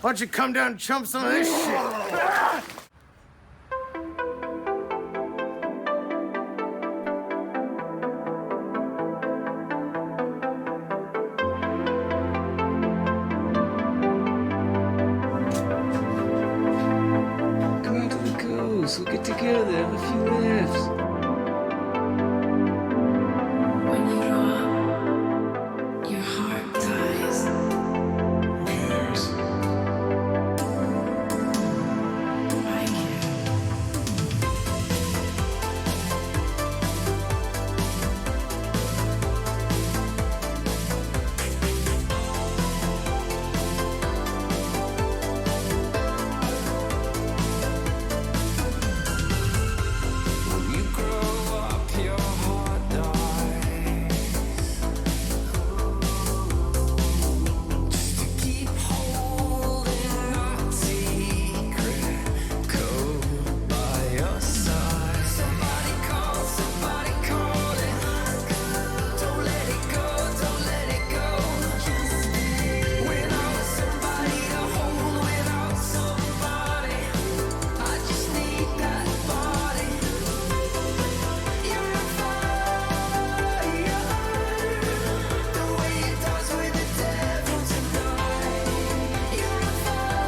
Why don't you come down and chump some of this shit? Come out to the coast. We'll get together, have a few laughs. When you grow up, your heart dies. Who cares? I care. When you grow up, your heart dies. Just to keep holding that secret code by your side. Somebody call it. Don't let it go, don't let it go. Without somebody to hold, without somebody, I just need that body. You're on fire, the way it does with the devil tonight. You're on fire,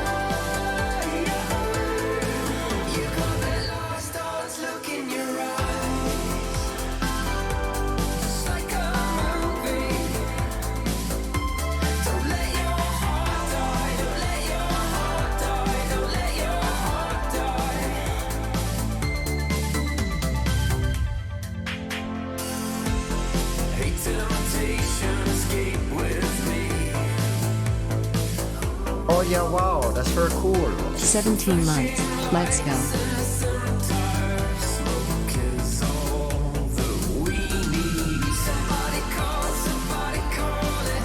you got that lost arts look in your eyes, just like a movie. Don't let your heart die, don't let your heart die, don't let your heart die. Hate temptation, escape with me. Oh yeah, wow, that's very cool. 17 months. Let's go. Smoke is all that we need. Somebody call it.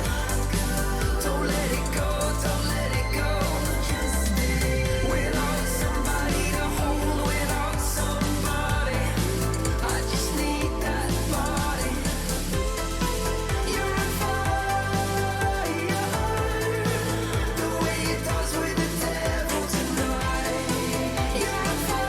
Don't let it go, don't let it go. Without somebody to hold, without somebody, I just need that body. You're on fire, the way it does with the devil tonight. You're on fire.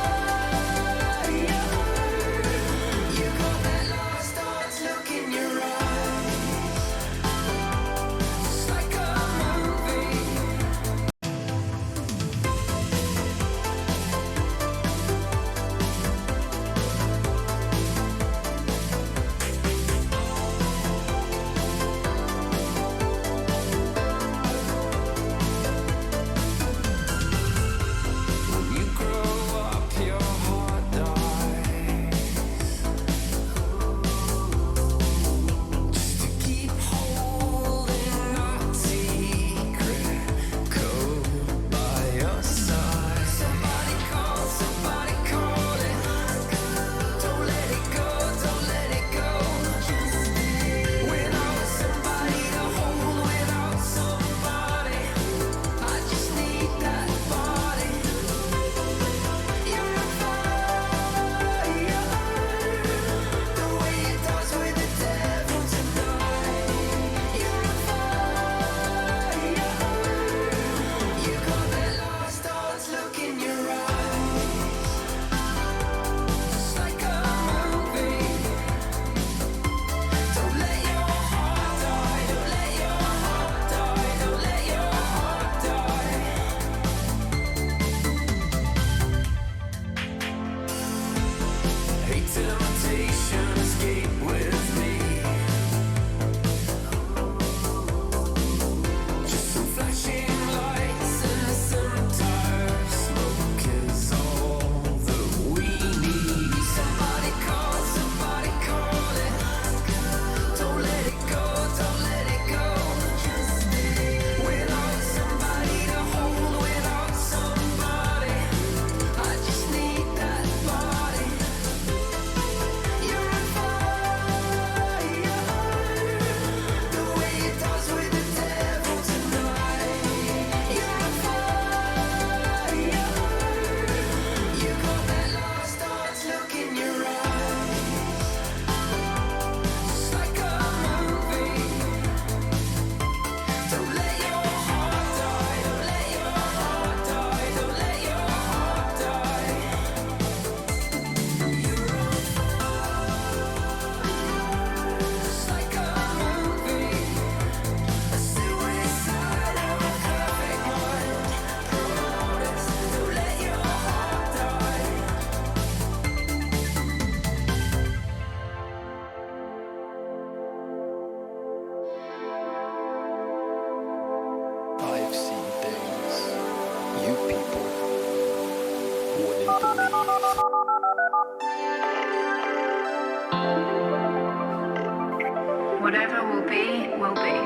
Whatever will be, will be.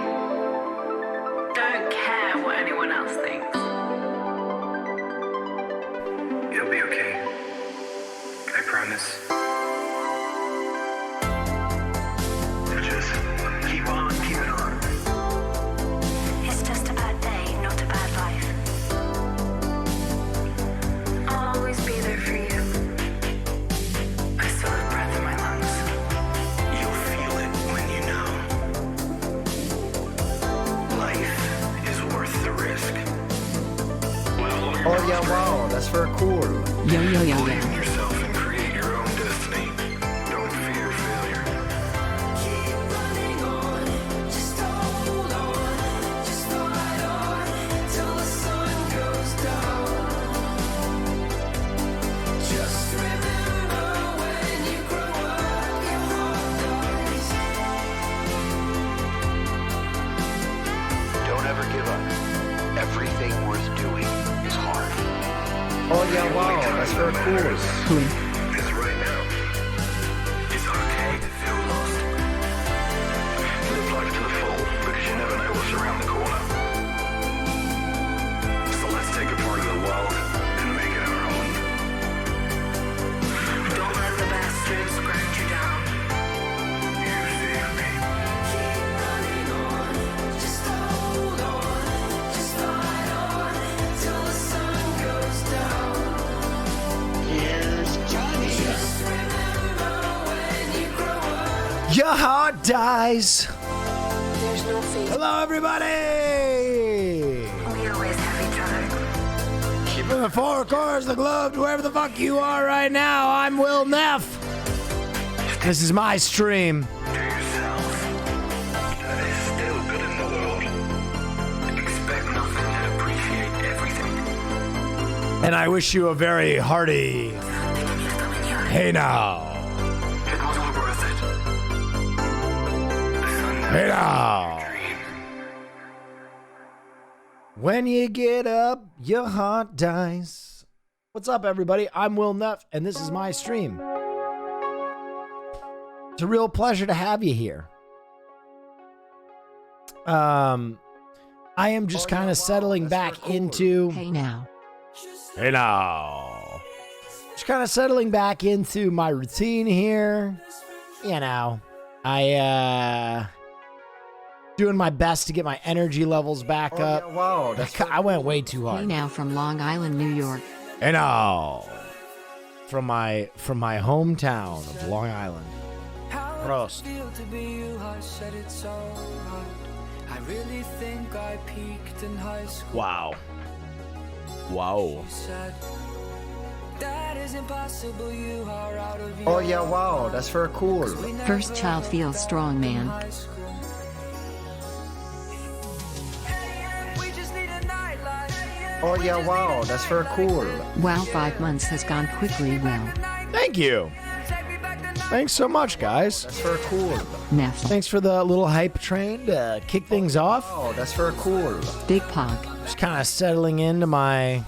Don't care what anyone else thinks. It'll be okay. I promise. Just keep on keeping on. It's just a bad day, not a bad life. I'll always be there for you. I still have breath in my lungs. You'll feel it when you know. Life is worth the risk. Oh yeah, wow, that's very cool. Yo, yo, yo, yo. Believe in yourself and create your own destiny. Don't fear failure. Keep running on, just hold on, just fight on till the sun goes down. Just remember when you grow up, your heart dies. Don't ever give up. Everything worth doing is hard. Oh yeah, wow, that's very cool. Cool. Is right now. It's okay to feel lost. Live life to the full because you never know what's around the corner. So let's take a part of the world and make it our own. Don't let the bad strips grind you down. You see me. Keep running on, just hold on, just fight on till the sun goes down. Just remember when you grow up. Your heart dies. There's no fate. Hello, everybody. We always have each other. From the four corners of the globe to wherever the fuck you are right now, I'm Will Neff. This is my stream. To yourself. That is still good in the world. Expect nothing and appreciate everything. And I wish you a very hearty hey now. It was all worth it. Hey now. When you get up, your heart dies. What's up, everybody? I'm Will Neff, and this is my stream. It's a real pleasure to have you here. I am just kind of settling back into. Hey now. Hey now. Just kind of settling back into my routine here. You know, doing my best to get my energy levels back up. Wow, I went way too Hey hard. now from Long Island, New York. Hey now. From my hometown of Long Island. Prost. Feel to be you, I said it so hard. I really think I peaked in high school. Wow. Wow. You said that is impossible. You are out of your Oh yeah, wow, that's very cool. First child feels strong, man. high school. We just need a nightlight. Oh yeah, wow, that's very cool. Wow, 5 months has gone quickly, Will. Thank you. Thanks so much, guys. That's very cool. Neff. Thanks for the little hype train to kick things off. Oh, that's very cool. Big Pog. Just kind of settling into my.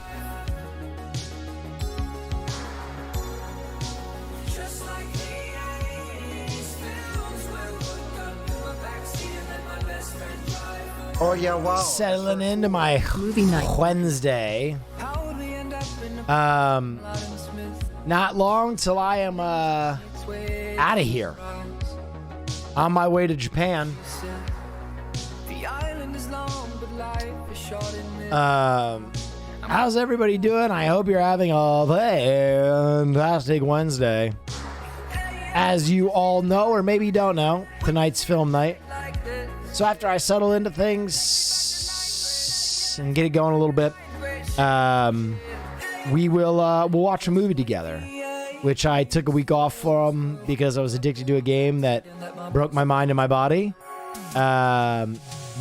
Oh yeah, wow. Settling into my Movie night. Wednesday. Not long till I am out of here. On my way to Japan. The island is long, but life is short in this. How's everybody doing? I hope you're having a fantastic Wednesday. As you all know, or maybe you don't know, tonight's film night. So after I settle into things and get it going a little bit, we'll watch a movie together, which I took a week off from because I was addicted to a game that broke my mind and my body. But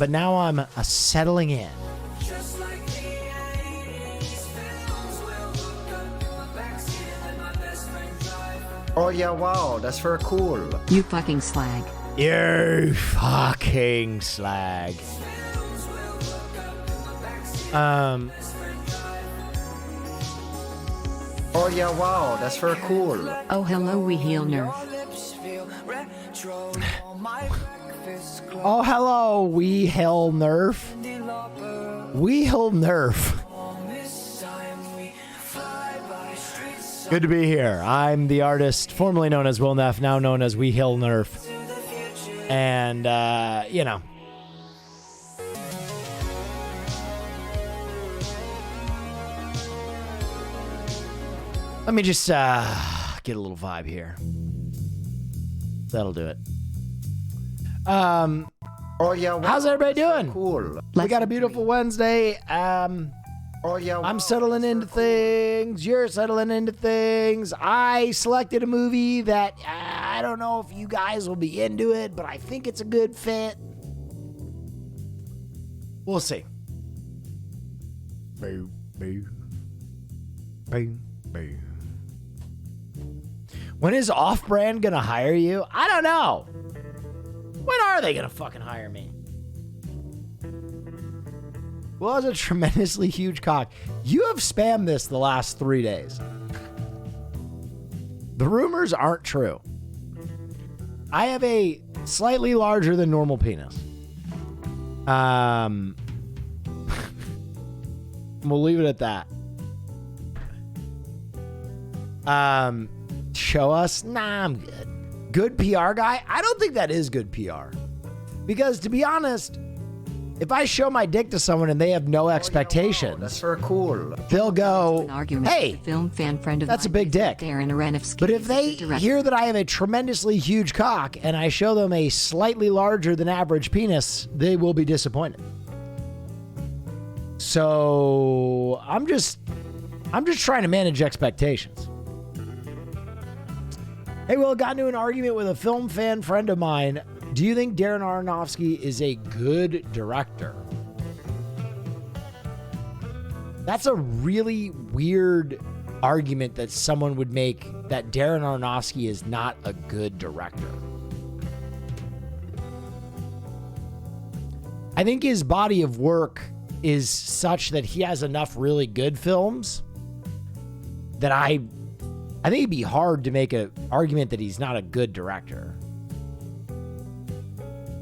now I'm settling in. Oh yeah, wow, that's very cool. You fucking slag. You fucking slag. Oh yeah, wow, that's very cool. Oh hello we heal Nerf. Oh, hello, we hail Nerf. We hail Nerf. Good to be here. I'm the artist formerly known as Will Neff, now known as We Hail Nerf. And, you know. Let me just get a little vibe here. That'll do it. Oh yeah, wow, How's everybody doing? cool. We got a beautiful Wednesday. Oh yeah, I'm wow, settling into things. You're settling into things. I selected a movie that I don't know if you guys will be into it, but I think it's a good fit. We'll see. Boo, boo, boo, boo. When is Off-Brand gonna hire you? I don't know. When are they gonna fucking hire me? Well, it's a tremendously huge cock. You have spammed this the last 3 days. The rumors aren't true. I have a slightly larger than normal penis. We'll leave it at that. Show us? Nah, I'm good. Good PR guy? I don't think that is good PR. Because to be honest, if I show my dick to someone and they have no expectations, that's very cool. they'll go, An argument hey, with a film fan friend of that's a mine big is that dick. Darren Aronofsky but if is a they good director. hear that I have a tremendously huge cock and I show them a slightly larger than average penis, they will be disappointed. So I'm just trying to manage expectations. Hey, Will, got into an argument with a film fan friend of mine. Do you think Darren Aronofsky is a good director? That's a really weird argument that someone would make, that Darren Aronofsky is not a good director. I think his body of work is such that he has enough really good films that I think it'd be hard to make an argument that he's not a good director.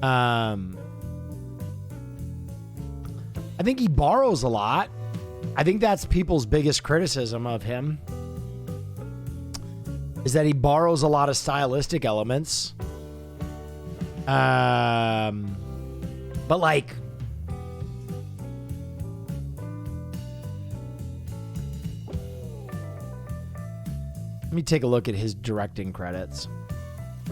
I think he borrows a lot. I think that's people's biggest criticism of him, is that he borrows a lot of stylistic elements. But like, let me take a look at his directing credits.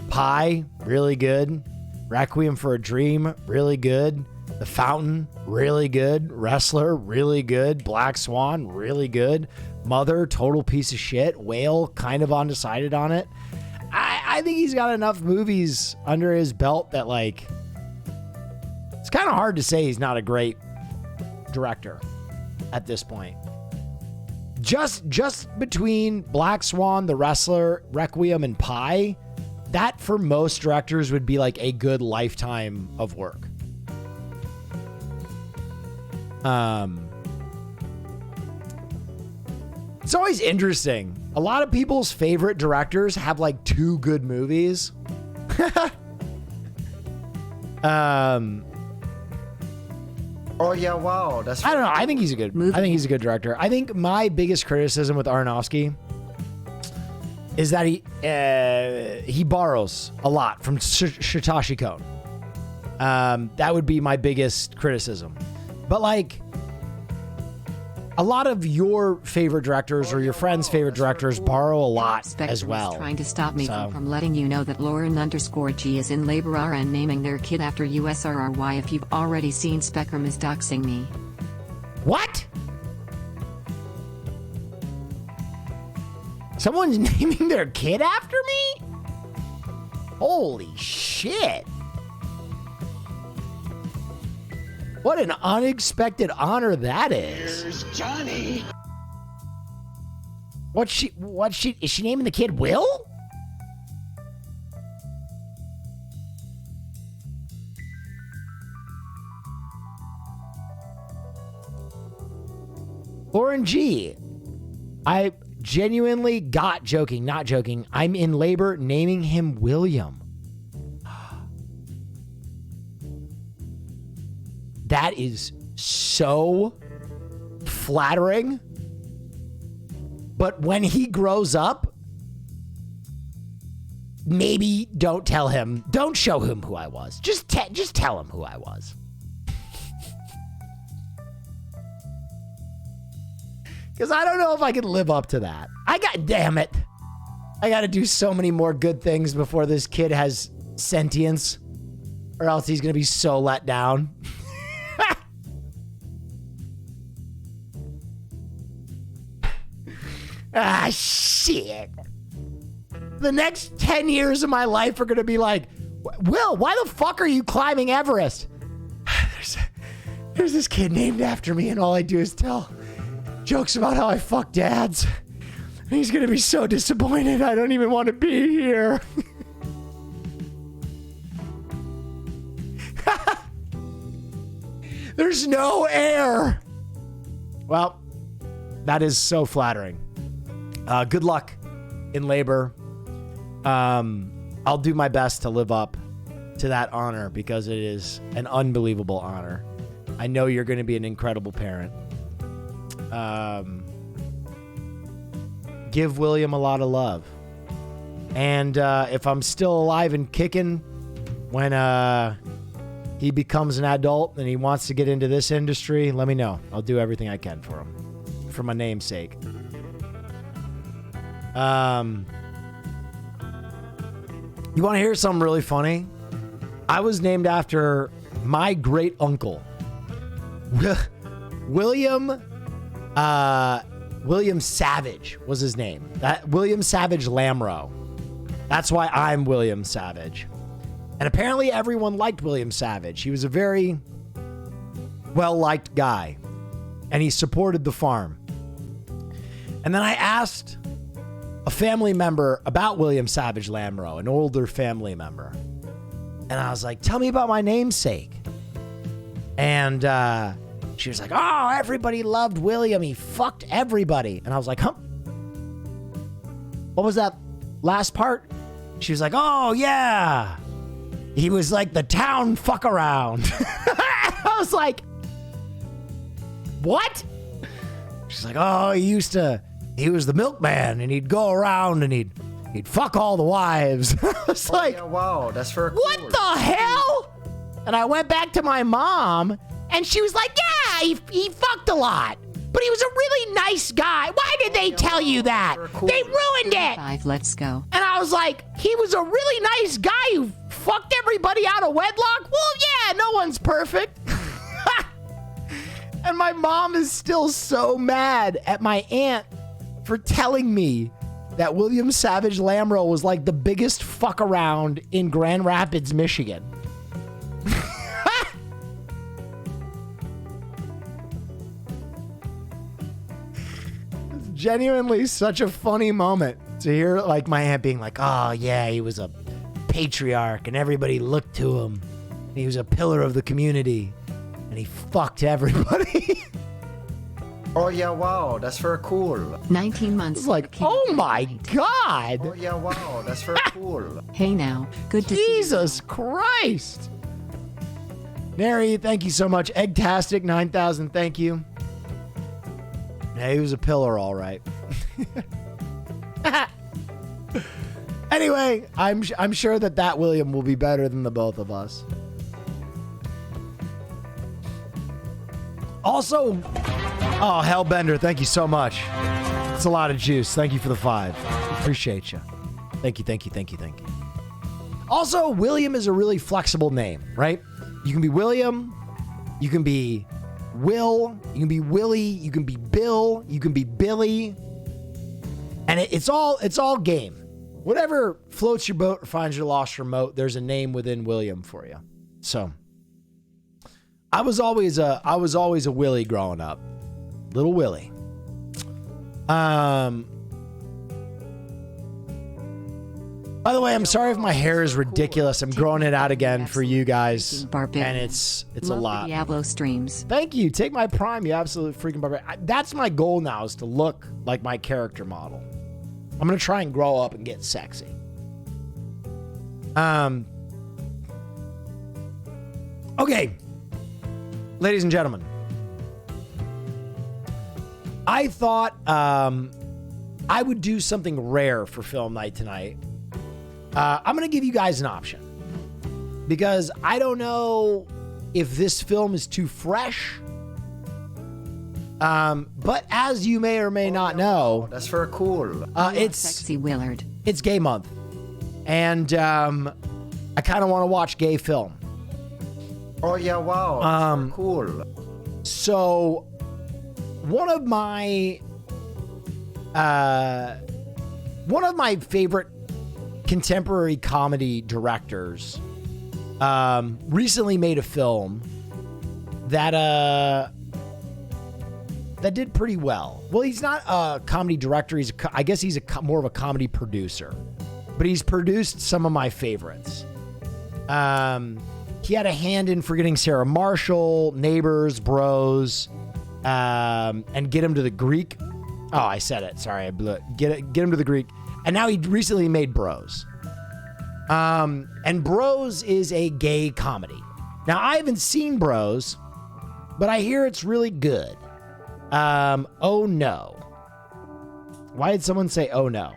Pie, really good. Requiem for a Dream, really good. The Fountain, really good. Wrestler, really good. Black Swan, really good. Mother, total piece of shit. Whale, kind of undecided on it. I think he's got enough movies under his belt that, like, it's kind of hard to say he's not a great director at this point. Just between Black Swan, The Wrestler, Requiem, and Pie, that for most directors would be like a good lifetime of work. It's always interesting. A lot of people's favorite directors have like 2 good movies. Oh yeah, wow, that's I don't know. I think he's a good. I think he's a good director. I think my biggest criticism with Aronofsky is that he borrows a lot from Satoshi Kon. That would be my biggest criticism. But like, a lot of your favorite directors or your friends' favorite directors borrow a lot Spectrum as is well. trying to stop me So- from letting you know that Lauren_G is in labor and naming their kid after USRRY. If you've already seen Spectrum is doxing me. What? Someone's naming their kid after me? Holy shit. What an unexpected honor that is. Here's Johnny. Is she naming the kid Will? Lauren G. genuinely not joking. I'm in labor naming him William. That is so flattering. But when he grows up, maybe don't tell him. Don't show him who I was. Just tell him who I was. Because I don't know if I can live up to that. Damn it. I got to do so many more good things before this kid has sentience. Or else he's going to be so let down. Ah, shit. The next 10 years of my life are going to be like, Will, why the fuck are you climbing Everest? There's this kid named after me, and all I do is tell jokes about how I fuck dads. And he's going to be so disappointed. I don't even want to be here. There's no air. Well, that is so flattering. Good luck in labor. I'll do my best to live up to that honor because it is an unbelievable honor. I know you're going to be an incredible parent. Give William a lot of love. And if I'm still alive and kicking when he becomes an adult and he wants to get into this industry, let me know. I'll do everything I can for him. For my namesake. You want to hear something really funny? I was named after my great uncle. William Savage was his name. William Savage Lamro. That's why I'm William Savage. And apparently everyone liked William Savage. He was a very well-liked guy. And he supported the farm. And then I asked a family member about William Savage Lamro, an older family member. And I was like, tell me about my namesake. And she was like, oh, everybody loved William. He fucked everybody. And I was like, huh? What was that last part? She was like, oh, yeah. He was like the town fuck around. I was like, what? She's like, oh, he was the milkman, and he'd go around and he'd fuck all the wives. I was like, yeah, wow, that's for cool. What the hell? And I went back to my mom, and she was like, yeah, he fucked a lot. But he was a really nice guy. Why did they tell you that? Cool. They ruined it. 5, let's go. And I was like, he was a really nice guy who fucked everybody out of wedlock? Well, yeah, no one's perfect. And my mom is still so mad at my aunt for telling me that William Savage Lamro was like the biggest fuck around in Grand Rapids, Michigan. It's genuinely such a funny moment to hear like my aunt being like, oh yeah, he was a patriarch and everybody looked to him. And he was a pillar of the community and he fucked everybody. Oh yeah, wow, that's for cool. 19 months. It's like, oh my God. Oh yeah, wow, that's for cool. Hey now, good to see you. Jesus Christ. Nary, thank you so much. Eggtastic 9000, thank you. Yeah, he was a pillar, all right. Anyway, I'm sure that William will be better than the both of us. Also, oh, Hellbender, thank you so much. It's a lot of juice. Thank you for the 5. Appreciate you. Thank you. Also, William is a really flexible name, right? You can be William, you can be Will, you can be Willie, you can be Bill, you can be Billy. And it's all game. Whatever floats your boat or finds your lost remote, there's a name within William for you. So I was always a Willie growing up. Little Willie. By the way, I'm sorry if my hair is ridiculous. I'm growing it out again for you guys, and it's a Love lot. the Diablo streams. Thank you. Take my prime, you absolute freaking barbarian. That's my goal now, is to look like my character model. I'm gonna try and grow up and get sexy. Okay, ladies and gentlemen, I thought I would do something rare for film night tonight. I'm going to give you guys an option because I don't know if this film is too fresh. But as you may or may not know, That's very cool. it's Sexy Willard. it's gay month, and I kind of want to watch gay film. Oh yeah, wow. That's very cool. So one of my favorite contemporary comedy directors recently made a film that did pretty well. Well, he's not a comedy director. I guess he's more of a comedy producer, but he's produced some of my favorites. He had a hand in Forgetting Sarah Marshall, Neighbors, Bros, and Get Him to the Greek. Oh, I said it. Sorry, I blew it. Get Him to the Greek. And now he recently made Bros. And Bros is a gay comedy. Now, I haven't seen Bros, but I hear it's really good. Oh no. Why did someone say oh no?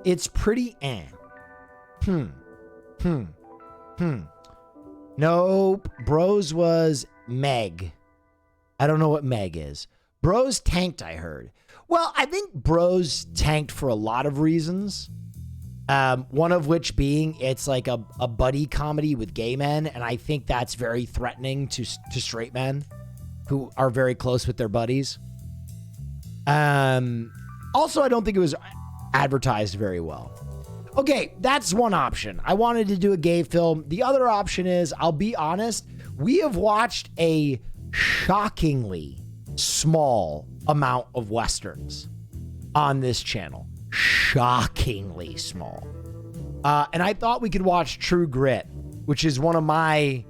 It's pretty Nope. Bros was Meg. I don't know what Meg is. Bros tanked, I heard. Well, I think Bros tanked for a lot of reasons. One of which being it's like a buddy comedy with gay men, and I think that's very threatening to straight men who are very close with their buddies. Also, I don't think it was advertised very well. Okay, that's one option. I wanted to do a gay film. The other option is, I'll be honest, we have watched a shockingly small amount of Westerns on this channel. Shockingly small. And I thought we could watch True Grit, which is one of my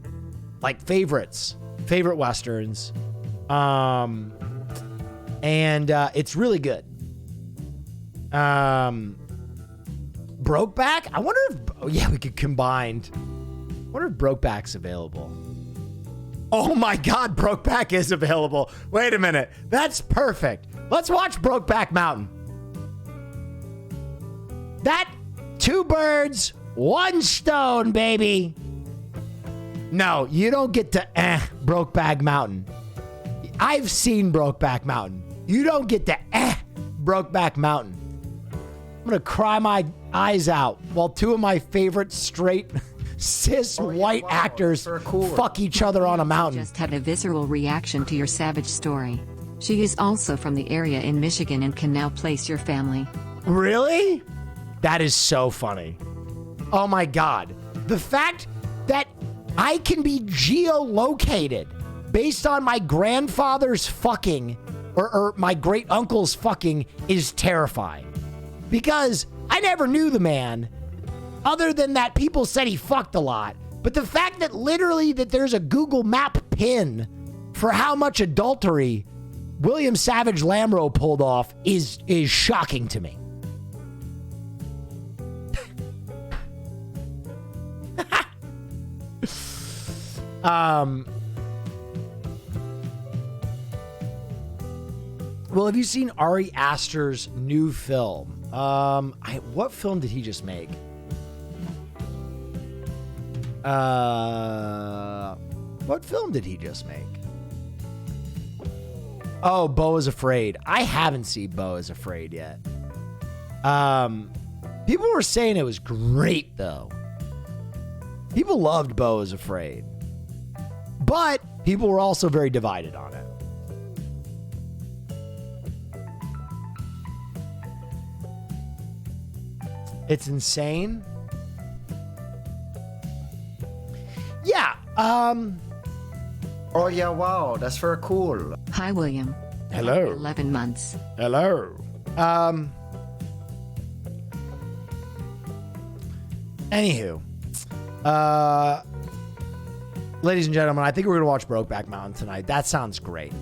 favorite Westerns. And it's really good. Brokeback? I wonder if... Oh, yeah, we could combine. I wonder if Brokeback's available. Oh my God, Brokeback is available. Wait a minute. That's perfect. Let's watch Brokeback Mountain. That 2 birds, 1 stone, baby. No, you don't get to Brokeback Mountain. I've seen Brokeback Mountain. You don't get to Brokeback Mountain. I'm going to cry my eyes out while 2 of my favorite straight cis white actors fuck each other on a mountain. Just had a visceral reaction to your savage story. She is also from the area in Michigan and can now place your family. Really? That is so funny. Oh my God. The fact that I can be geolocated based on my grandfather's fucking or my great uncle's fucking is terrifying. Because I never knew the man, other than that people said he fucked a lot. But the fact that literally that there's a Google Map pin for how much adultery William Savage Lamro pulled off is shocking to me. Well, have you seen Ari Aster's new film? What film did he just make? What film did he just make? Oh, Beau is Afraid. I haven't seen Beau is Afraid yet. People were saying it was great, though. People loved Beau is Afraid. But people were also very divided on it. It's insane. Yeah. Oh yeah, wow, that's very cool. Hi, William. Hello. 11 months. Hello. Anywho, ladies and gentlemen, I think we're gonna watch Brokeback Mountain tonight. That sounds great.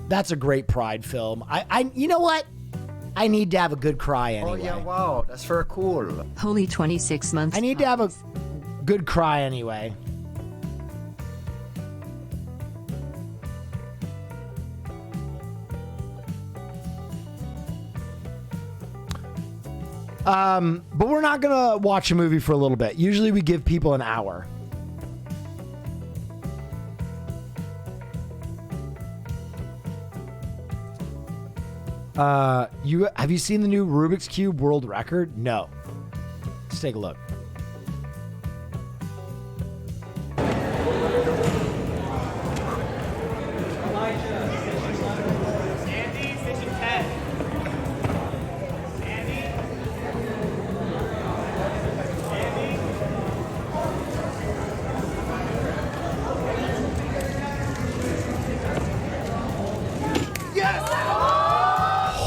That's a great Pride film. You know what? I need to have a good cry anyway. Oh yeah, wow, that's very cool. Holy 26 months. I need to have a good cry anyway. But we're not gonna watch a movie for a little bit. Usually we give people an hour. Have you seen the new Rubik's Cube world record? No. Let's take a look.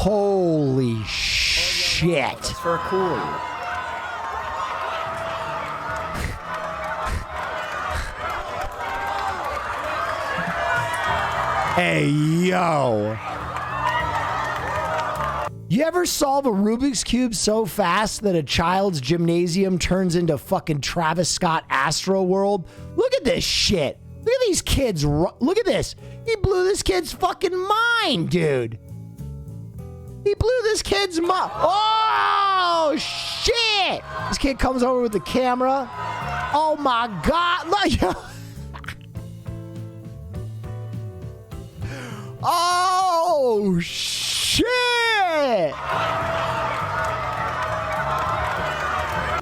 Holy shit. That's very cool. Hey, yo. You ever solve a Rubik's Cube so fast that a child's gymnasium turns into fucking Travis Scott Astro World? Look at this shit. Look at these kids. Look at this. He blew this kid's fucking mind, dude. He blew this kid's mind. Oh, shit. This kid comes over with the camera. Oh, my God. Look. Oh, shit.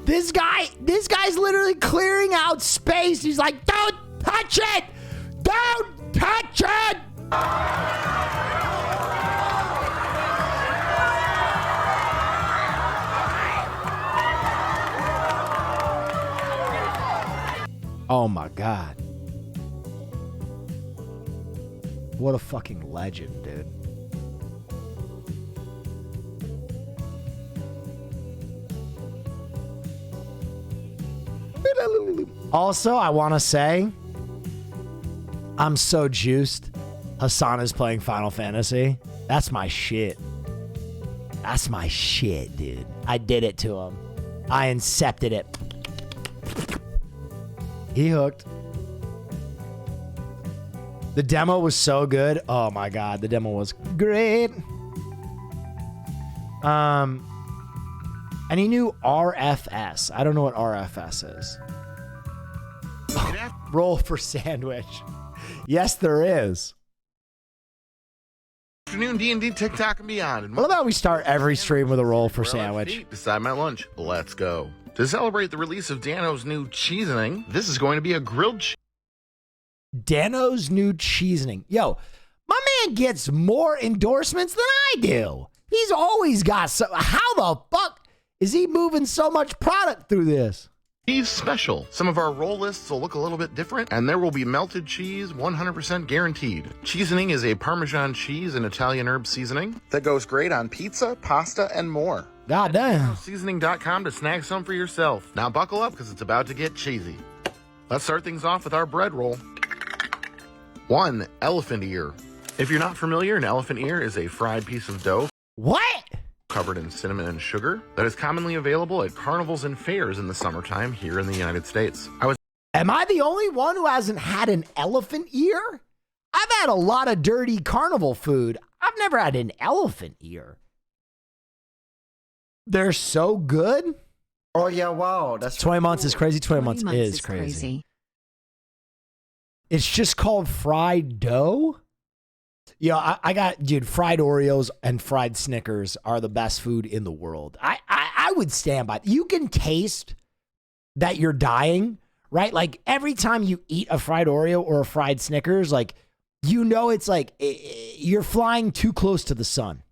This guy's literally clearing out space. He's like, don't touch it. Don't touch it. Oh my God. What a fucking legend, dude. Also, I want to say, I'm so juiced. Hassan is playing Final Fantasy. That's my shit. That's my shit, dude. I did it to him. I incepted it. He hooked. The demo was so good. Oh my God, the demo was great. And he knew RFS. I don't know what RFS is. Roll for sandwich. Yes, there is. Afternoon D&D, TikTok, and beyond. And I love how we start every stream with a roll for sandwich. Beside my lunch. Let's go. To celebrate the release of Dano's new cheesening, this is going to be a grilled Dano's new cheesening. Yo, my man gets more endorsements than I do. He's always got so. How the fuck is he moving so much product through this? cheese special. Some of our roll lists will look a little bit different, and there will be melted cheese 100% guaranteed. Cheesening is a Parmesan cheese and Italian herb seasoning that goes great on pizza, pasta, and more. God damn. Seasoning.com to snag some for yourself. Now buckle up because it's about to get cheesy. Let's start things off with our bread roll. 1. Elephant ear. If you're not familiar, an elephant ear is a fried piece of dough. What? Covered in cinnamon and sugar that is commonly available at carnivals and fairs in the summertime here in the United States. Am I the only one who hasn't had an elephant ear? I've had a lot of dirty carnival food. I've never had an elephant ear. They're so good. Oh yeah, wow. That's 20 months is crazy. 20 months is crazy. It's just called fried dough. Yeah, I got, dude, fried Oreos and fried Snickers are the best food in the world. I would stand by. You can taste that you're dying, right? Like every time you eat a fried Oreo or a fried Snickers, like, you know, it's like you're flying too close to the sun.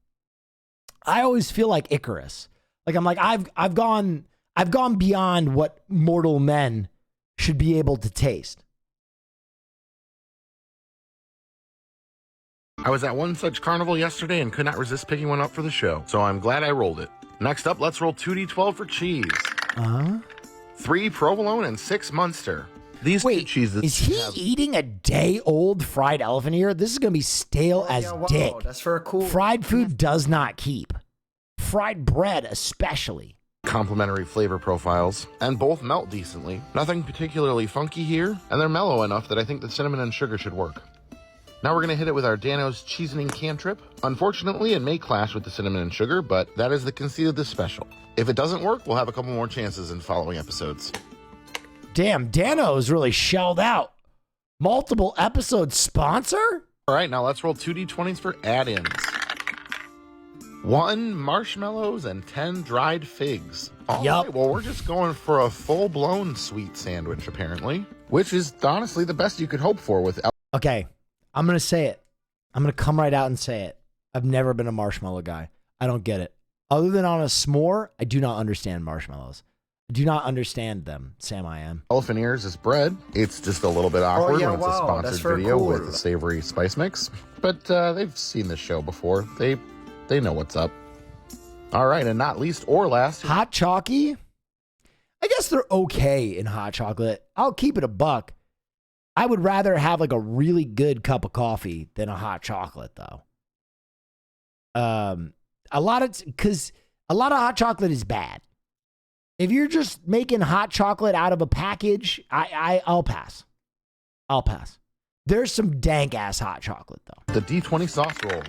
I always feel like Icarus. Like I'm like, I've gone beyond what mortal men should be able to taste. I was at one such carnival yesterday and could not resist picking one up for the show, so I'm glad I rolled it. Next up, let's roll 2d12 for cheese. 3 provolone, and 6 Munster. These two Wait, cheeses is he have- eating a day-old fried elephant ear? This is going to be stale as yeah, wow, dick. that's for a cool. Fried food does not keep. Fried bread especially. complementary flavor profiles, and both melt decently. Nothing particularly funky here, and they're mellow enough that I think the cinnamon and sugar should work. Now we're going to hit it with our Dano's Cheesening Cantrip. Unfortunately, it may clash with the cinnamon and sugar, but that is the conceit of this special. If it doesn't work, we'll have a couple more chances in following episodes. Damn, Dano's really shelled out. Multiple episode sponsor? All right, now let's roll 2 d20s for add-ins. 1 marshmallows and 10 dried figs. All Yup. right, well, we're just going for a full-blown sweet sandwich, apparently, which is honestly the best you could hope for with... Okay, I'm going to say it. I'm going to come right out and say it. I've never been a marshmallow guy. I don't get it. Other than on a s'more, I do not understand marshmallows. I do not understand them, Sam I am. Elephant ears is bread. It's just a little bit awkward yeah, when it's a wow, that's sponsored very video cool. with a savory spice mix, but they've seen this show before. They know what's up. All right, and not least or last, Hot chalky? I guess they're okay in hot chocolate. I'll keep it a buck. I would rather have like a really good cup of coffee than a hot chocolate, though. A lot of hot chocolate is bad. If you're just making hot chocolate out of a package, I'll pass. I'll pass. There's some dank ass hot chocolate though. the D20 sauce roll.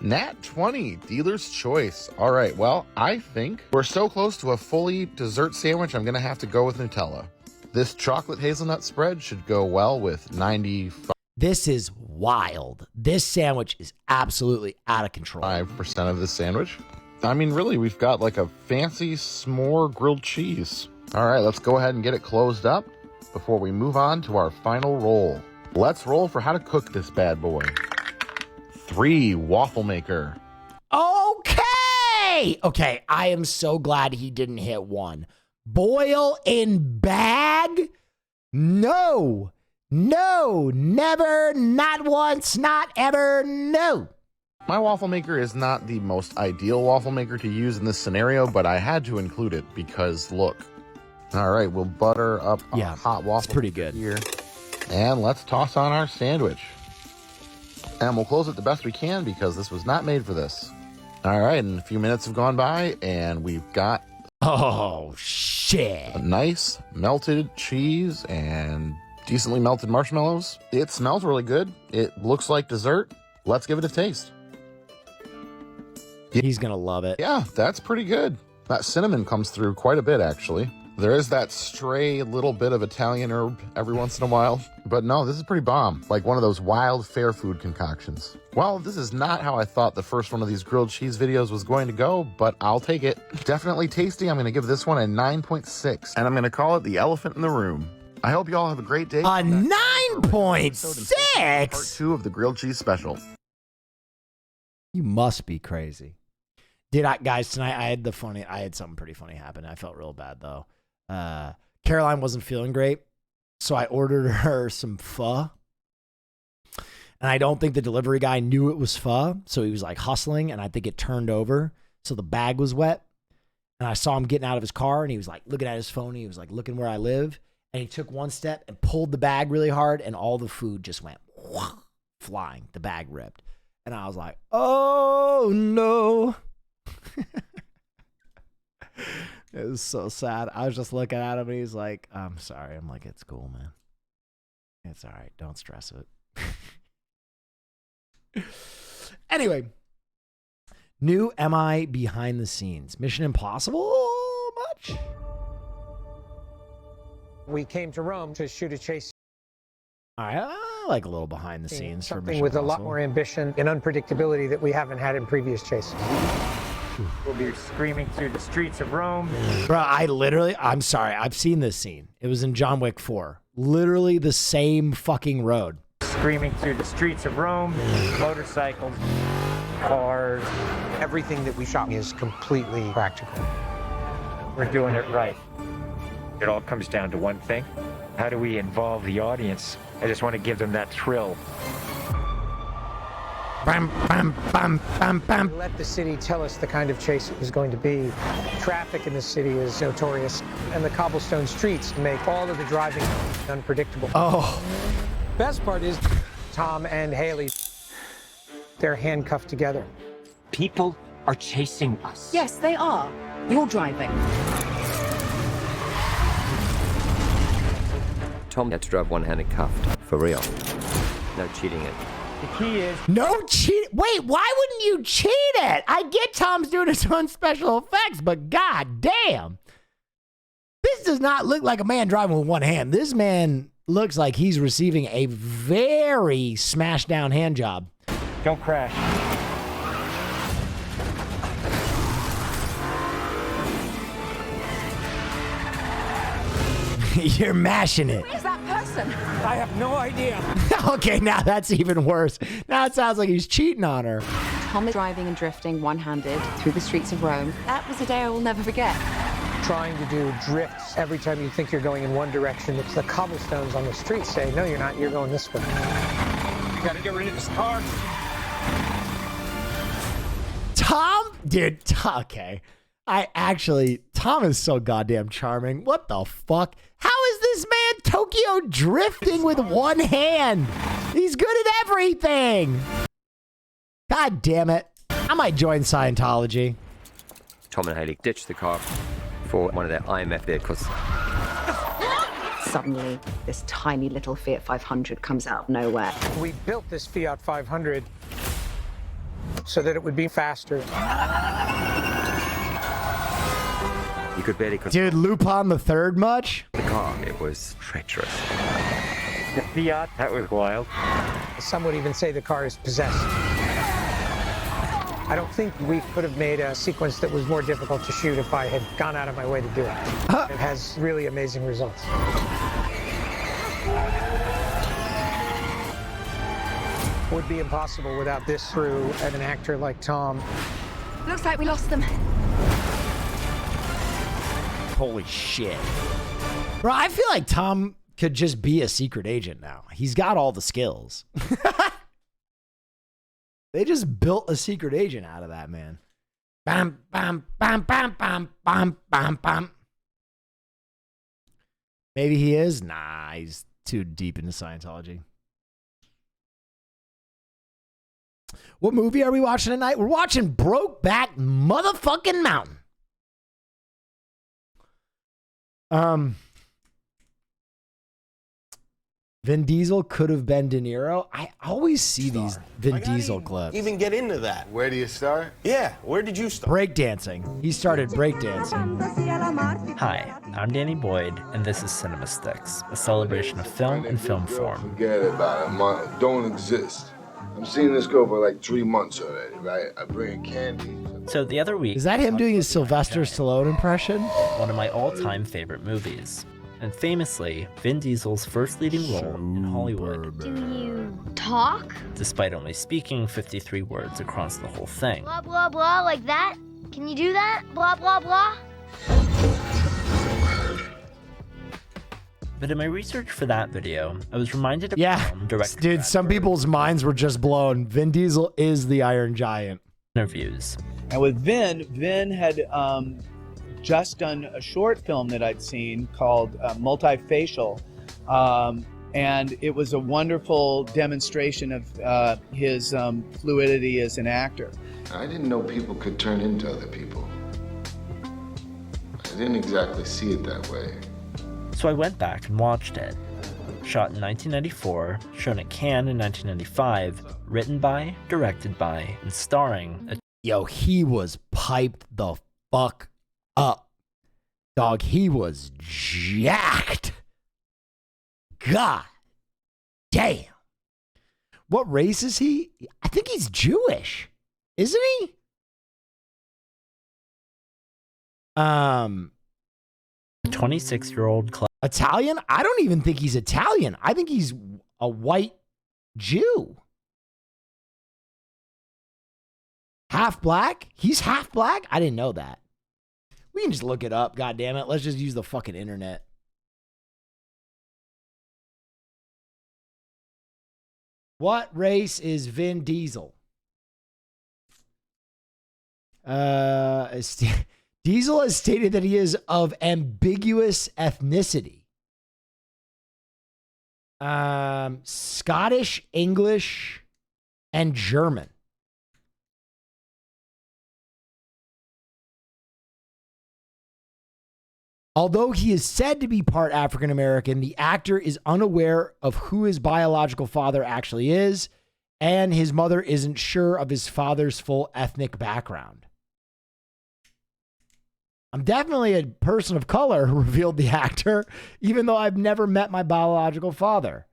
Nat 20, dealer's choice. All right, well, I think we're so close to a fully dessert sandwich, I'm going to have to go with Nutella. This chocolate hazelnut spread should go well with 95% This is wild. This sandwich is absolutely out of control. of the sandwich. I mean, really, we've got like a fancy s'more grilled cheese. All right, let's go ahead and get it closed up before we move on to our final roll. Let's roll for how to cook this bad boy. 3 waffle maker. Okay, I am so glad he didn't hit 1. Boil in bag? No, never, not once, not ever, no. My waffle maker is not the most ideal waffle maker to use in this scenario, but I had to include it because look. All right, we'll butter up a hot waffle. It's pretty good. Here. And let's toss on our sandwich. And we'll close it the best we can because this was not made for this. All right, and a few minutes have gone by and we've got Oh, shit. a nice melted cheese and decently melted marshmallows. It smells really good. It looks like dessert. Let's give it a taste. He's going to love it. Yeah, that's pretty good. That cinnamon comes through quite a bit, actually. There is that stray little bit of Italian herb every once in a while. But no, this is pretty bomb. Like one of those wild fair food concoctions. Well, this is not how I thought the first one of these grilled cheese videos was going to go, but I'll take it. Definitely tasty. I'm going to give this one a 9.6. And I'm going to call it the elephant in the room. I hope you all have a great day. A 9.6? Part 2 of the grilled cheese special. You must be crazy. Guys, tonight I had something pretty funny happen. I felt real bad though. Caroline wasn't feeling great, so I ordered her some pho. And I don't think the delivery guy knew it was pho, so he was like hustling, and I think it turned over, so the bag was wet. And I saw him getting out of his car, and he was like looking at his phone. He was like looking where I live, and he took one step and pulled the bag really hard, and all the food just went flying. The bag ripped, and I was like, "Oh no." It was so sad. I was just looking at him and he's like, "I'm sorry." I'm like, "It's cool, man. It's all right. Don't stress it." Anyway, new MI behind the scenes. Mission Impossible much? We came to Rome to shoot a chase All right, I like a little behind the scenes for something Mission with a lot Impossible. more ambition and unpredictability that we haven't had in previous chases. We'll be screaming through the streets of Rome. Bro, I'm sorry. I've seen this scene. It was in John Wick 4. Literally the same fucking road. Screaming through the streets of Rome. Motorcycles, cars. Everything that we shot is completely practical. We're doing it right. It all comes down to one thing. How do we involve the audience? I just want to give them that thrill. bam, bam, bam, bam, bam. Let the city tell us the kind of chase it was going to be. Traffic in the city is notorious, and the cobblestone streets make all of the driving unpredictable. Oh. Best part is Tom and Haley, they're handcuffed together. People are chasing us. Yes, they are. You're driving. Tom had to drive one-handed cuffed, for real. No cheating it. The key is... No cheat. Wait, why wouldn't you cheat it? I get Tom's doing his own special effects, but god damn. This does not look like a man driving with one hand. This man looks like he's receiving a very smashed down hand job. Don't crash. You're mashing it. Where's that person? I have no idea. Okay, now that's even worse. Now it sounds like he's cheating on her. Tom is driving and drifting one-handed through the streets of Rome. That was a day I will never forget. Trying to do drifts every time you think you're going in one direction. It's the cobblestones on the street say, no, you're not, you're going this way. You gotta get rid of this car. Tom? Dude, okay. Tom is so goddamn charming. What the fuck? How is this man Tokyo drifting with one hand? He's good at everything. God damn it. I might join Scientology. Tom and Haley ditched the car for one of their IMF vehicles. Suddenly, this tiny little Fiat 500 comes out of nowhere. We built this Fiat 500 so that it would be faster. You could barely control Dude, Lupin the Third much? the car. It was treacherous. The Fiat, that was wild. Some would even say the car is possessed. I don't think we could have made a sequence that was more difficult to shoot if I had gone out of my way to do it. It has really amazing results. Would be impossible without this crew and an actor like Tom. Looks like we lost them. Holy shit. Bro, I feel like Tom could just be a secret agent now. He's got all the skills. They just built a secret agent out of that, man. Bam, bam, bam, bam, bam, bam, bam, bam. Maybe he is? Nah, he's too deep into Scientology. What movie are we watching tonight? We're watching Brokeback Motherfucking Mountain. Vin Diesel could have been De Niro. I always see these Vin Diesel clips. Even get into that. Where do you start? Yeah, where did you start? Breakdancing. He started breakdancing. Hi, I'm Danny Boyd, and this is Cinema Sticks, a celebration of film and film form. Forget about it. Don't exist. I'm seeing this girl for like 3 months already, right? I bring candy. So the other week... Is that him doing his Sylvester Stallone impression? One of my all-time favorite movies. And famously, Vin Diesel's first leading role in Hollywood. Do you talk? Despite only speaking 53 words across the whole thing. Blah, blah, blah, like that? Can you do that? Blah, blah, blah? But in my research for that video, I was reminded of film director dude, some people's minds were just blown. Vin Diesel is the Iron Giant. Interviews. And with Vin had just done a short film that I'd seen called Multifacial. And it was a wonderful demonstration of his fluidity as an actor. I didn't know people could turn into other people. I didn't exactly see it that way. So I went back and watched it. Shot in 1994, shown at Cannes in 1995, written by, directed by, and starring... Yo, he was piped the fuck up. Dog, he was jacked. God damn. What race is he? I think he's Jewish. Isn't he? A 26-year-old Italian? I don't even think he's Italian. I think he's a white Jew. Half black? He's half black? I didn't know that. We can just look it up, God damn it. Let's just use the fucking internet. What race is Vin Diesel? Diesel has stated that he is of ambiguous ethnicity. Scottish, English, and German. Although he is said to be part African American, the actor is unaware of who his biological father actually is, and his mother isn't sure of his father's full ethnic background. I'm definitely a person of color, revealed the actor, even though I've never met my biological father.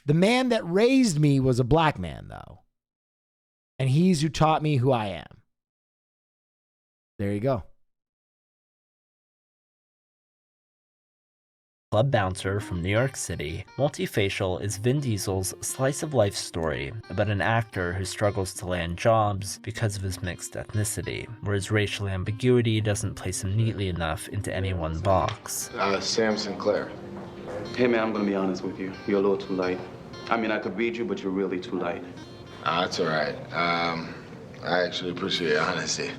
The man that raised me was a black man, though, and he's who taught me who I am. There you go. Club bouncer from New York City, Multifacial is Vin Diesel's slice-of-life story about an actor who struggles to land jobs because of his mixed ethnicity, where his racial ambiguity doesn't place him neatly enough into any one box. Sam Sinclair. Hey man, I'm gonna be honest with you. You're a little too light. I mean, I could read you, but you're really too light. That's all right. I actually appreciate honesty.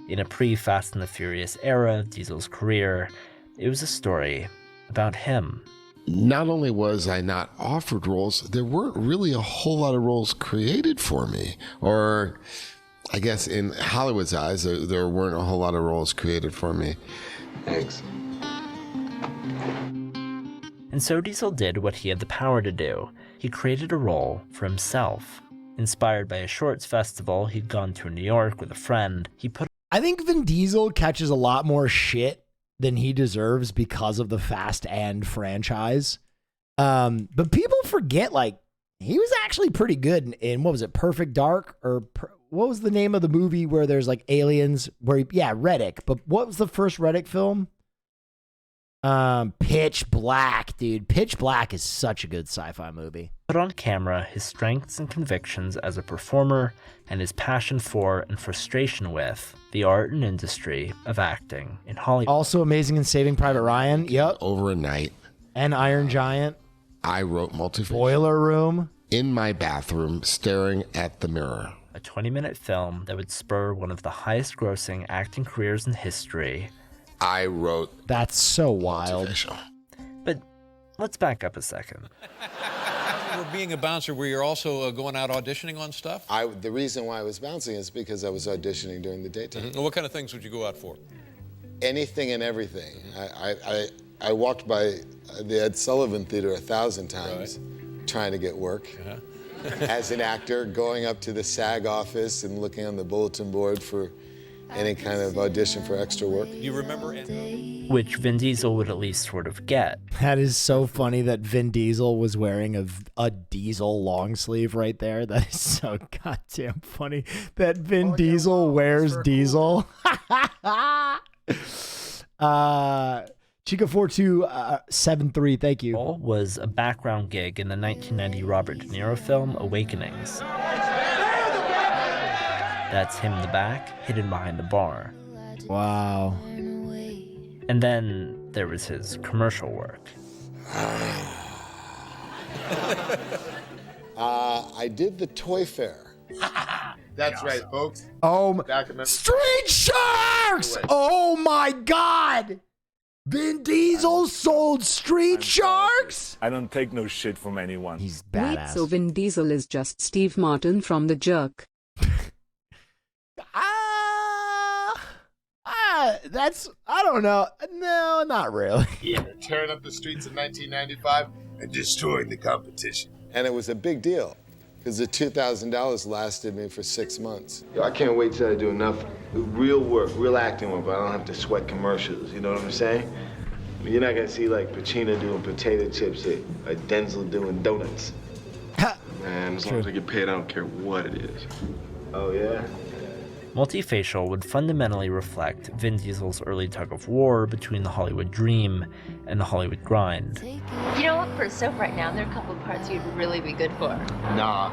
In a pre-Fast and the Furious era of Diesel's career, it was a story about him. Not only was I not offered roles, there weren't really a whole lot of roles created for me. Or I guess in Hollywood's eyes, there weren't a whole lot of roles created for me. Thanks. And so Diesel did what he had the power to do. He created a role for himself. Inspired by a shorts festival he'd gone to in New York with a friend, I think Vin Diesel catches a lot more shit than he deserves because of the Fast and franchise. But people forget, like, he was actually pretty good in what was it, Perfect Dark? Or what was the name of the movie where there's like aliens? Riddick. But what was the first Riddick film? Pitch Black, dude. Pitch Black is such a good sci-fi movie. Put on camera his strengths and convictions as a performer and his passion for and frustration with the art and industry of acting in Hollywood. Also amazing in Saving Private Ryan. Yep. Over a night. And Iron Giant. I wrote Multifacial. Boiler Room. In my bathroom, staring at the mirror. A 20-minute film that would spur one of the highest-grossing acting careers in history. I wrote. That's so wild. But let's back up a second. Being a bouncer, where you're also going out auditioning on stuff? The reason why I was bouncing is because I was auditioning during the daytime. Mm-hmm. Well, what kind of things would you go out for? Anything and everything. I walked by the Ed Sullivan Theater 1,000 times trying to get work. As an actor, going up to the SAG office and looking on the bulletin board for any kind of audition for extra work. You remember? Which Vin Diesel would at least sort of get. That is so funny that Vin Diesel was wearing a Diesel long sleeve right there. That is so goddamn funny that Vin Diesel wears Diesel. Chica4273, thank you. Was a background gig in the 1990 Robert De Niro film Awakenings. That's him in the back, hidden behind the bar. Wow. And then there was his commercial work. I did the Toy Fair. That's right, folks. Street Sharks! Oh my God! Vin Diesel sold Street Sharks? I don't take no shit from anyone. He's Wait, so Vin Diesel is just Steve Martin from The Jerk? I don't know. No, not really. Yeah, tearing up the streets in 1995 and destroying the competition. And it was a big deal because the $2,000 lasted me for 6 months. I can't wait till I do enough real work, real acting work, but I don't have to sweat commercials, you know what I'm saying? I mean, you're not gonna see like Pacino doing potato chips or Denzel doing donuts. Man, as long as I get paid, I don't care what it is. Oh, yeah? Multifacial would fundamentally reflect Vin Diesel's early tug-of-war between the Hollywood dream and the Hollywood grind. You know what, for soap right now, there are a couple of parts you'd really be good for. Nah.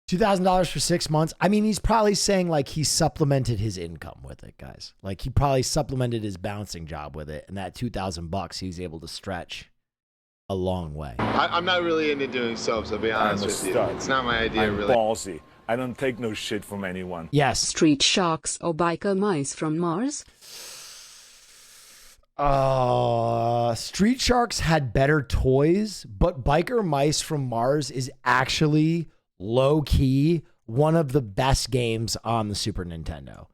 $2,000 for 6 months. I mean, he's probably saying like he supplemented his income with it, guys. Like he probably supplemented his bouncing job with it, and that $2,000 he was able to stretch a long way. I'm not really into doing soaps, I'll be honest with you. It's not my idea, I'm really. ballsy. I don't take no shit from anyone. Yes. Street sharks or biker mice from Mars? Street Sharks had better toys, but Biker Mice from Mars is actually low key one of the best games on the Super Nintendo.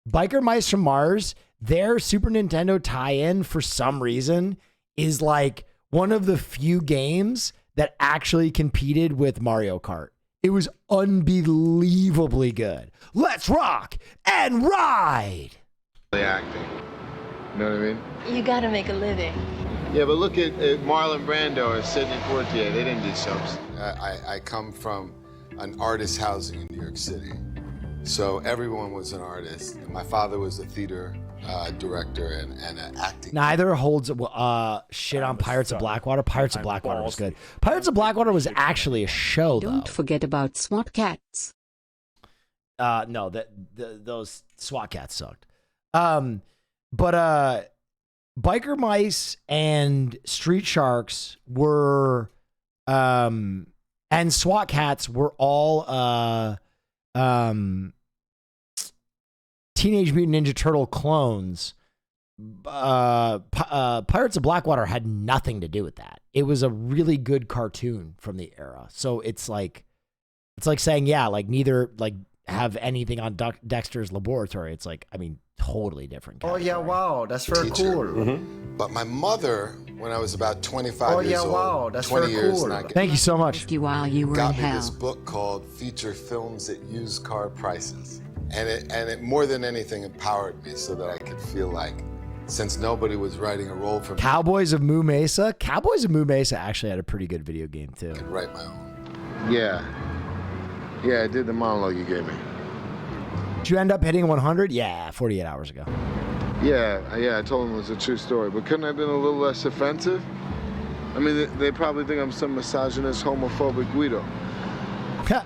Biker Mice from Mars, their Super Nintendo tie-in for some reason is like one of the few games that actually competed with Mario Kart. It was unbelievably good. Let's rock and ride. The acting. You know what I mean? You gotta make a living. Yeah, but look at Marlon Brando or Sidney Poitier. They didn't do soaps. I come from an artist housing in New York City. So everyone was an artist. My father was a theater director and an acting. Neither holds shit on Pirates of Blackwater. Pirates of Blackwater was good. Pirates of Blackwater was actually a show, though. Don't forget about SWAT cats. No, those SWAT cats sucked. But Biker Mice and Street Sharks were, and SWAT cats were all Teenage Mutant Ninja Turtle clones. Pirates of Blackwater had nothing to do with that. It was a really good cartoon from the era. So it's like saying, yeah, like neither like have anything on Dexter's Laboratory. It's like, I mean, totally different category. Oh yeah, wow, that's very cool. But my mother, when I was about 25 years old, wow, that's 20 very years, cool. Thank you so much. While you were got in me hell. this book called Feature Films at Used Car Prices. And it more than anything empowered me so that I could feel like, since nobody was writing a role for me, Cowboys of Moo Mesa. Cowboys of Moo Mesa actually had a pretty good video game too. I could write my own. Yeah, I did the monologue you gave me. Did you end up hitting 100? Yeah, 48 hours ago. Yeah, I told them it was a true story, but couldn't I have been a little less offensive? I mean, they probably think I'm some misogynist, homophobic Guido.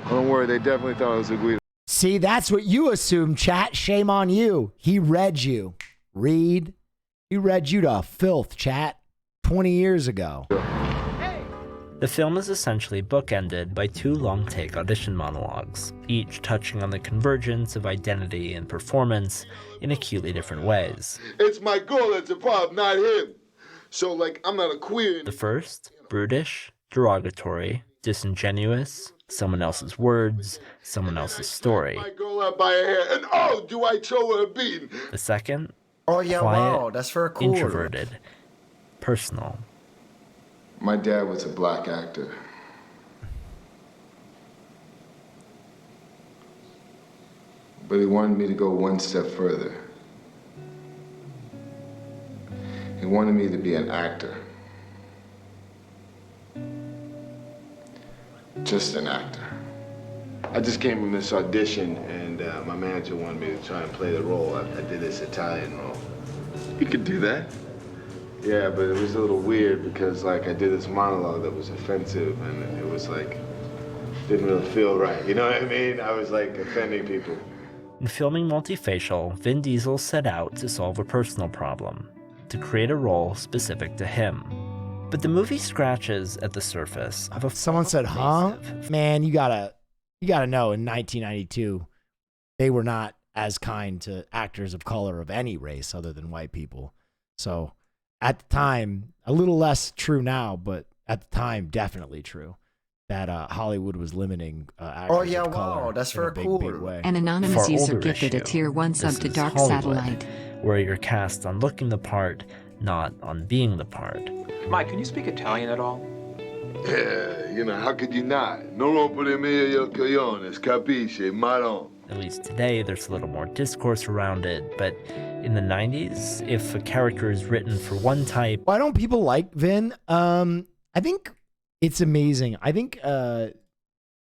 Don't worry, they definitely thought I was a Guido. See, that's what you assume, chat. Shame on you. He read you. Read. He read you to filth, chat, 20 years ago. The film is essentially bookended by two long-take audition monologues, each touching on the convergence of identity and performance in acutely different ways. It's my girl that's a problem, not him. So, like, I'm not a queer. The first, brutish, derogatory, disingenuous, someone else's words, someone else's story. My girl out by her hair, and oh, do I throw her a beating? The second, oh yeah, quiet, wow, that's very cool. introverted, personal. My dad was a black actor. But he wanted me to go one step further. He wanted me to be an actor. Just an actor. I just came from this audition, and my manager wanted me to try and play the role. I did this Italian role. You could do that? Yeah, but it was a little weird because, like, I did this monologue that was offensive, and it was, like, didn't really feel right. You know what I mean? I was, like, offending people. In filming Multifacial, Vin Diesel set out to solve a personal problem, to create a role specific to him. But the movie scratches at the surface of a... Someone said, huh? Man, you gotta know, in 1992, they were not as kind to actors of color of any race other than white people. So at the time, a little less true now, but at the time, definitely true, that Hollywood was limiting actors of color. Wow, that's in a very big, cool. big way. An anonymous user gifted a tier 1 sub to Dark Satellite. Where you're cast on looking the part, not on being the part. Mike, can you speak Italian at all? Yeah, you know, how could you not? Non rompere meglio cogliones, capisci, maron. At least today, there's a little more discourse around it, but in the 90s, if a character is written for one type... Why don't people like Vin? I think it's amazing. I think no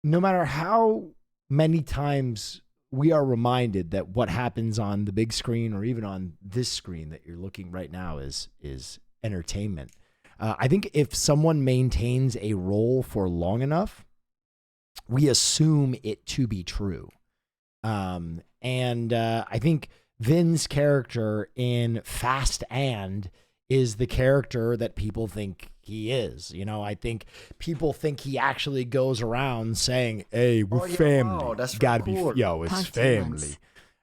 matter how many times we are reminded that what happens on the big screen or even on this screen that you're looking right now is entertainment. I think if someone maintains a role for long enough, we assume it to be true. And I think Vin's character in Fast and is the character that people think he is. You know, I think people think he actually goes around saying, hey, we're family. Wow, that's gotta cool. be, it's family.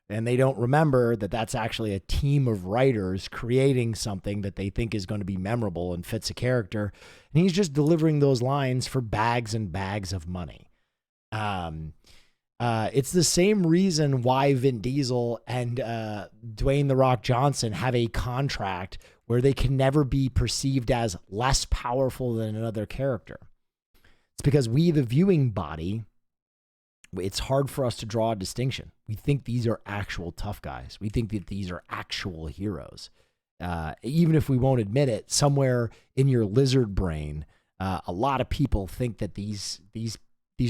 And they don't remember that that's actually a team of writers creating something that they think is going to be memorable and fits a character. And he's just delivering those lines for bags and bags of money. It's the same reason why Vin Diesel and Dwayne "The Rock" Johnson have a contract where they can never be perceived as less powerful than another character. It's because we, the viewing body, it's hard for us to draw a distinction. We think these are actual tough guys. We think that these are actual heroes. Even if we won't admit it, somewhere in your lizard brain, a lot of people think that these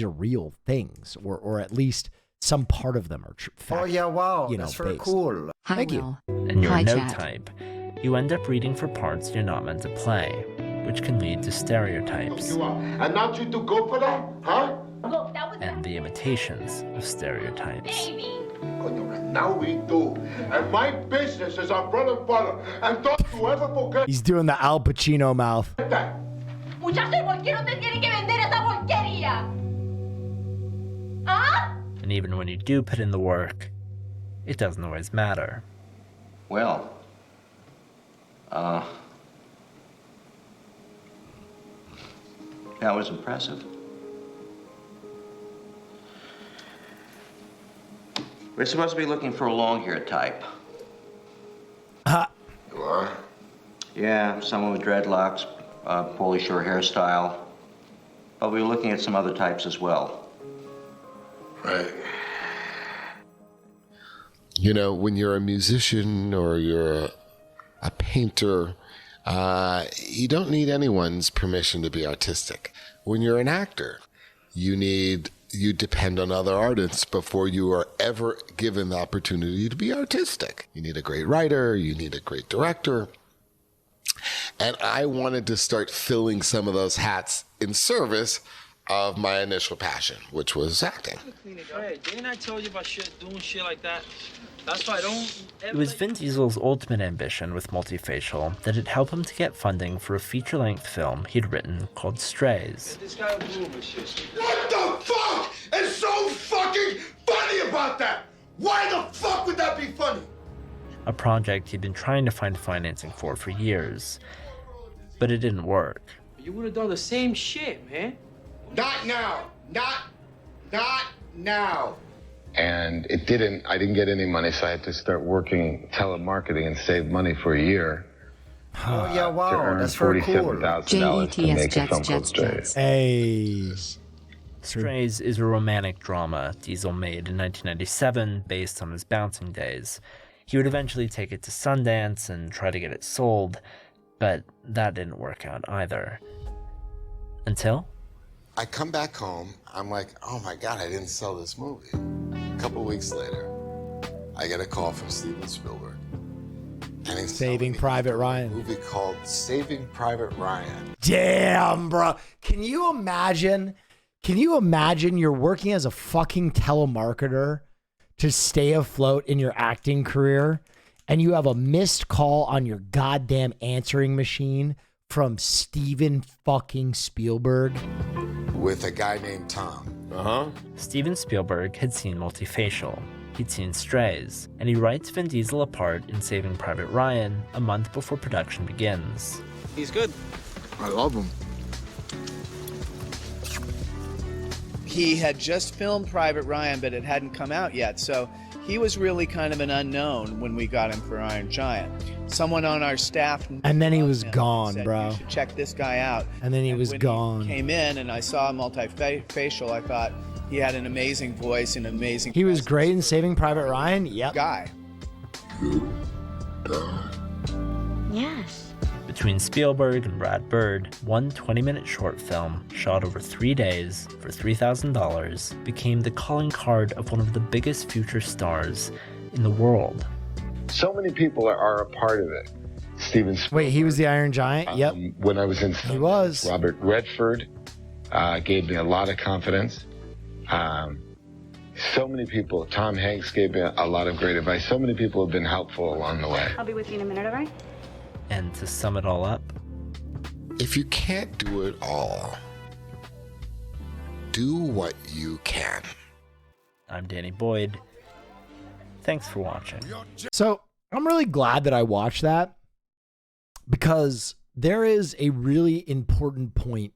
are real things, or at least some part of them are fact, wow, that's very based. cool. Thank you. And you're a no type. You end up reading for parts you're not meant to play, which can lead to stereotypes. And not you to go for that, huh? Look, that was and the imitations of stereotypes. Now we do. And my business is our bread and butter. And don't you ever forget He's doing the Al Pacino mouth. that. Muchacho, ¿por qué no te tienen que vender esa porquería? ¿Ah? And even when you do put in the work, it doesn't always matter. Well, that was impressive. We're supposed to be looking for a long hair type. You are? Yeah, someone with dreadlocks, poorly short hairstyle. But we were looking at some other types as well. Right. You know, when you're a musician or you're a painter, you don't need anyone's permission to be artistic. When you're an actor, you depend on other artists before you are ever given the opportunity to be artistic. You need a great writer, you need a great director. And I wanted to start filling some of those hats in service of my initial passion, which was acting. Hey, didn't I tell you about doing shit like that? That's why I don't... It was Vin Diesel's ultimate ambition with Multifacial that it helped him to get funding for a feature-length film he'd written called Strays. This guy was doing shit. What the fuck is so fucking funny about that? Why the fuck would that be funny? A project he'd been trying to find financing for years, but it didn't work. You would have done the same shit, man. Not now. Not now. And I didn't get any money, so I had to start working telemarketing and save money for a year. Wow, that's very cool. $47,000 to make a film called Strays. Hey. Strays is a romantic drama Diesel made in 1997 based on his bouncing days. He would eventually take it to Sundance and try to get it sold, but that didn't work out either. Until? I come back home, I'm like, oh my God, I didn't sell this movie. A couple weeks later, I get a call from Steven Spielberg. And he's Saving Private Ryan. A movie called Saving Private Ryan. Damn, bro. Can you imagine you're working as a fucking telemarketer to stay afloat in your acting career, and you have a missed call on your goddamn answering machine from Steven fucking Spielberg? With a guy named Tom. Steven Spielberg had seen Multifacial. He'd seen Strays, and he writes Vin Diesel a part in Saving Private Ryan a month before production begins. He's good. I love him. He had just filmed Private Ryan, but it hadn't come out yet, so he was really kind of an unknown when we got him for Iron Giant. Someone on our staff and then he was him gone, said, bro. You should check this guy out. And then he was when gone. He came in and I saw Multifacial. I thought he had an amazing voice and amazing. He was great in Saving Private Ryan. Yep. Guy. Yes. Between Spielberg and Brad Bird, one 20-minute short film shot over 3 days for $3,000 became the calling card of one of the biggest future stars in the world. So many people are a part of it. Steven Spielberg. Wait, he was the Iron Giant? Yep. When I was in He was. Robert Redford gave me a lot of confidence. So many people, Tom Hanks gave me a lot of great advice. So many people have been helpful along the way. I'll be with you in a minute, all right? And to sum it all up, if you can't do it all, do what you can. I'm Danny Boyd. Thanks for watching. So I'm really glad that I watched that, because there is a really important point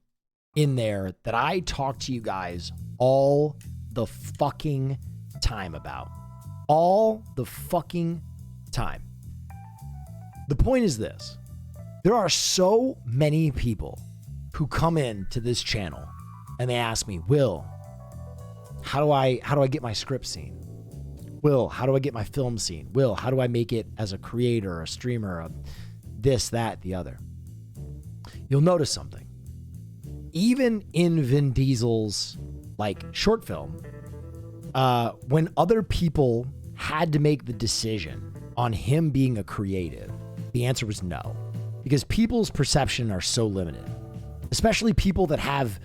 in there that I talk to you guys all the fucking time about. All the fucking time. The point is this. There are so many people who come in to this channel and they ask me, Will, how do I get my script scene? Will, how do I get my film scene? Will, how do I make it as a creator, a streamer, a this, that, the other? You'll notice something. Even in Vin Diesel's short film, when other people had to make the decision on him being a creative, the answer was no, because people's perception are so limited, especially people that have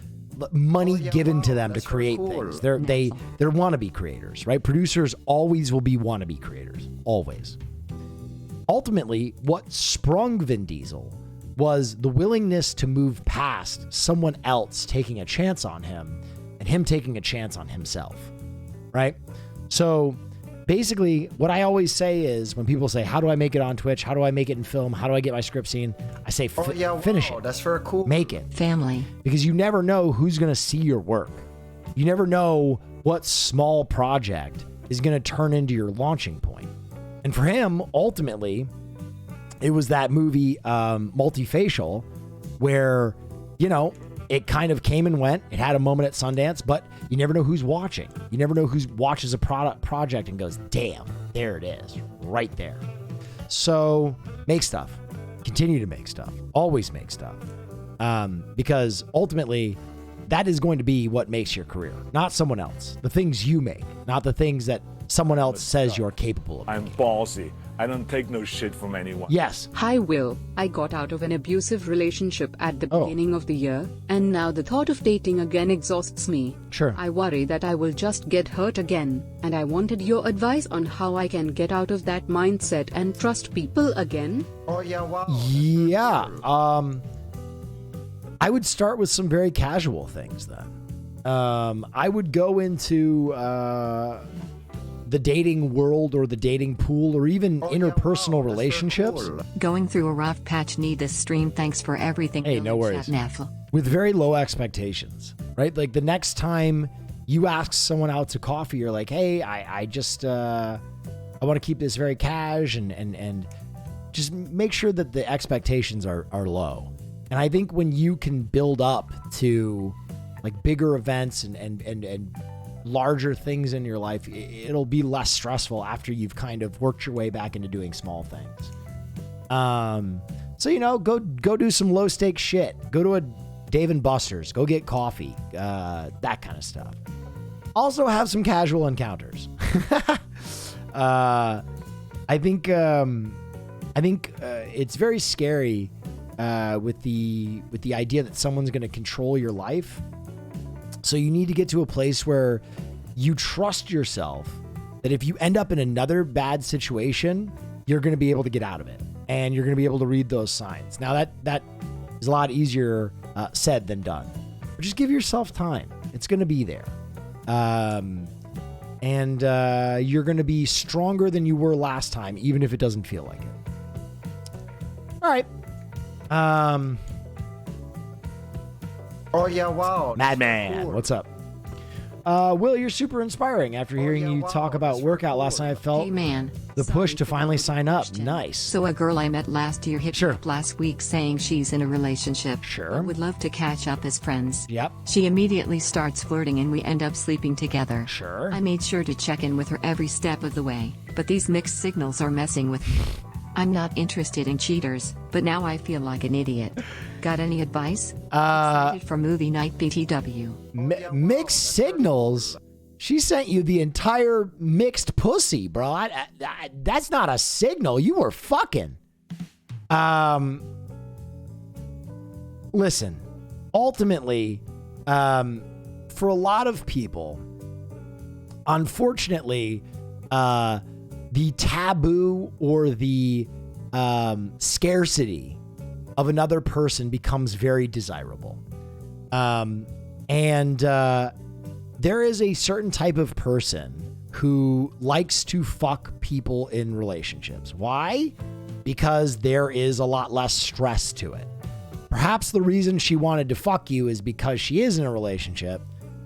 money given to them to create things. They're wannabe creators, right? Producers always will be wannabe creators, always. Ultimately, what sprung Vin Diesel was the willingness to move past someone else taking a chance on him and him taking a chance on himself, right? So basically, what I always say is when people say, how do I make it on Twitch? How do I make it in film? How do I get my script scene? I say, finish it. That's very cool. Make it. Family. Because you never know who's going to see your work. You never know what small project is going to turn into your launching point. And for him, ultimately, it was that movie Multifacial where, it kind of came and went. It had a moment at Sundance, but you never know who's watching. You never know who watches a project and goes, damn, there it is, right there. So make stuff. Continue to make stuff. Always make stuff. Because ultimately, that is going to be what makes your career, not someone else. The things you make, not the things that someone else says you're capable of. I'm ballsy. I don't take no shit from anyone. Yes. Hi, Will. I got out of an abusive relationship at the beginning of the year, and now the thought of dating again exhausts me. Sure. I worry that I will just get hurt again, and I wanted your advice on how I can get out of that mindset and trust people again. Oh, yeah, wow. Yeah. I would start with some very casual things then. I would go into the dating world or the dating pool or even interpersonal relationships. Going through a rough patch, need this stream. Thanks for everything. Hey, no worries. Neff. With very low expectations, right? Like the next time you ask someone out to coffee, you're like, hey, I just, I want to keep this very cash and just make sure that the expectations are low. And I think when you can build up to like bigger events and larger things in your life, it'll be less stressful after you've kind of worked your way back into doing small things. So, go do some low stakes shit. Go to a Dave & Buster's, go get coffee, that kind of stuff. Also have some casual encounters. I think it's very scary with the idea that someone's going to control your life. So you need to get to a place where you trust yourself that if you end up in another bad situation, you're going to be able to get out of it and you're going to be able to read those signs. Now that is a lot easier said than done, but just give yourself time. It's going to be there. And you're going to be stronger than you were last time, even if it doesn't feel like it. All right. Oh, yeah, wow. Madman, cool. What's up? Will, you're super inspiring. After hearing you talk about workout last night, I felt the push to finally sign up. Nice. So a girl I met last year hit me up last week saying she's in a relationship. Sure. Would love to catch up as friends. Yep. She immediately starts flirting and we end up sleeping together. Sure. I made sure to check in with her every step of the way, but these mixed signals are messing with me. I'm not interested in cheaters, but now I feel like an idiot. Got any advice? Excited for movie night BTW. Mixed signals? She sent you the entire mixed pussy, bro. That's not a signal. You were fucking. Listen, ultimately, for a lot of people, unfortunately, the taboo or the scarcity of another person becomes very desirable. There is a certain type of person who likes to fuck people in relationships. Why? Because there is a lot less stress to it. Perhaps the reason she wanted to fuck you is because she is in a relationship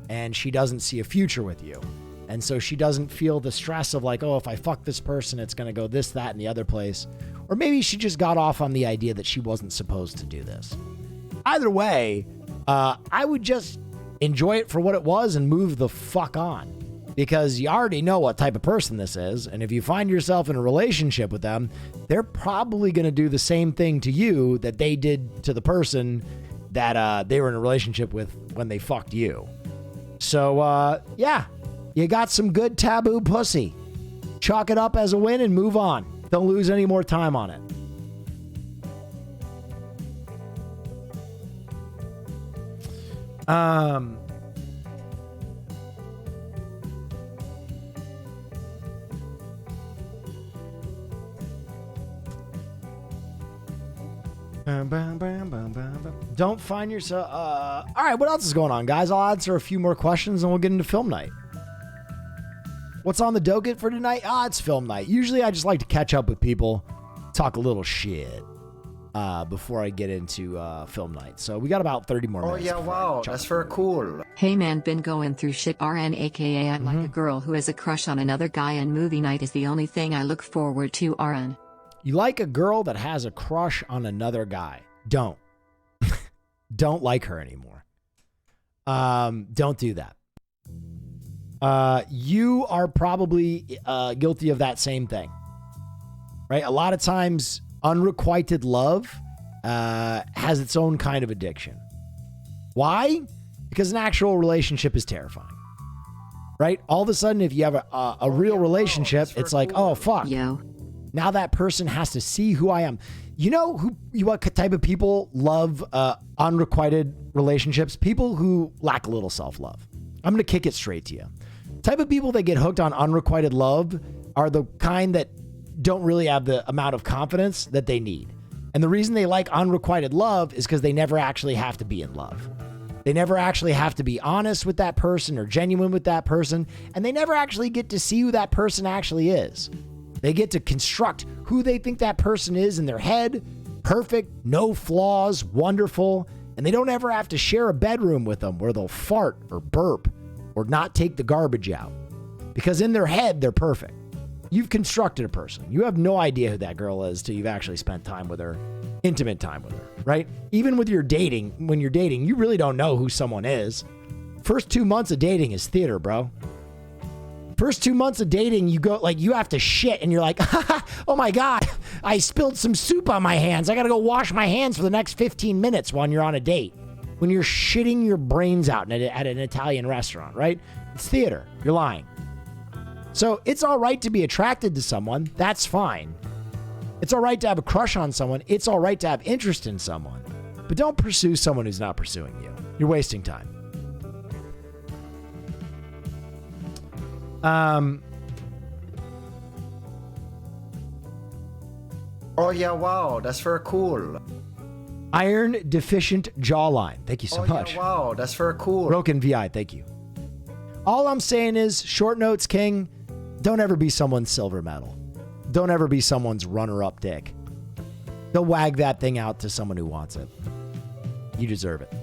and she doesn't see a future with you. And so she doesn't feel the stress of like, oh, if I fuck this person, it's going to go this, that, and the other place. Or maybe she just got off on the idea that she wasn't supposed to do this. Either way, I would just enjoy it for what it was and move the fuck on, because you already know what type of person this is. And if you find yourself in a relationship with them, they're probably going to do the same thing to you that they did to the person that they were in a relationship with when they fucked you. So, yeah, you got some good taboo pussy. Chalk it up as a win and move on. Don't lose any more time on it. Don't find yourself. All right, what else is going on, guys? I'll answer a few more questions and we'll get into film night. What's on the docket for tonight? It's film night. Usually I just like to catch up with people, talk a little shit before I get into film night. So we got about 30 more minutes. Oh, yeah, wow. That's very cool. Hey man, been going through shit. RN aka I like a girl who has a crush on another guy, and movie night is the only thing I look forward to. RN. You like a girl that has a crush on another guy. Don't. Don't like her anymore. Don't do that. You are probably guilty of that same thing, right? A lot of times unrequited love has its own kind of addiction. Why? Because an actual relationship is terrifying, right? All of a sudden, if you have a real relationship, it's like, oh, fuck. Yo. Now that person has to see who I am. You know what type of people love unrequited relationships? People who lack a little self-love. I'm going to kick it straight to you. Type of people that get hooked on unrequited love are the kind that don't really have the amount of confidence that they need. And the reason they like unrequited love is because they never actually have to be in love. They never actually have to be honest with that person or genuine with that person. And they never actually get to see who that person actually is. They get to construct who they think that person is in their head. Perfect, no flaws, wonderful. And they don't ever have to share a bedroom with them where they'll fart or burp or not take the garbage out. Because in their head, they're perfect. You've constructed a person. You have no idea who that girl is till you've actually spent time with her, intimate time with her, right? Even with your dating, when you're dating, you really don't know who someone is. First 2 months of dating is theater, bro. First 2 months of dating, you go like you have to shit and you're like, oh my God, I spilled some soup on my hands. I got to go wash my hands for the next 15 minutes when you're on a date. When you're shitting your brains out at an Italian restaurant, right? It's theater. You're lying. So it's all right to be attracted to someone. That's fine. It's all right to have a crush on someone. It's all right to have interest in someone. But don't pursue someone who's not pursuing you. You're wasting time. Oh, yeah, wow. That's very cool. Iron deficient jawline. Thank you so much. Yeah, wow. That's very cool. Broken VI. Thank you. All I'm saying is, short notes, King, don't ever be someone's silver medal. Don't ever be someone's runner-up dick. They'll wag that thing out to someone who wants it. You deserve it.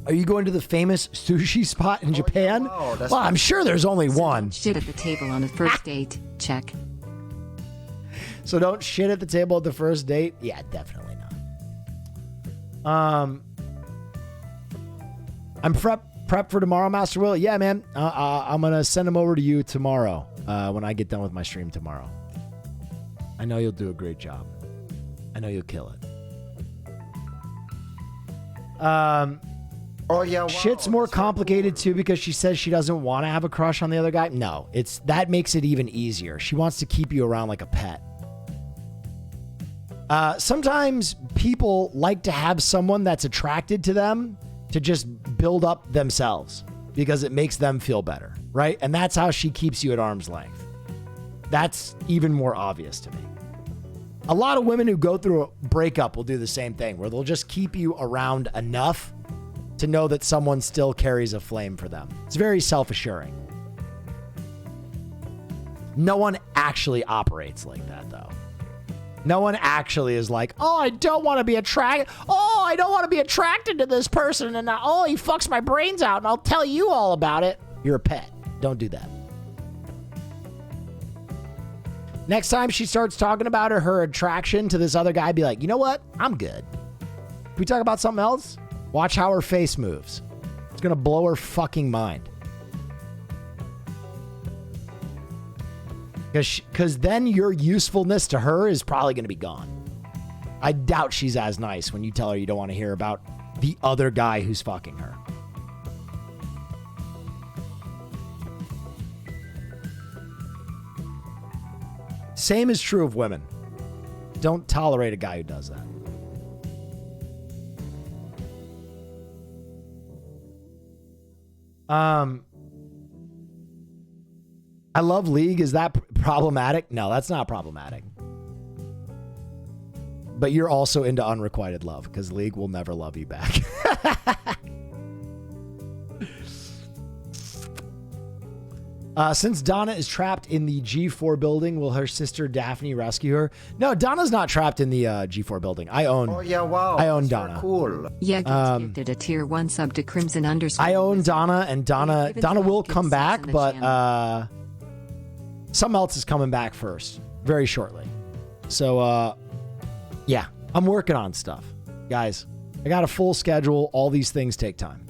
Are you going to the famous sushi spot in Japan? Yeah, wow, well, I'm sure there's only one. Shit at the table on the first date. Check. So don't shit at the table at the first date? Yeah, definitely not. I'm prep for tomorrow, Master Will. Yeah, man. I'm going to send them over to you tomorrow when I get done with my stream tomorrow. I know you'll do a great job. I know you'll kill it. Oh, yeah, wow. Shit's more complicated, too, because she says she doesn't want to have a crush on the other guy. No, that makes it even easier. She wants to keep you around like a pet. Sometimes people like to have someone that's attracted to them to just build up themselves because it makes them feel better, right? And that's how she keeps you at arm's length. That's even more obvious to me. A lot of women who go through a breakup will do the same thing, where they'll just keep you around enough to know that someone still carries a flame for them. It's very self-assuring. No one actually operates like that, though. No one actually is like, oh, I don't want to be attracted. Oh, I don't want to be attracted to this person. And oh, he fucks my brains out and I'll tell you all about it. You're a pet. Don't do that. Next time she starts talking about her attraction to this other guy, be like, you know what? I'm good. Can we talk about something else? Watch how her face moves. It's going to blow her fucking mind. Because then your usefulness to her is probably going to be gone. I doubt she's as nice when you tell her you don't want to hear about the other guy who's fucking her. Same is true of women. Don't tolerate a guy who does that. I love League. Is that problematic? No, that's not problematic. But you're also into unrequited love because League will never love you back. Since Donna is trapped in the G4 building, will her sister Daphne rescue her? No, Donna's not trapped in the G4 building. I own. Oh yeah, wow. I own Donna. Cool. Yeah, gifted a tier 1 sub to Crimson _ I own Donna, and Donna will come back, but something else is coming back first, very shortly. So yeah, I'm working on stuff, guys. I got a full schedule. All these things take time.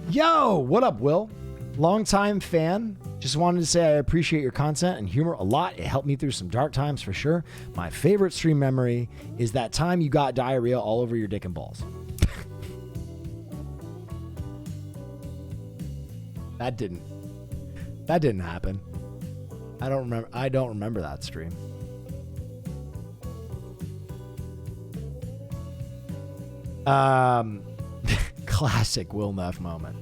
Yo, what up, Will? Longtime fan. Just wanted to say I appreciate your content and humor a lot. It helped me through some dark times for sure. My favorite stream memory is that time you got diarrhea all over your dick and balls. That didn't happen. I don't remember that stream. Classic Will Neff moment.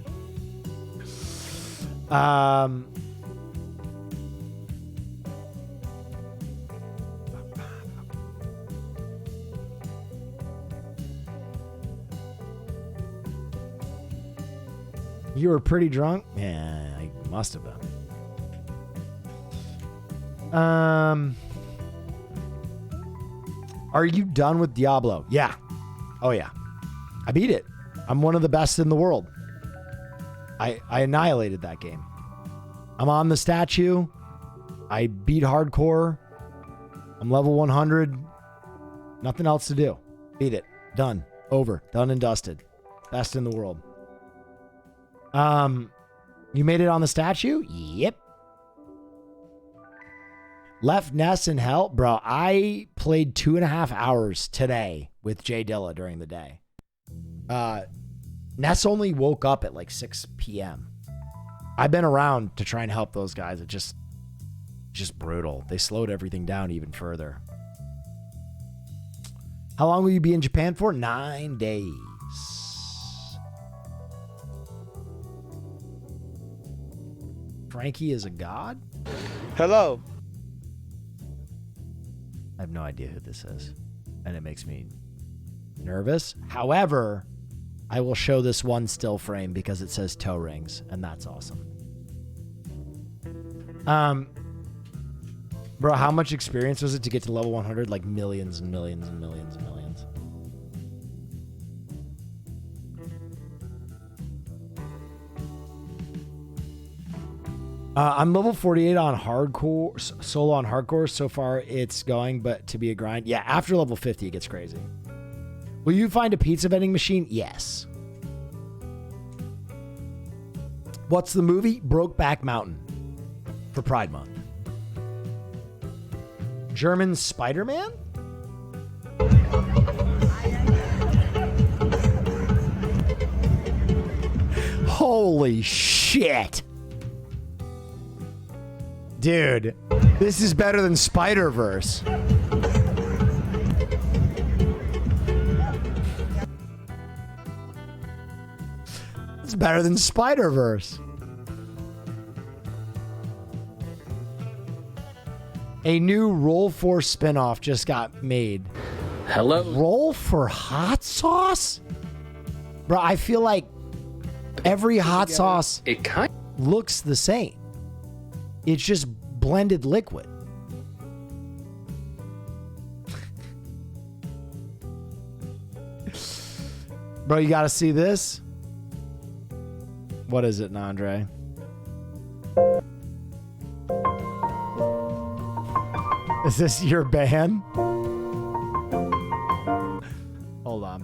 You were pretty drunk? Yeah, I must have been. Are you done with Diablo? Yeah. Oh yeah. I beat it. I'm one of the best in the world. I annihilated that game. I'm on the statue. I beat hardcore. I'm level 100. Nothing else to do. Beat it. Done. Over. Done and dusted. Best in the world. You made it on the statue? Yep. Left Ness in hell? Bro, I played 2.5 hours today with Jay Dilla during the day. Ness only woke up at like 6 p.m. I've been around to try and help those guys. It's just brutal. They slowed everything down even further. How long will you be in Japan for? 9 days. Frankie is a god? Hello. I have no idea who this is, and it makes me nervous. However, I will show this one still frame because it says toe rings, and that's awesome. Bro, how much experience was it to get to level 100? Like millions and millions and millions and millions. I'm level 48 on hardcore, solo on hardcore. So far, it's going, but to be a grind. Yeah, after level 50, it gets crazy. Will you find a pizza vending machine? Yes. What's the movie? Brokeback Mountain for Pride Month. German Spider-Man? Holy shit. Dude, this is better than Spider-Verse. It's better than Spider-Verse. A new Roll for spinoff just got made. Hello? Roll for hot sauce? Bro, I feel like every hot sauce looks the same. It's just blended liquid. Bro, you gotta see this. What is it, Nandre? Is this your band? Hold on.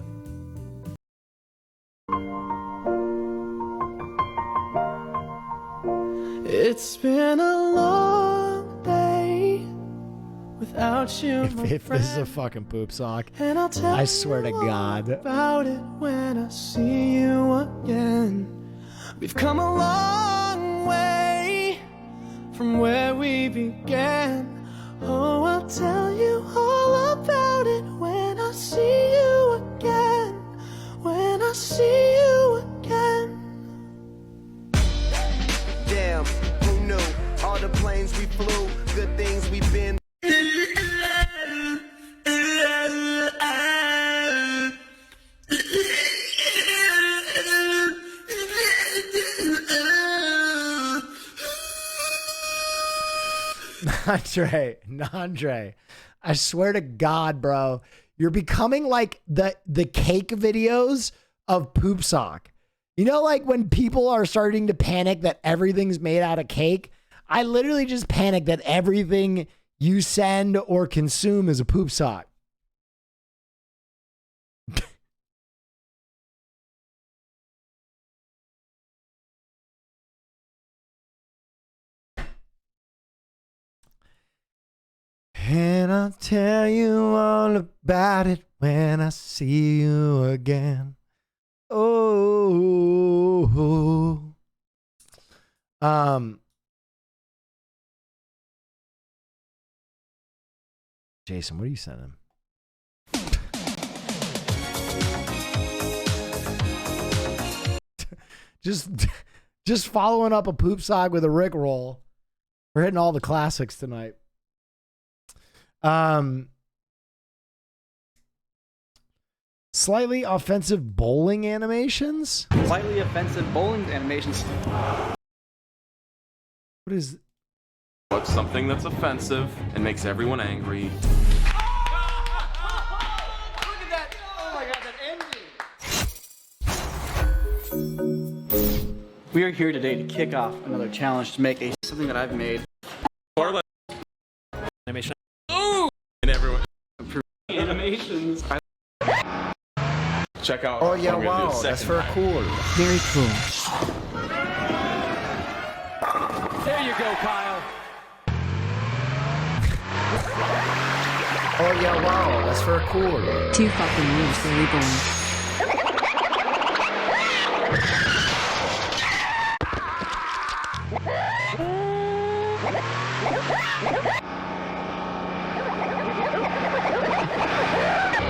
It's been a long day without you. If this is a fucking poop sock, And I'll tell I swear to God. about it when I see you again. We've come a long way from where we began. Oh, I'll tell you all about it when I see you again. When I see you again. Damn, who knew? All the planes we flew, good things we've been. Nandre, I swear to God, bro, you're becoming like the cake videos of poop sock. You know, like when people are starting to panic that everything's made out of cake. I literally just panic that everything you send or consume is a poop sock. And I'll tell you all about it when I see you again. Oh. Jason, what are you sending? Just following up a poop sock with a Rick roll. We're hitting all the classics tonight. Slightly offensive bowling animations. Slightly offensive bowling animations. What is? What's something that's offensive and makes everyone angry? Look at that! Oh my god, that ending! We are here today to kick off another challenge to make something that I've made. Animation. Ooh! And everyone. Animations. Check out. Oh yeah, wow, that's very cool. Very cool. There you go, Kyle. Oh yeah, wow, that's very cool. Too fucking rules, very boring.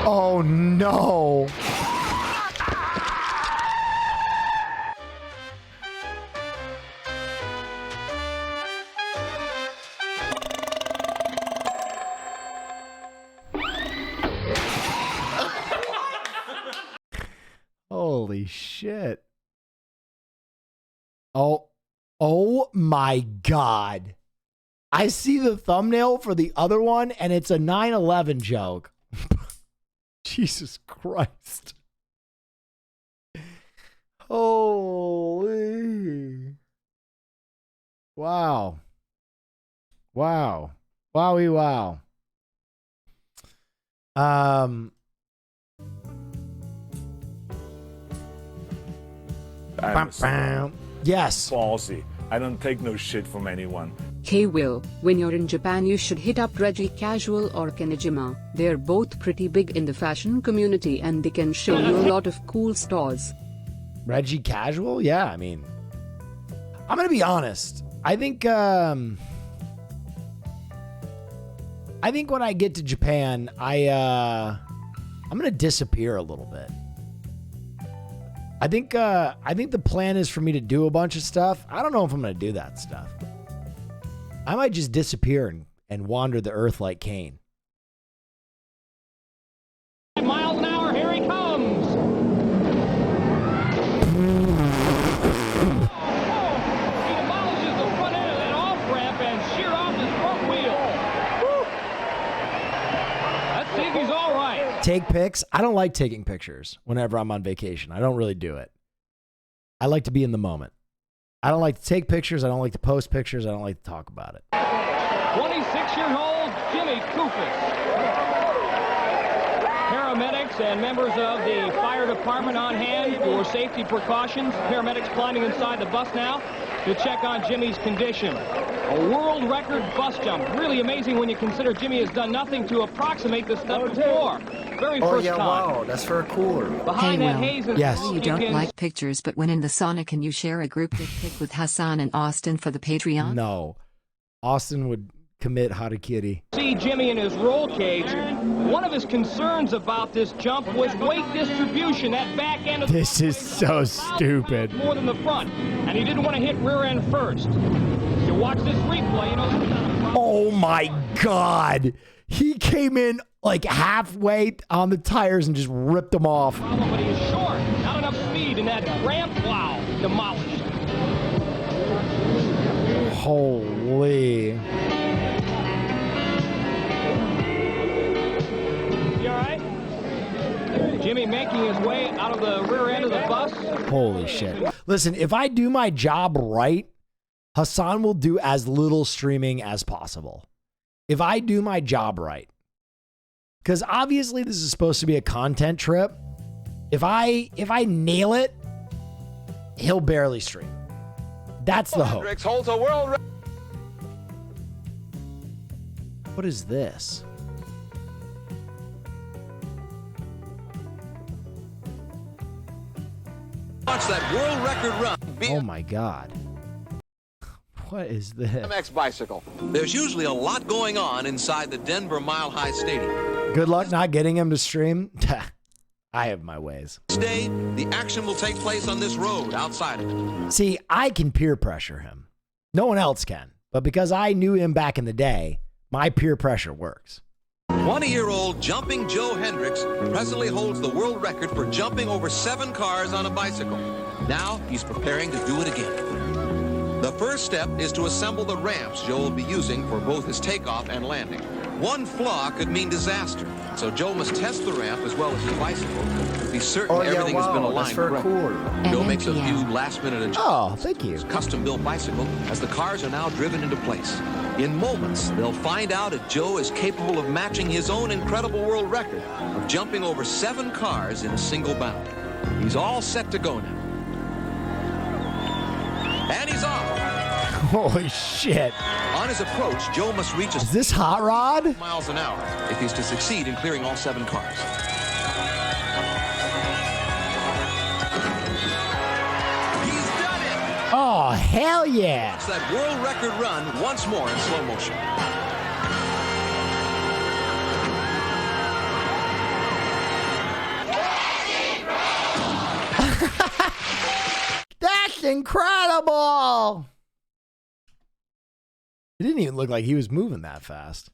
Oh no. Holy shit. Oh my God. I see the thumbnail for the other one and it's a 9/11 joke. Jesus Christ. Holy. Wow. Wow. Wowie wow. Yes. Ballsy. I don't take no shit from anyone. Hey Will, when you're in Japan you should hit up Reggie Casual or Kenejima. They're both pretty big in the fashion community and they can show you a lot of cool stores. Reggie Casual? Yeah, I mean, I'm going to be honest. I think when I get to Japan, I'm going to disappear a little bit. I think the plan is for me to do a bunch of stuff. I don't know if I'm going to do that stuff. I might just disappear and wandered the earth like Cain. Miles an hour, here he comes. He demolishes the front end of that off-ramp and sheared off his front wheel. Woo. Let's see if he's all right. Take pics. I don't like taking pictures whenever I'm on vacation. I don't really do it. I like to be in the moment. I don't like to take pictures. I don't like to post pictures. I don't like to talk about it. 26-year-old Jimmy Kufis. Paramedics and members of the fire department on hand for safety precautions. Paramedics climbing inside the bus now to check on Jimmy's condition. A world record bus jump. Really amazing when you consider Jimmy has done nothing to approximate this stuff before. Very first time. Wow, that's for a cooler. Behind that haze and You don't like pictures, but when in the sauna, can you share a group pic with Hassan and Austin for the Patreon? No. Austin would commit harakiri. See Jimmy in his roll cage. One of his concerns about this jump was weight distribution. That back end of the This is so stupid. more than the front, and he didn't want to hit rear end first. You watch this replay, you know that's not a problem. Oh my God. He came in like halfway on the tires and just ripped them off. But he is short. Not enough speed in that ramp. Wow, demolished. Holy. You all right? Jimmy making his way out of the rear end of the bus. Holy shit. Listen, if I do my job right, Hassan will do as little streaming as possible. If I do my job right. Because obviously this is supposed to be a content trip. If I nail it, he'll barely stream. That's the hope. Holds a world What is this? Watch that world record run. Oh my God. What is this? BMX bicycle. There's usually a lot going on inside the Denver Mile High Stadium. Good luck not getting him to stream. I have my ways. Today, the action will take place on this road outside of it. See, I can peer pressure him. No one else can. But because I knew him back in the day, my peer pressure works. 20-year-old Jumping Joe Hendricks presently holds the world record for jumping over 7 cars on a bicycle. Now he's preparing to do it again. The first step is to assemble the ramps Joe will be using for both his takeoff and landing. One flaw could mean disaster, so Joe must test the ramp as well as his bicycle to be certain everything has been aligned correctly. Joe makes a few last-minute adjustments. Oh, thank you. His custom-built bicycle as the cars are now driven into place. In moments, they'll find out if Joe is capable of matching his own incredible world record of jumping over 7 cars in a single bound. He's all set to go now. And he's off. Holy shit. On his approach, Joe must reach Is this Hot Rod? miles an hour if he's to succeed in clearing all 7 cars. He's done it! Oh, hell yeah. It's that world record run once more in slow motion. That's incredible. It didn't even look like he was moving that fast.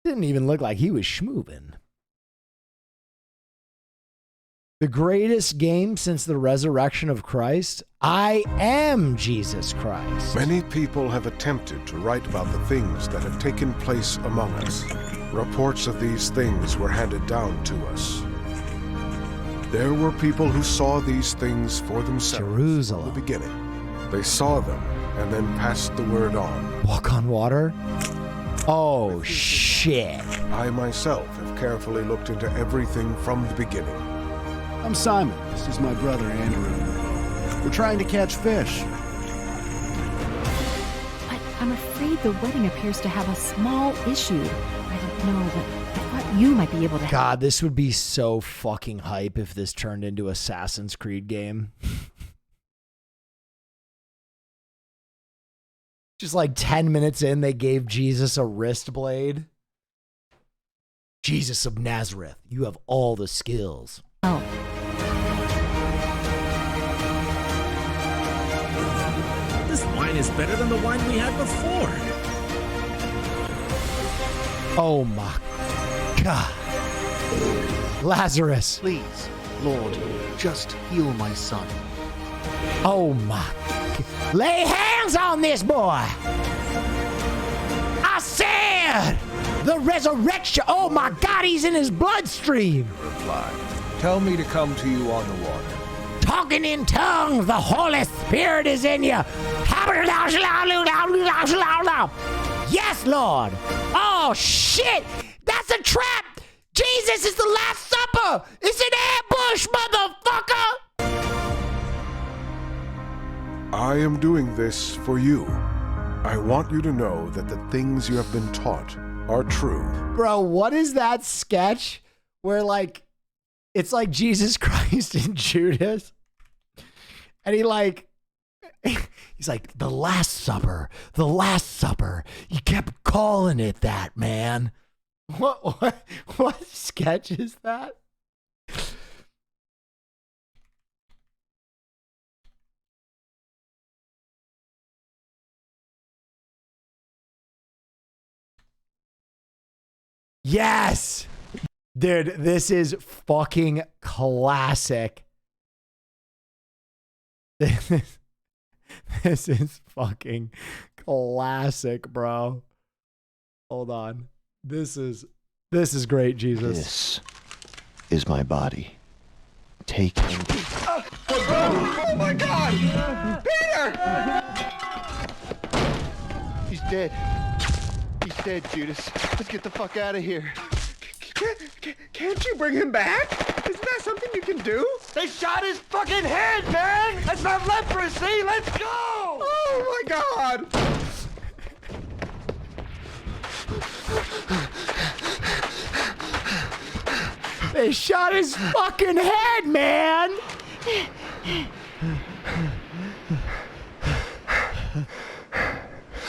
Didn't even look like he was schmoving. The greatest game since the resurrection of Christ. I am Jesus Christ. Many people have attempted to write about the things that have taken place among us. Reports of these things were handed down to us. There were people who saw these things for themselves from the beginning. They saw them and then passed the word on. Walk on water? Oh, shit. I myself have carefully looked into everything from the beginning. I'm Simon. This is my brother, Andrew. We're trying to catch fish. But I'm afraid the wedding appears to have a small issue. I don't know, but I thought you might be able to help. God, this would be so fucking hype if this turned into Assassin's Creed game. Just like 10 minutes in, they gave Jesus a wrist blade. Jesus of Nazareth, you have all the skills. Oh. This wine is better than the wine we had before. Oh my God. Lazarus. Please, Lord, just heal my son. Oh my. Lay hands on this boy. I said the resurrection. Oh my God, he's in his bloodstream. Reply. Tell me to come to you on the water. Talking in tongues, the Holy Spirit is in you. Yes, Lord. Oh shit, that's a trap. Jesus is the Last Supper. It's an ambush, motherfucker. I am doing this for you. I want you to know that the things you have been taught are true. Bro, what is that sketch where like it's like Jesus Christ and Judas? And he's like, the Last Supper, the Last Supper. You kept calling it that, man. What sketch is that? Yes! Dude, this is fucking classic. This is fucking classic, bro. Hold on. This is great, Jesus. This is my body. Take and... Oh my God! Peter! He's dead. He's dead, Judas. Let's get the fuck out of here. Can't you bring him back? Isn't that something you can do? They shot his fucking head, man! That's not leprosy! Let's go! Oh my God! They shot his fucking head, man!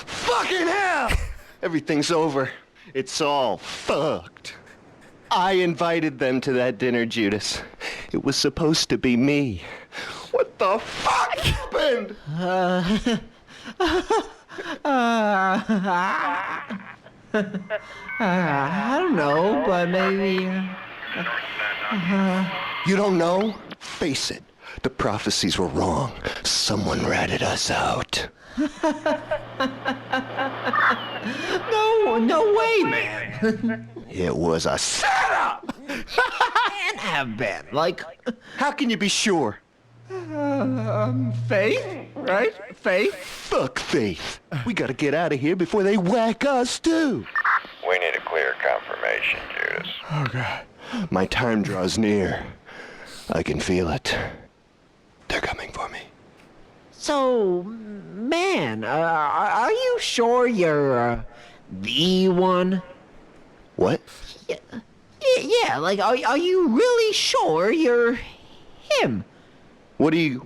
Fucking hell! Everything's over. It's all fucked. I invited them to that dinner, Judas. It was supposed to be me. What the fuck happened? I don't know, but maybe... You don't know? Face it. The prophecies were wrong. Someone ratted us out. No way, man. It was a setup! Can't have been. Like, how can you be sure? Faith, right? Faith? Fuck faith. We gotta get out of here before they whack us, too. We need a clear confirmation, Judas. Oh, God. My time draws near. I can feel it. They're coming for me. So, man, are you sure you're the one? What? Yeah, like, are you really sure you're him? What are you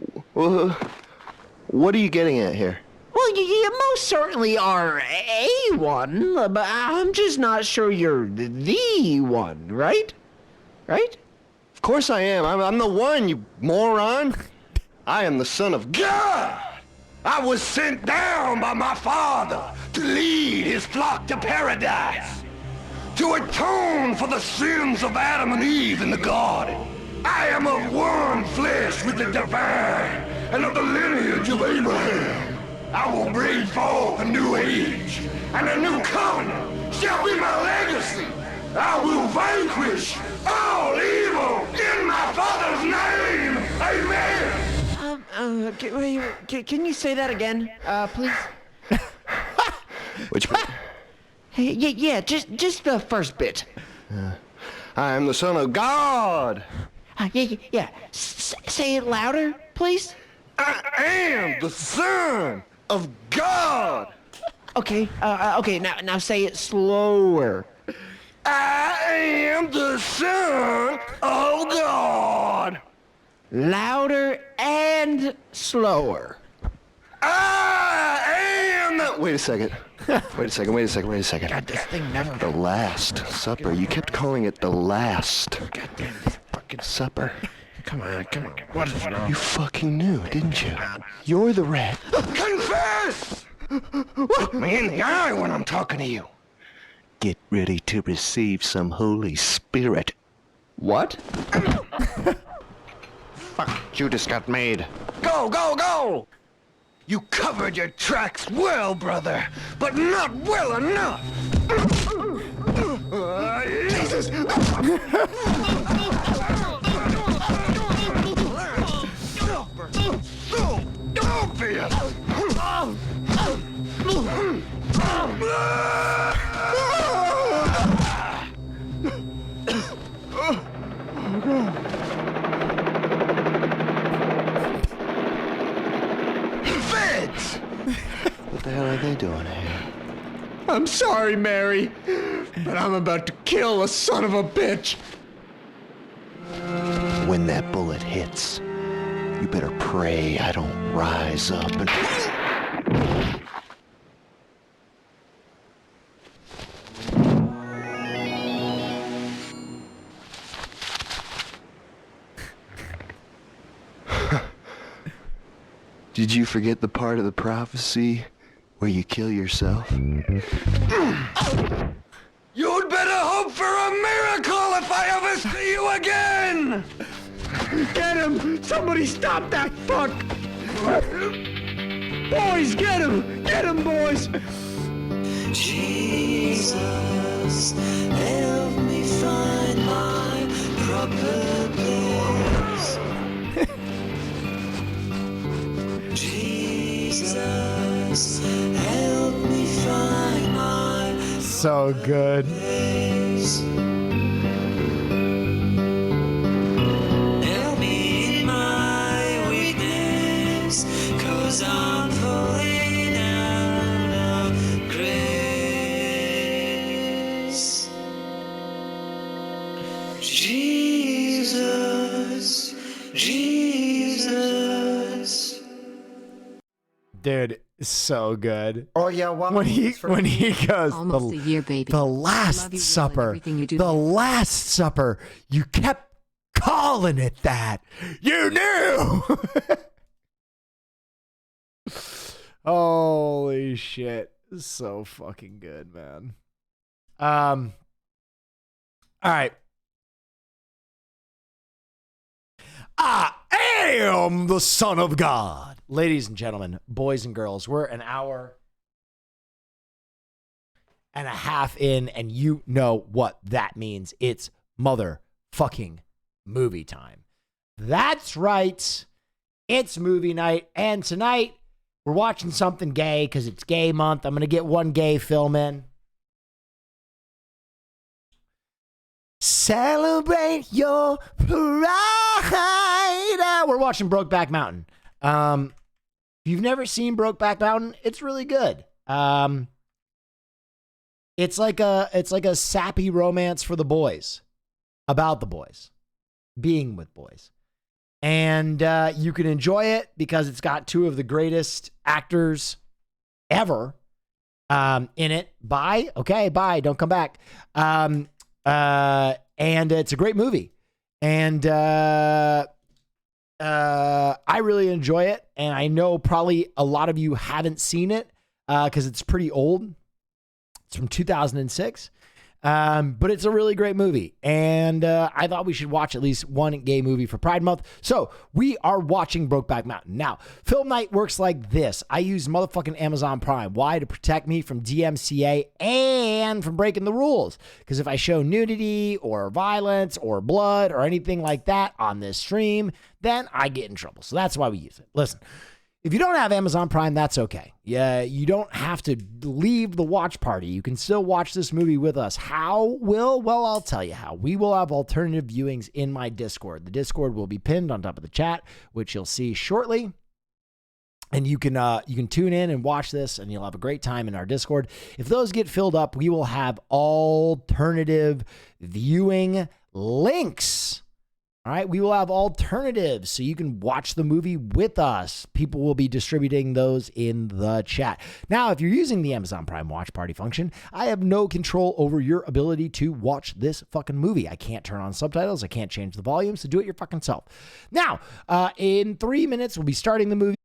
getting at here? Well, you most certainly are a one, but I'm just not sure you're the one, right? Right? Of course I am. I'm the one, you moron. I am the Son of God. I was sent down by my Father to lead his flock to paradise, to atone for the sins of Adam and Eve in the garden. I am of one flesh with the divine and of the lineage of Abraham. I will bring forth a new age, and a new covenant shall be my legacy. I will vanquish all evil in my Father's name. Amen. Can you say that again, please? Which bit? Yeah, just the first bit. I am the Son of God. Yeah. Say it louder, please. I am the Son of God. Okay. Okay. Now say it slower. I am the Son of God. Louder and slower. I am the... Wait a second. Wait a second. God, this thing never... The Last Supper. You kept calling it the Last Supper. Come on. What is wrong? You fucking knew, didn't you? You're the rat. Confess! Look me in the eye when I'm talking to you. Get ready to receive some Holy Spirit. What? Fuck, Judas got made. Go, go, go! You covered your tracks well, brother, but not well enough! Jesus! Feds! What the hell are they doing here? I'm sorry, Mary, but I'm about to kill a son of a bitch. When that bullet hits, you better pray I don't rise up and... Did you forget the part of the prophecy where you kill yourself? You'd better hope for a miracle if I ever see you again! Get him! Somebody stop that fuck! Boys, get him! Get him, boys! Jesus, help me find my proper place. Jesus, help me find my so good. Help me in my weakness, 'cause I'm falling out of grace. Jesus, Jesus. Dude, so good. Oh yeah, wow. When he goes, Almost a year, baby. the I Last love you, Will, and Supper, everything you do. the Last Supper. You kept calling it that. You knew. Holy shit, so fucking good, man. All right. I am the Son of God. Ladies and gentlemen, boys and girls, we're an hour and a half in, and you know what that means. It's motherfucking movie time. That's right. It's movie night, and tonight we're watching something gay because it's gay month. I'm going to get one gay film in. Celebrate your pride. We're watching Brokeback Mountain. If you've never seen Brokeback Mountain, it's really good. It's like a sappy romance for the boys, about the boys, being with boys. And you can enjoy it because it's got two of the greatest actors ever in it. Bye. Okay, bye. Don't come back. And it's a great movie. And I really enjoy it. And I know probably a lot of you haven't seen it because it's pretty old. It's from 2006. But it's a really great movie. And I thought we should watch at least one gay movie for Pride Month. So we are watching Brokeback Mountain. Now, film night works like this. I use motherfucking Amazon Prime. Why? To protect me from DMCA and from breaking the rules. Because if I show nudity or violence or blood or anything like that on this stream, then I get in trouble. So that's why we use it. Listen. If you don't have Amazon Prime, that's okay. Yeah, you don't have to leave the watch party. You can still watch this movie with us. How, Will? Well, I'll tell you how. We will have alternative viewings in my Discord. The Discord will be pinned on top of the chat, which you'll see shortly. And you can tune in and watch this, and you'll have a great time in our Discord. If those get filled up, we will have alternative viewing links. All right, we will have alternatives so you can watch the movie with us. People will be distributing those in the chat. Now, if you're using the Amazon Prime Watch Party function, I have no control over your ability to watch this fucking movie. I can't turn on subtitles. I can't change the volume, so do it your fucking self. Now, in 3 minutes, we'll be starting the movie.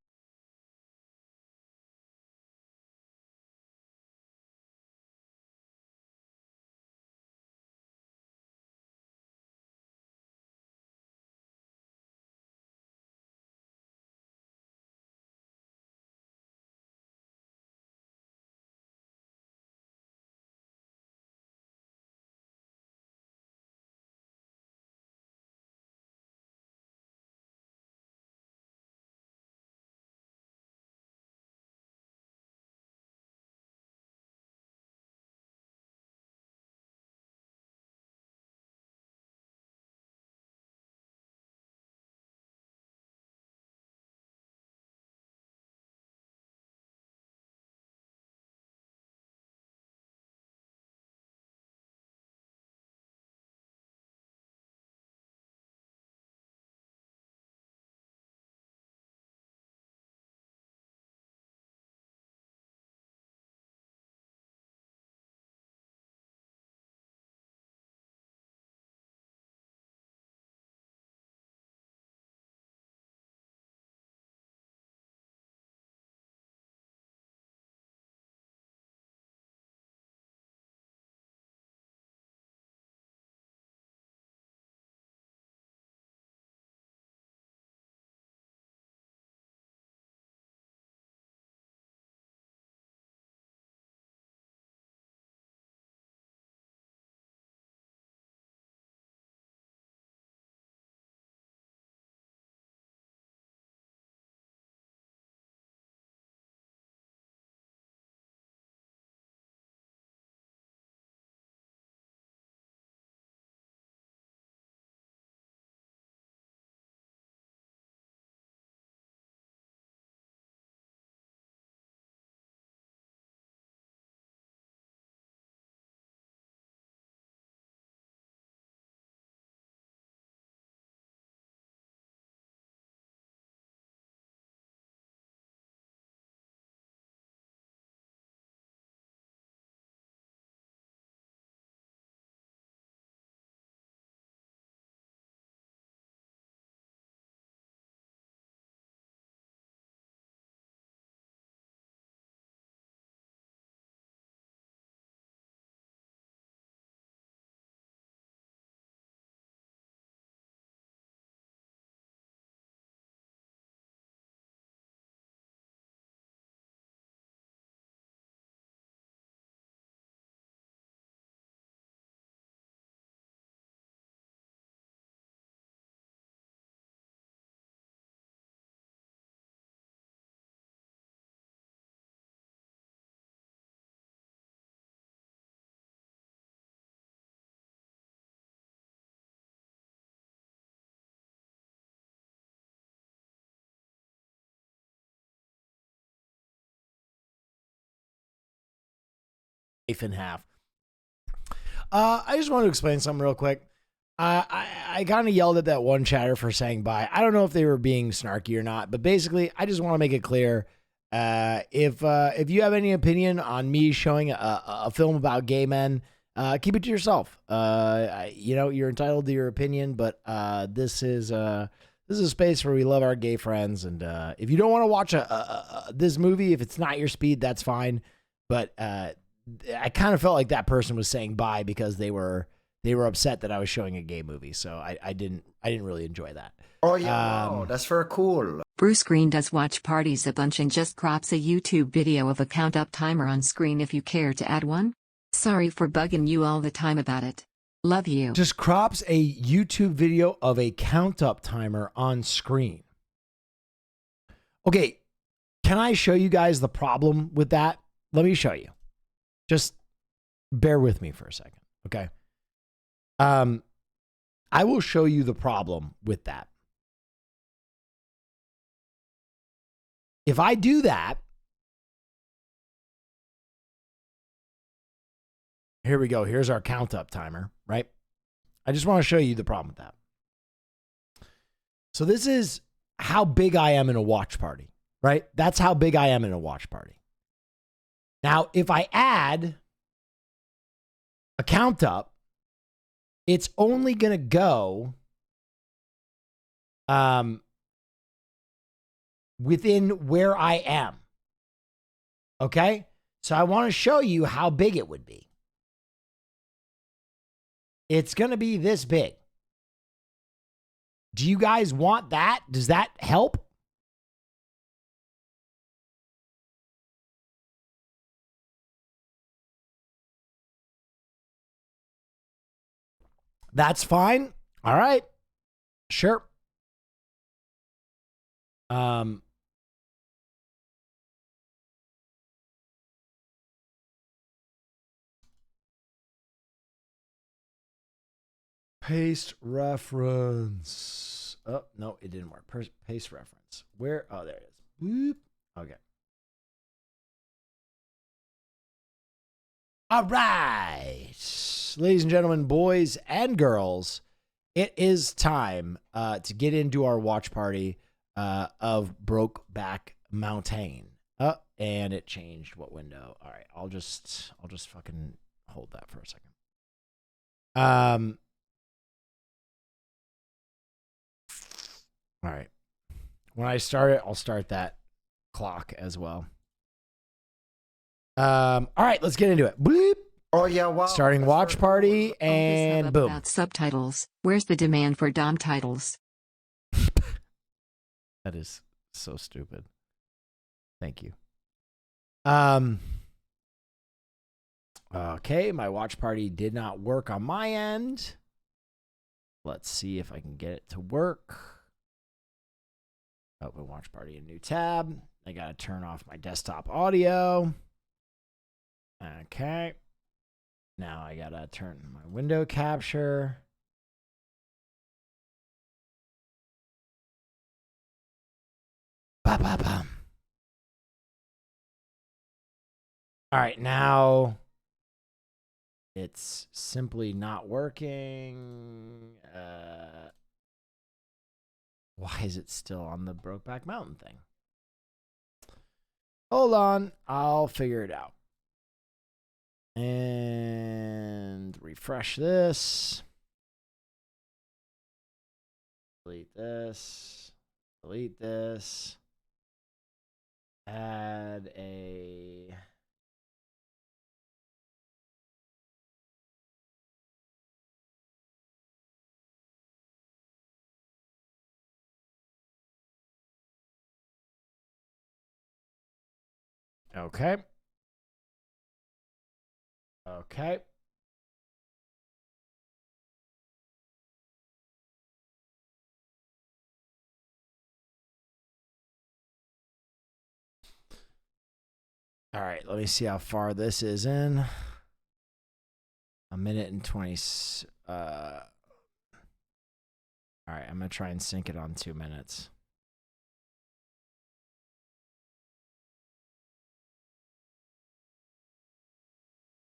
Knife in half. I just want to explain something real quick. I kind of yelled at that one chatter for saying bye. I don't know if they were being snarky or not, but basically, I just want to make it clear. If you have any opinion on me showing a film about gay men, keep it to yourself. You're entitled to your opinion, but this is a space where we love our gay friends. And if you don't want to watch this movie, if it's not your speed, that's fine. But I kind of felt like that person was saying bye because they were upset that I was showing a gay movie. So I didn't really enjoy that. Oh yeah, wow, that's very cool. Bruce Green does watch parties a bunch and just crops a YouTube video of a count-up timer on screen if you care to add one. Sorry for bugging you all the time about it. Love you. Just crops a YouTube video of a count-up timer on screen. Okay, can I show you guys the problem with that? Let me show you. Just bear with me for a second, okay? I will show you the problem with that. If I do that, here we go. Here's our count up timer, right? I just want to show you the problem with that. So this is how big I am in a watch party, right? That's how big I am in a watch party. Now, if I add a count up, it's only going to go within where I am. Okay? So I want to show you how big it would be. It's going to be this big. Do you guys want that? Does that help? That's fine. All right. Sure. Paste reference. Oh, no, it didn't work. Paste reference. Where? Oh, there it is. Whoop. Okay. All right. Ladies and gentlemen, boys and girls, it is time to get into our watch party of Brokeback Mountain. And it changed what window. All right, I'll just fucking hold that for a second. All right. When I start it, I'll start that clock as well. All right, let's get into it. Bloop. Oh yeah, wow. Starting watch party and boom. About subtitles. Where's the demand for Dom titles? That is so stupid. Thank you. Okay, my watch party did not work on my end. Let's see if I can get it to work. Open watch party, a new tab. I gotta turn off my desktop audio. Okay. Now I gotta turn my window capture. Ba, ba, ba. All right, now it's simply not working. Why is it still on the Brokeback Mountain thing? Hold on, I'll figure it out. And refresh this. Delete this. Delete this. Add a... Okay. Okay. All right, let me see how far this is in. 1 minute and 20. All right, I'm going to try and sync it on 2 minutes.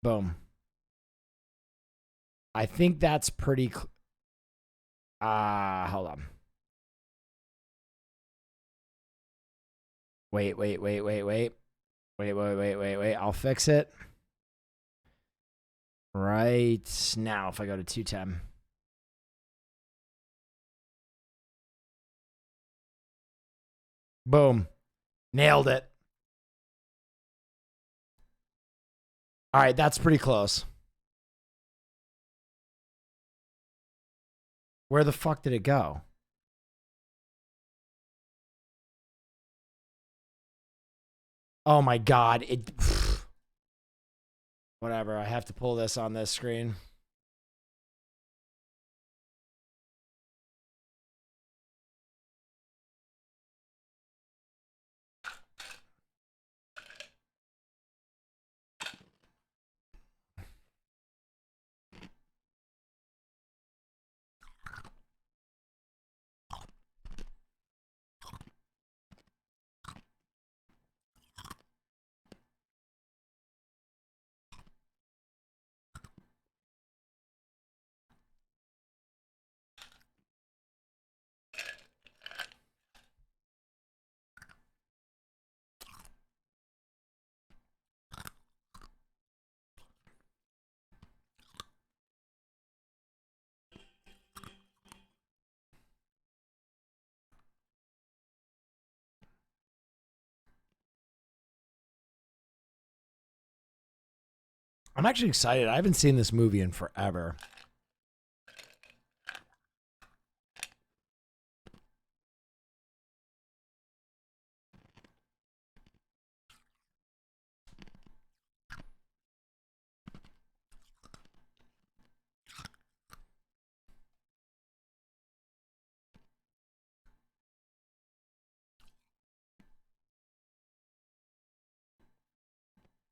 Boom. I think that's pretty... hold on. Wait. I'll fix it. Right now, if I go to 210. Boom. Nailed it. All right, that's pretty close. Where the fuck did it go? Oh my God. It. Whatever. I have to pull this on this screen. I'm actually excited. I haven't seen this movie in forever.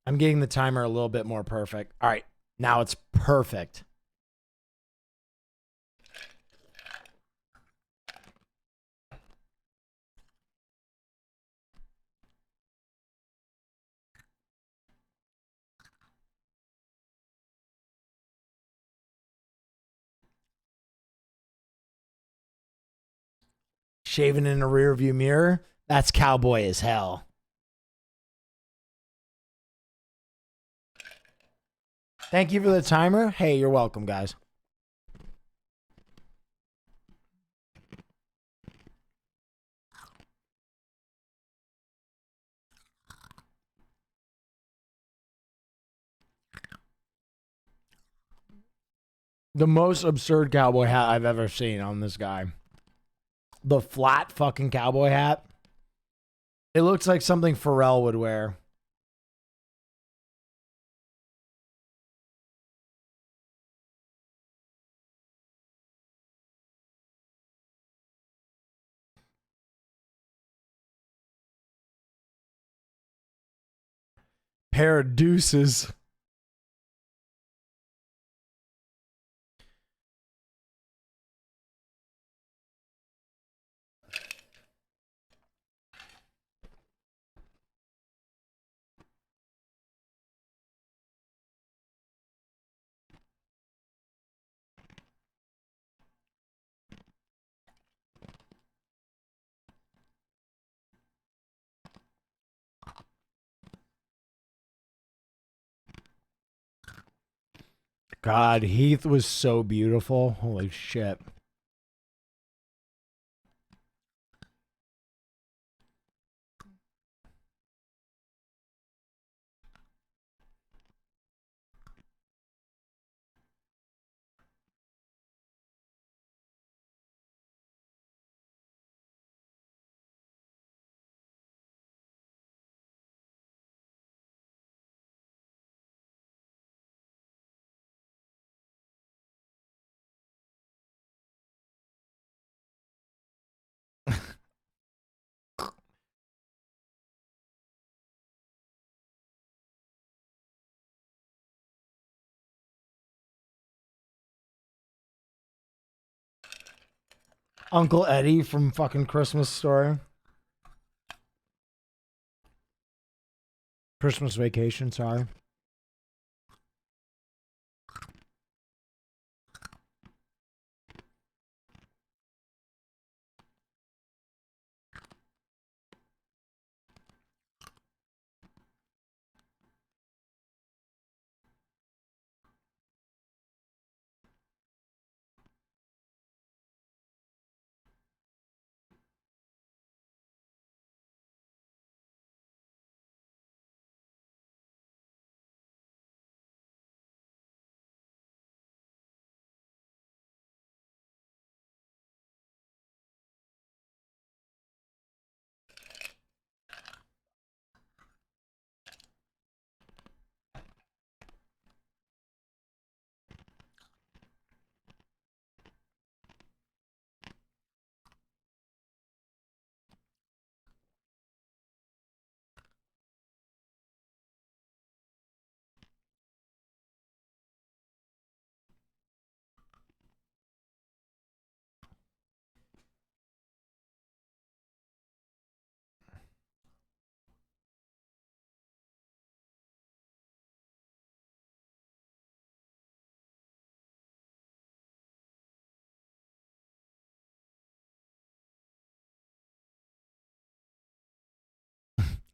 I'm getting the timer a little bit more perfect. All right, now it's perfect. Shaving in a rearview mirror? That's cowboy as hell. Thank you for the timer. Hey, you're welcome, guys. The most absurd cowboy hat I've ever seen on this guy. The flat fucking cowboy hat. It looks like something Pharrell would wear. Pair of deuces. God, Heath was so beautiful. Holy shit. Uncle Eddie from fucking Christmas Story. Christmas Vacation, sorry.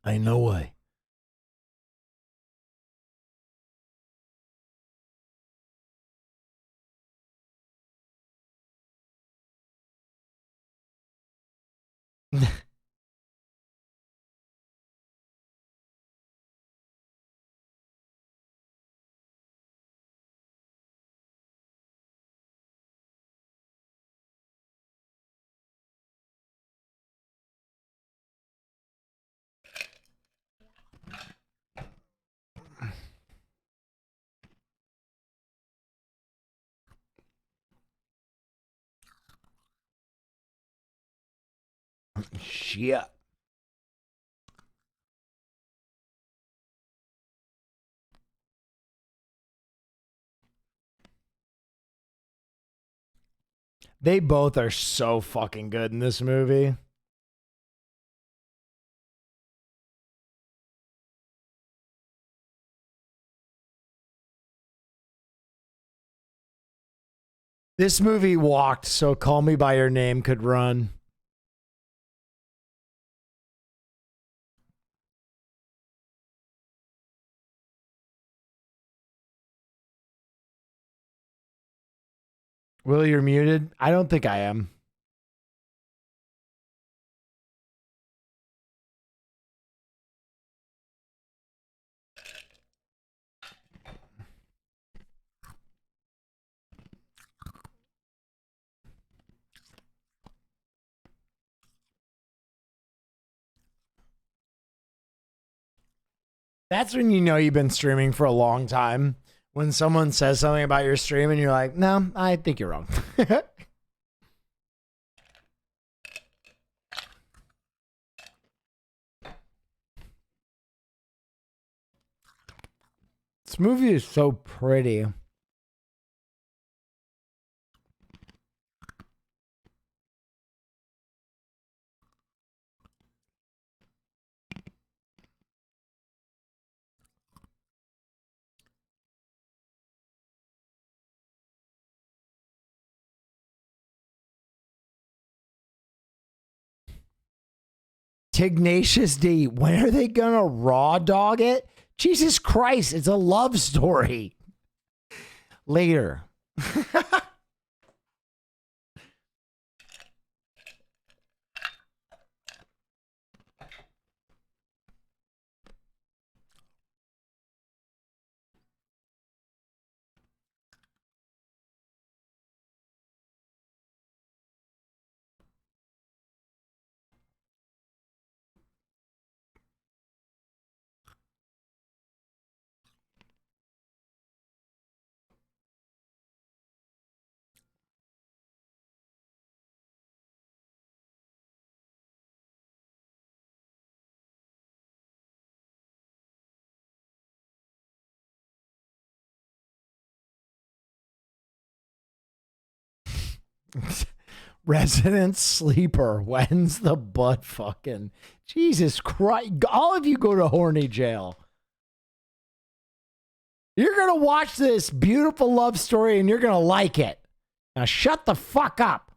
Ain't no way. Shit. They both are so fucking good in this movie. This movie walked so Call Me By Your Name could run. Will, you're muted? I don't think I am. That's when you know you've been streaming for a long time. When someone says something about your stream and you're like, no, I think you're wrong. This movie is so pretty. Tenacious D, when are they gonna raw dog it? Jesus Christ, it's a love story. Later. Resident sleeper. When's the butt fucking? Jesus Christ. All of you go to horny jail. You're going to watch this beautiful love story and you're going to like it. Now shut the fuck up.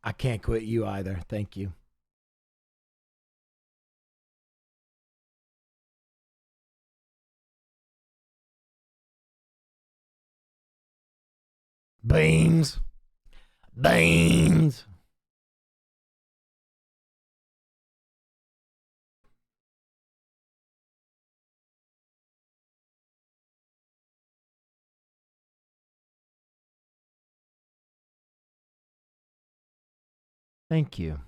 I can't quit you either. Thank you. Beans. Beans. Thank you.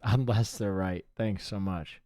Unless they're right. Thanks so much.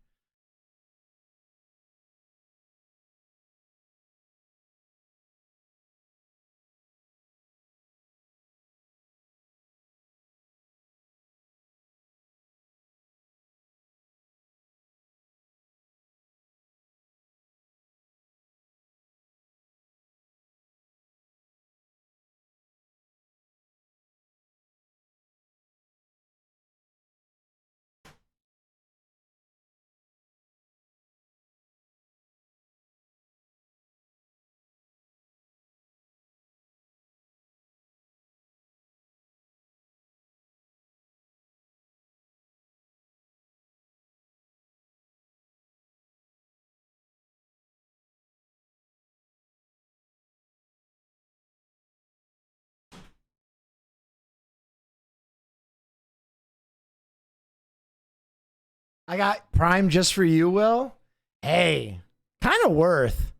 I got Prime just for you, Will. Hey, kind of worth.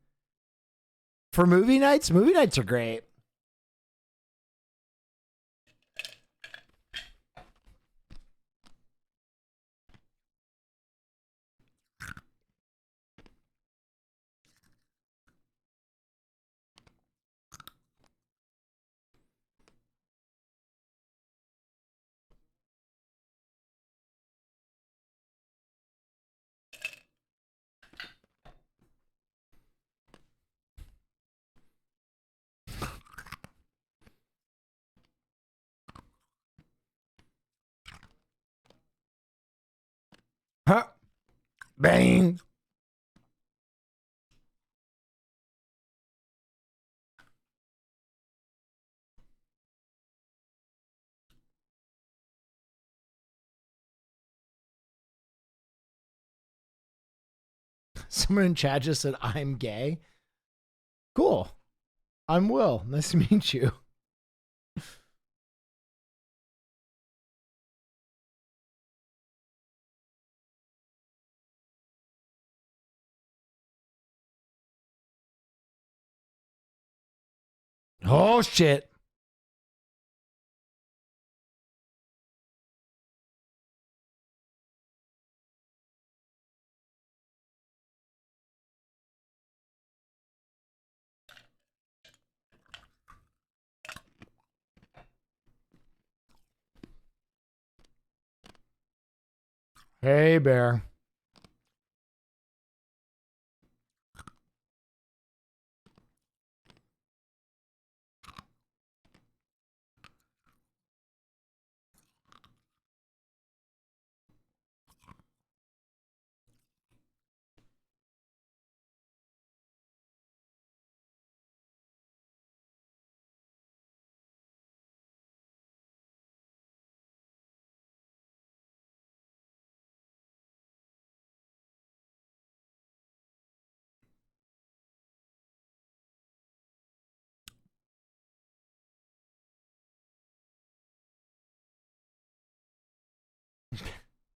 For movie nights are great. Huh? Bang. Someone in chat just said, I'm gay. Cool. I'm Will. Nice to meet you. Oh, shit. Hey, Bear.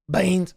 Beans.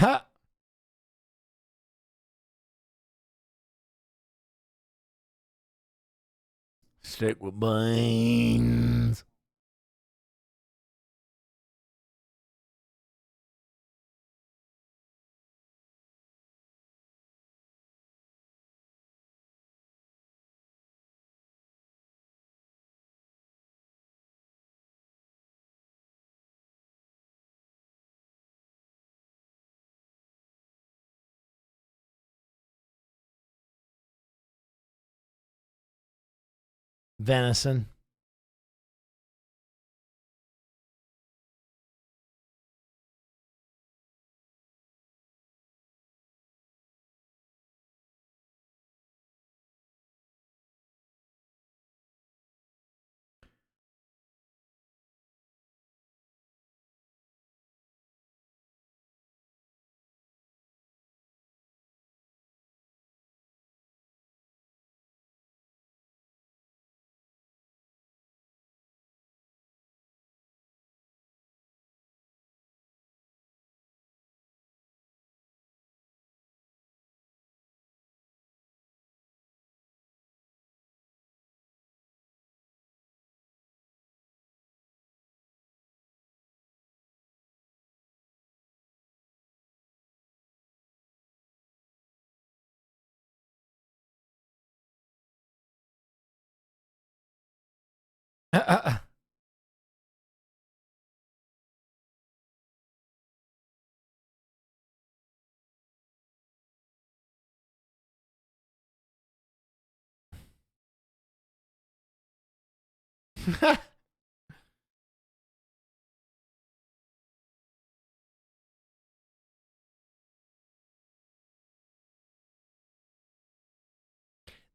Huh? Stick with beans. Venison.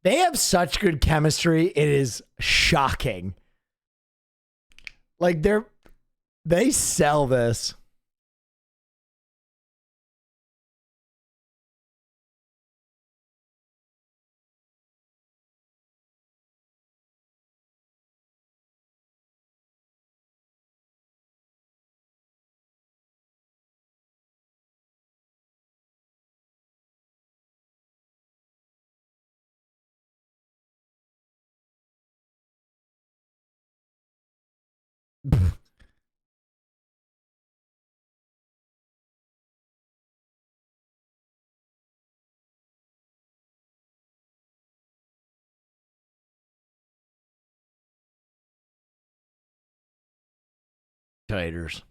They have such good chemistry. It is shocking. Like they sell this. Taters.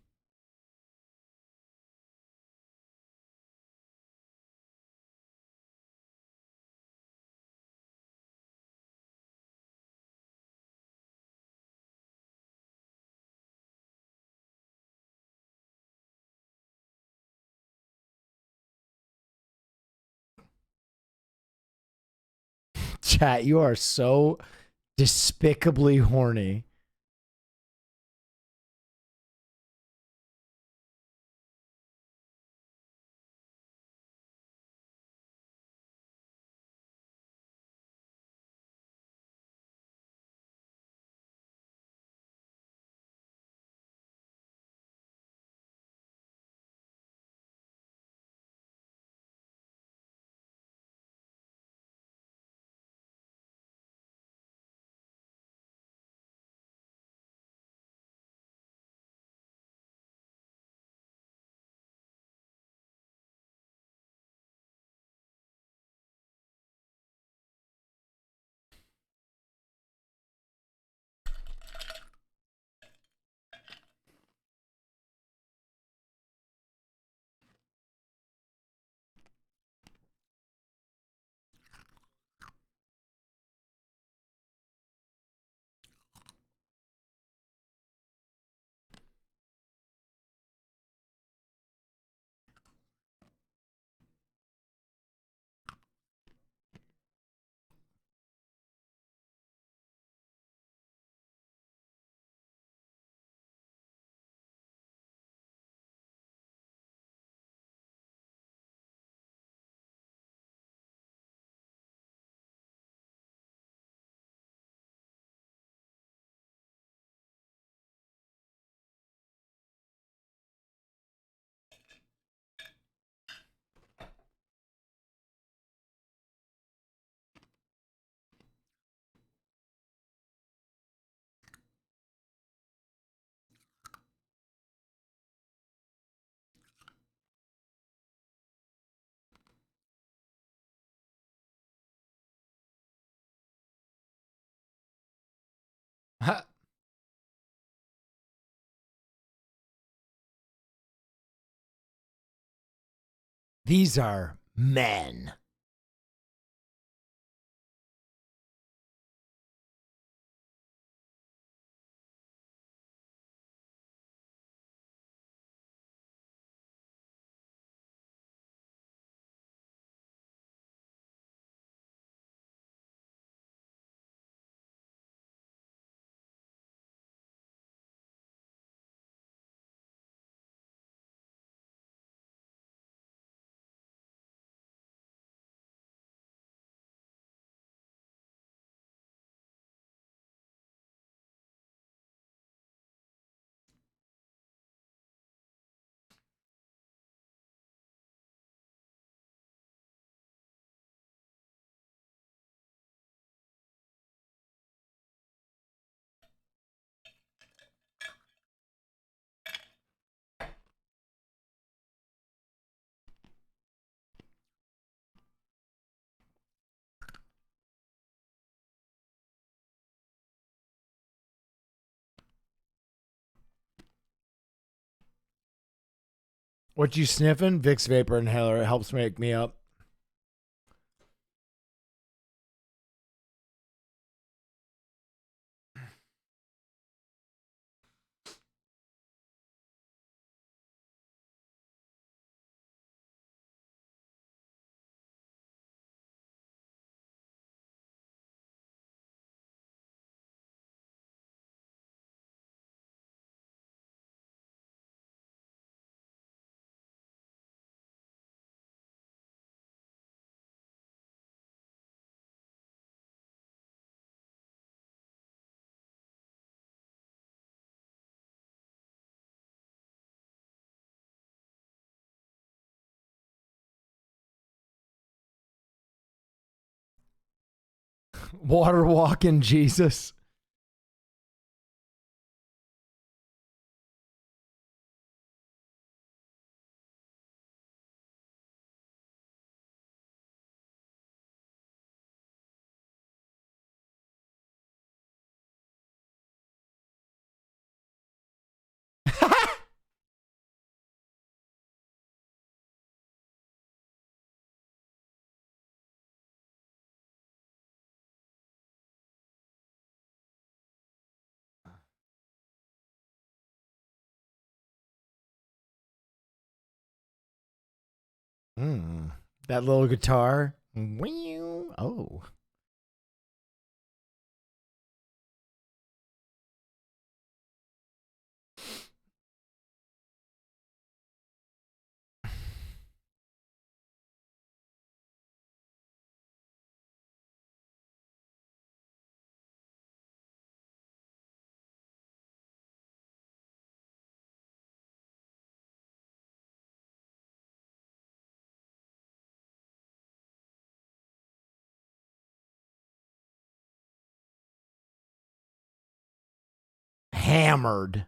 Chat, you are so despicably horny. These are men. What you sniffing? Vicks Vapor Inhaler. It helps wake me up. Water walking Jesus. That little guitar. Oh. Hammered.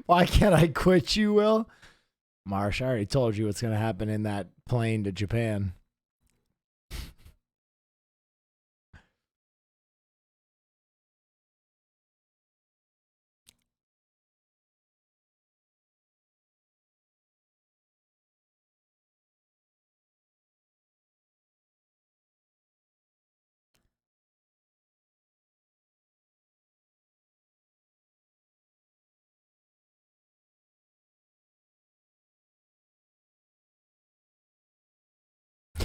Why can't I quit you, Will? Marsh, I already told you what's going to happen in that plane to Japan.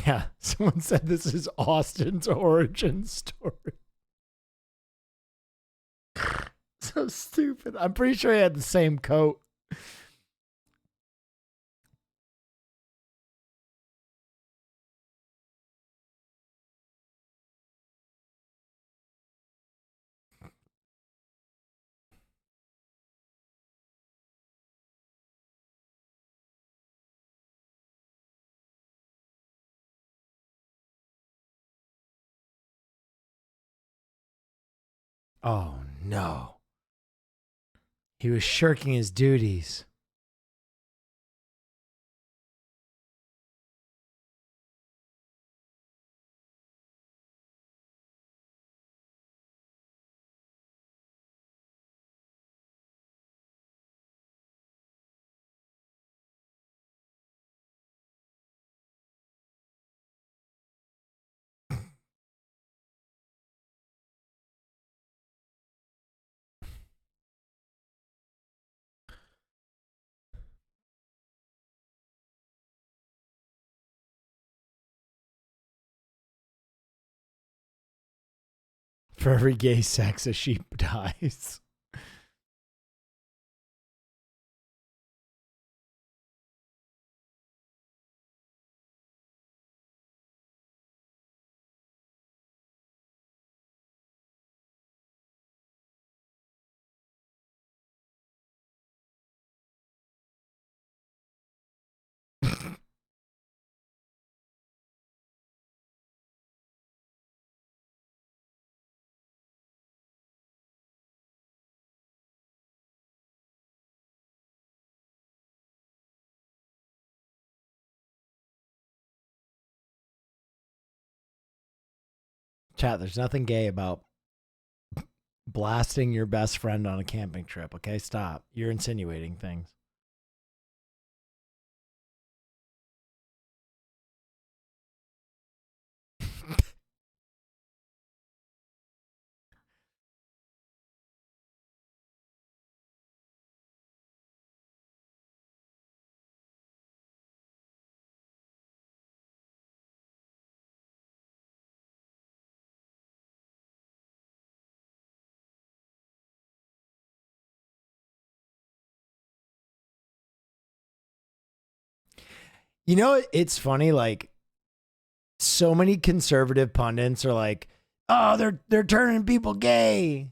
Yeah, someone said this is Austin's origin story. So stupid. I'm pretty sure he had the same coat. Oh, no. He was shirking his duties. For every gay sex, a sheep dies. Chat, there's nothing gay about blasting your best friend on a camping trip, okay? Stop. You're insinuating things. You know, it's funny, like, so many conservative pundits are like, oh, they're turning people gay.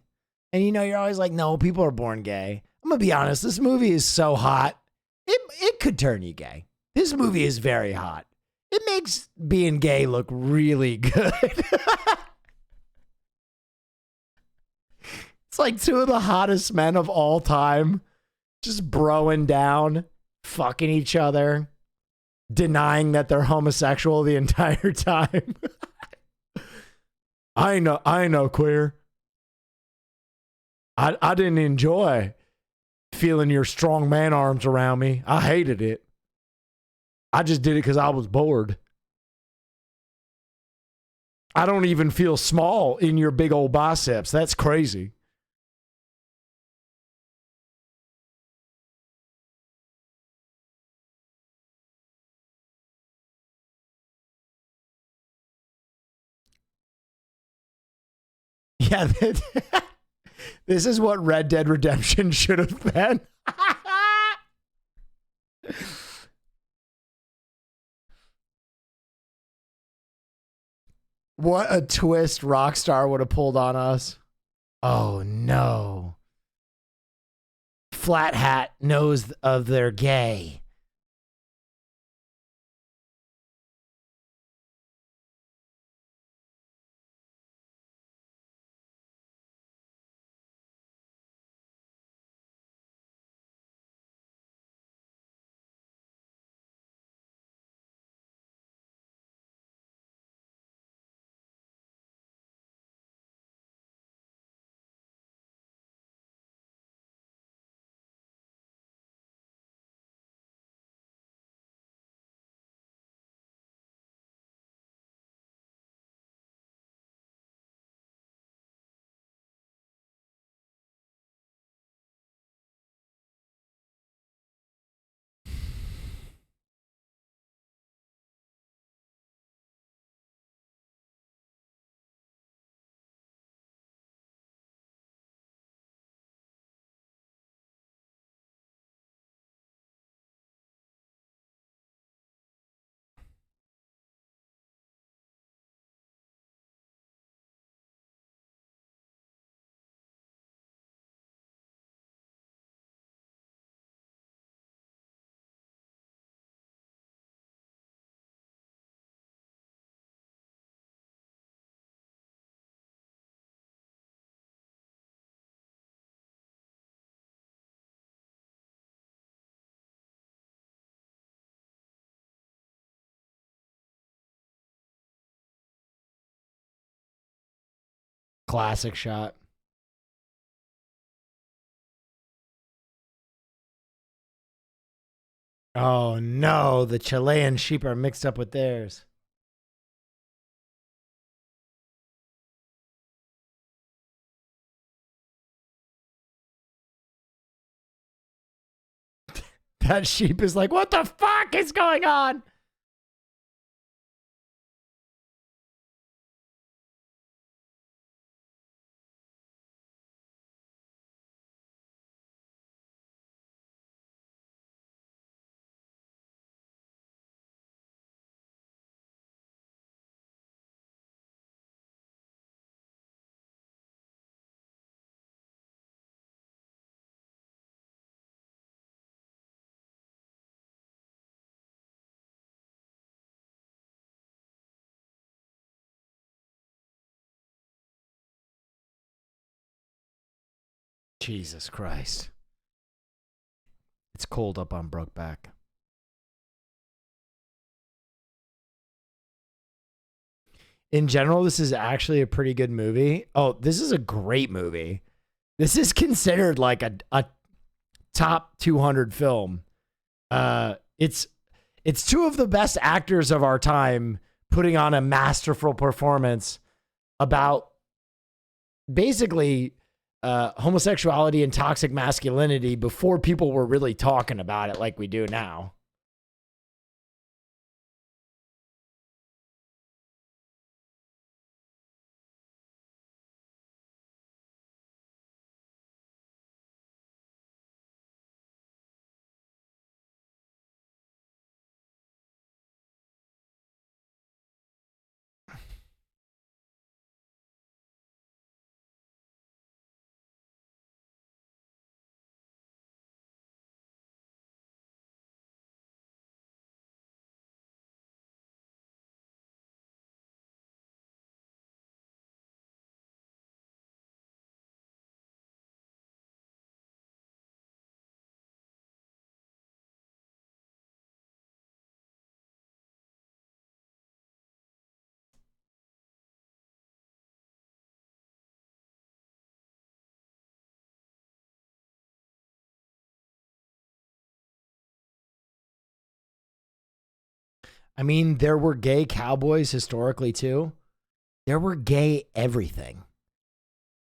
And you know, you're always like, no, people are born gay. I'm gonna be honest, this movie is so hot. It could turn you gay. This movie is very hot. It makes being gay look really good. It's like two of the hottest men of all time just broing down, fucking each other, denying that they're homosexual the entire time. I know queer. I didn't enjoy feeling your strong man arms around me. I hated it. I just did it because I was bored. I don't even feel small in your big old biceps. That's crazy. Yeah, this is what Red Dead Redemption should have been. What a twist Rockstar would have pulled on us. Oh no. Flat Hat knows of their gay. Classic shot. Oh no, the Chilean sheep are mixed up with theirs. That sheep is like, what the fuck is going on? Jesus Christ. It's cold up on Brokeback. In general, this is actually a pretty good movie. Oh, this is a great movie. This is considered like a top 200 film. It's two of the best actors of our time putting on a masterful performance about basically homosexuality and toxic masculinity before people were really talking about it like we do now. I mean, there were gay cowboys historically too. There were gay everything.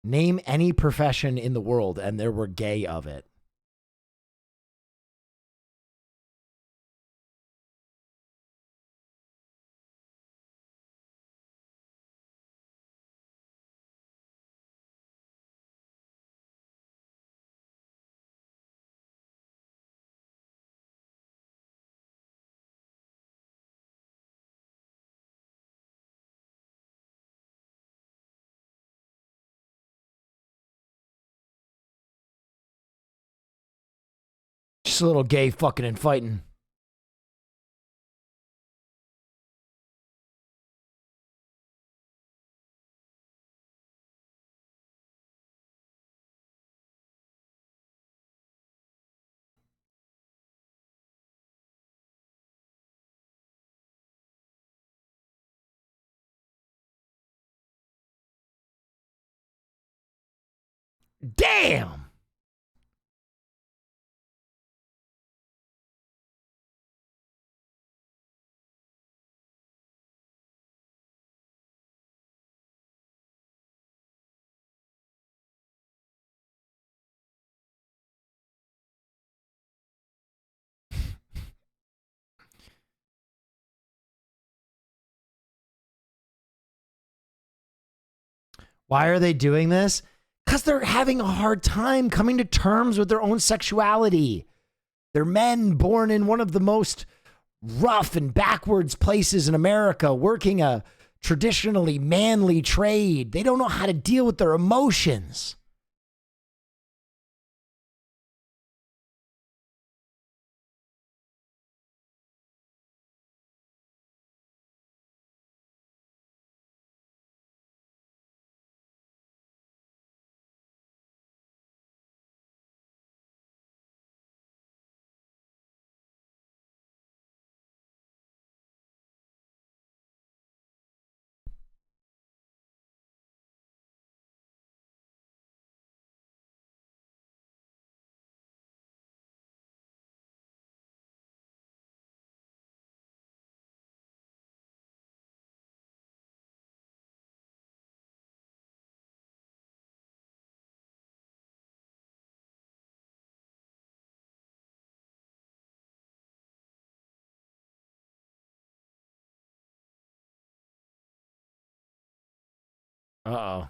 Name any profession in the world and there were gay of it. Just a little gay fucking and fighting. Damn! Why are they doing this? Because they're having a hard time coming to terms with their own sexuality. They're men born in one of the most rough and backwards places in America, working a traditionally manly trade. They don't know how to deal with their emotions. Uh-oh.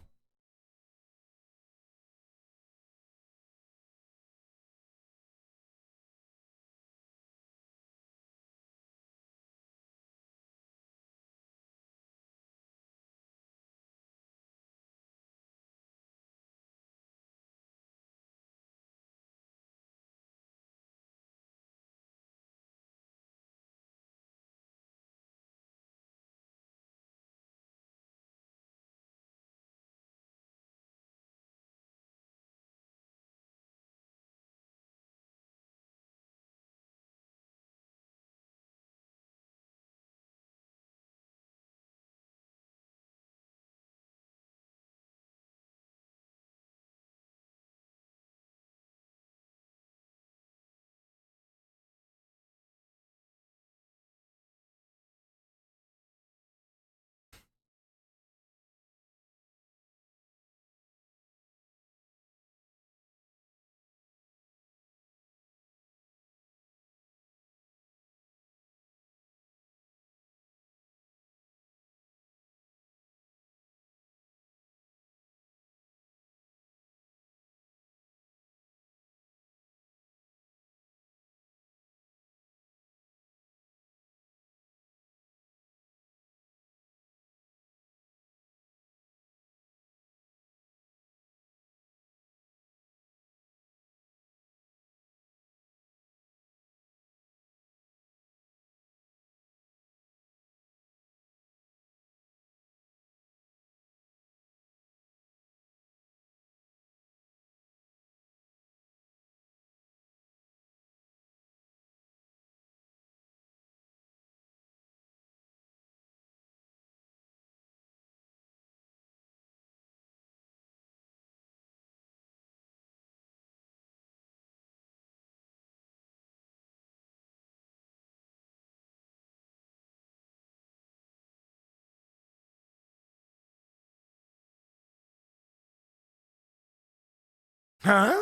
Huh?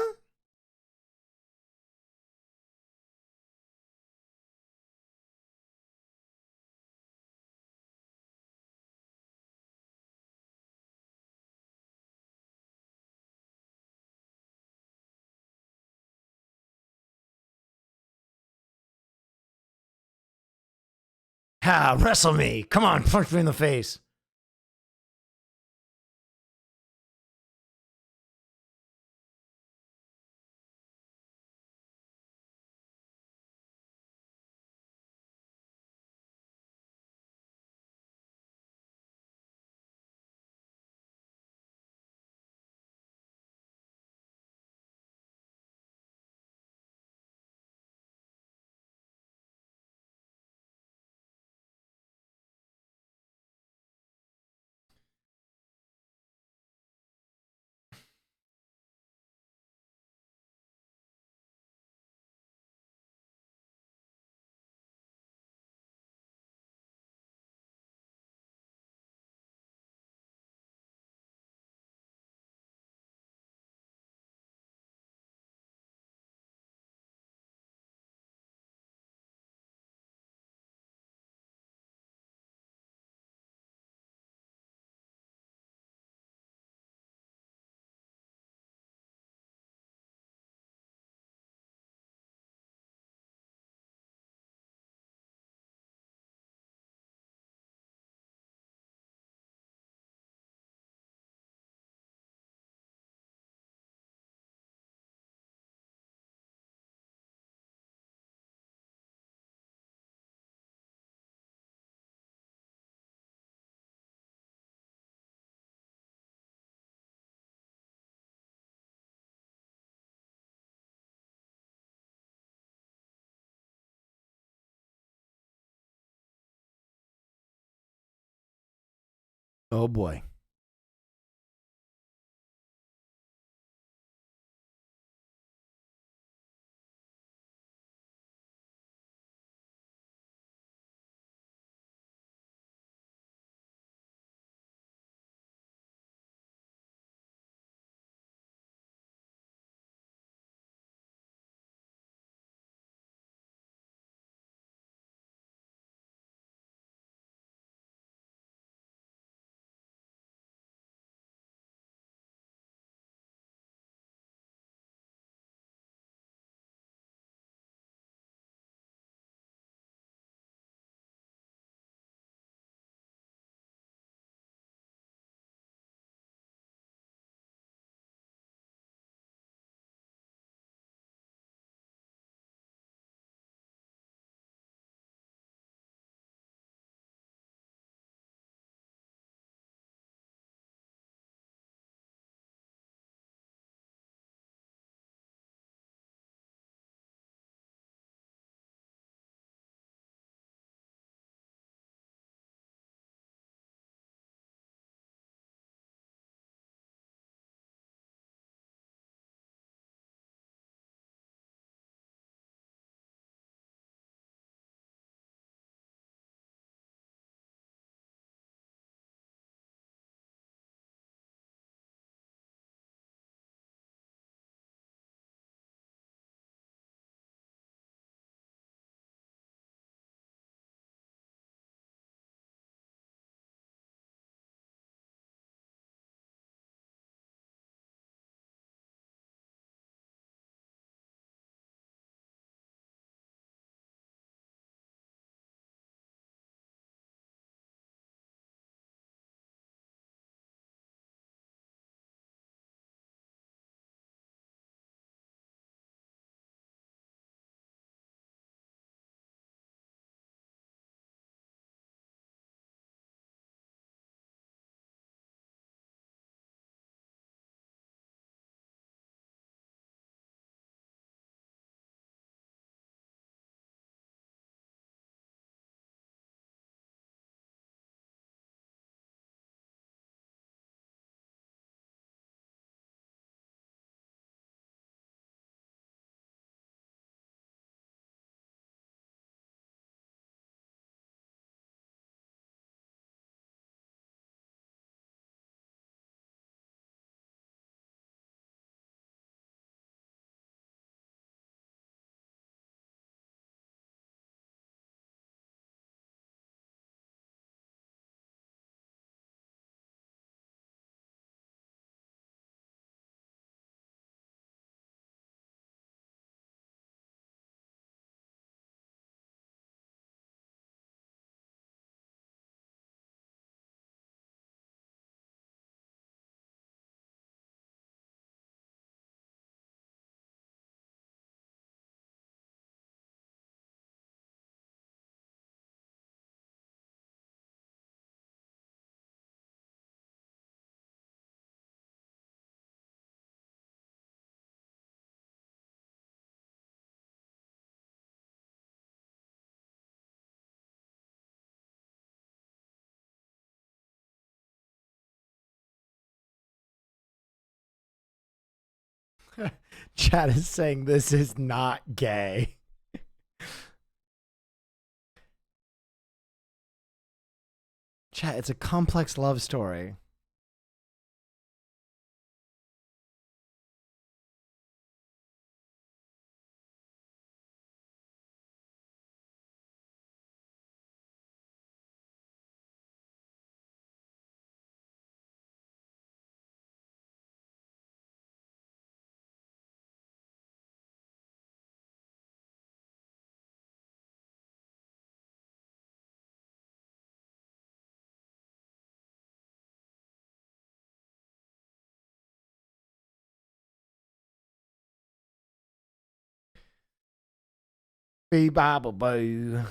Ha, wrestle me. Come on, punch me in the face. Oh boy. Chat is saying this is not gay. Chat, it's a complex love story. Be Bible boo.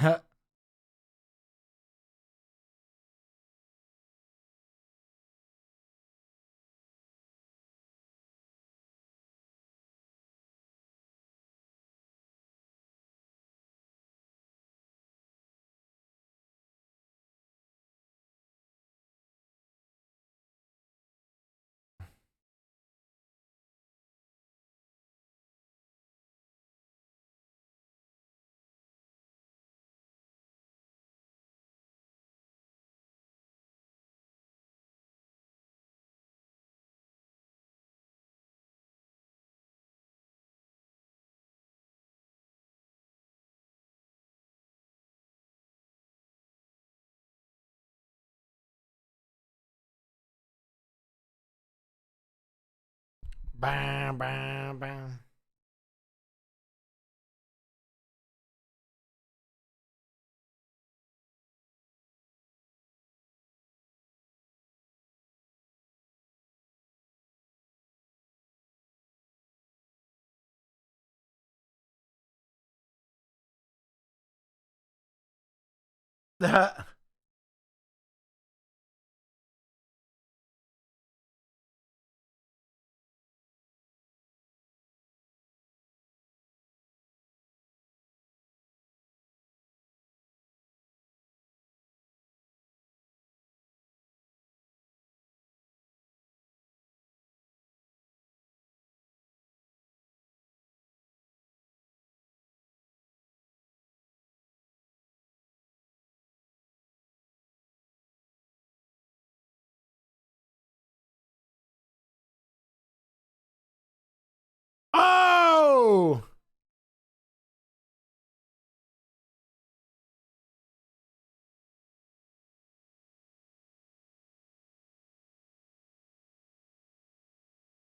Huh. Bam, bam, bam. Oh!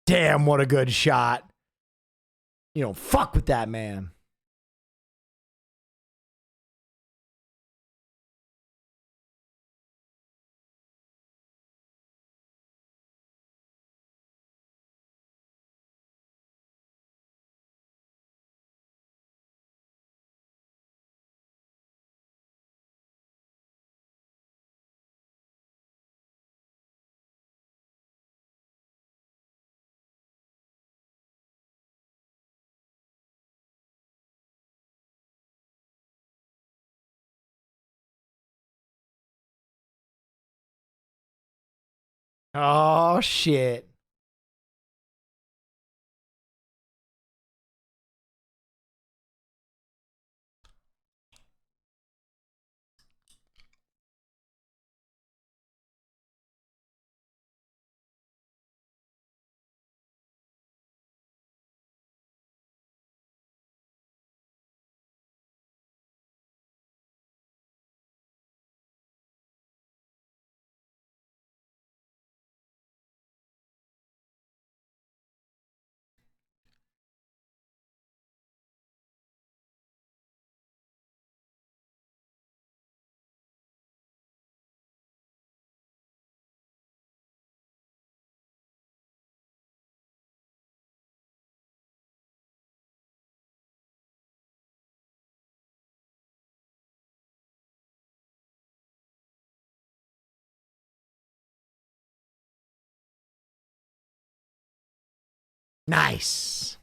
Damn, what a good shot. You don't fuck with that man. Oh, shit. Nice.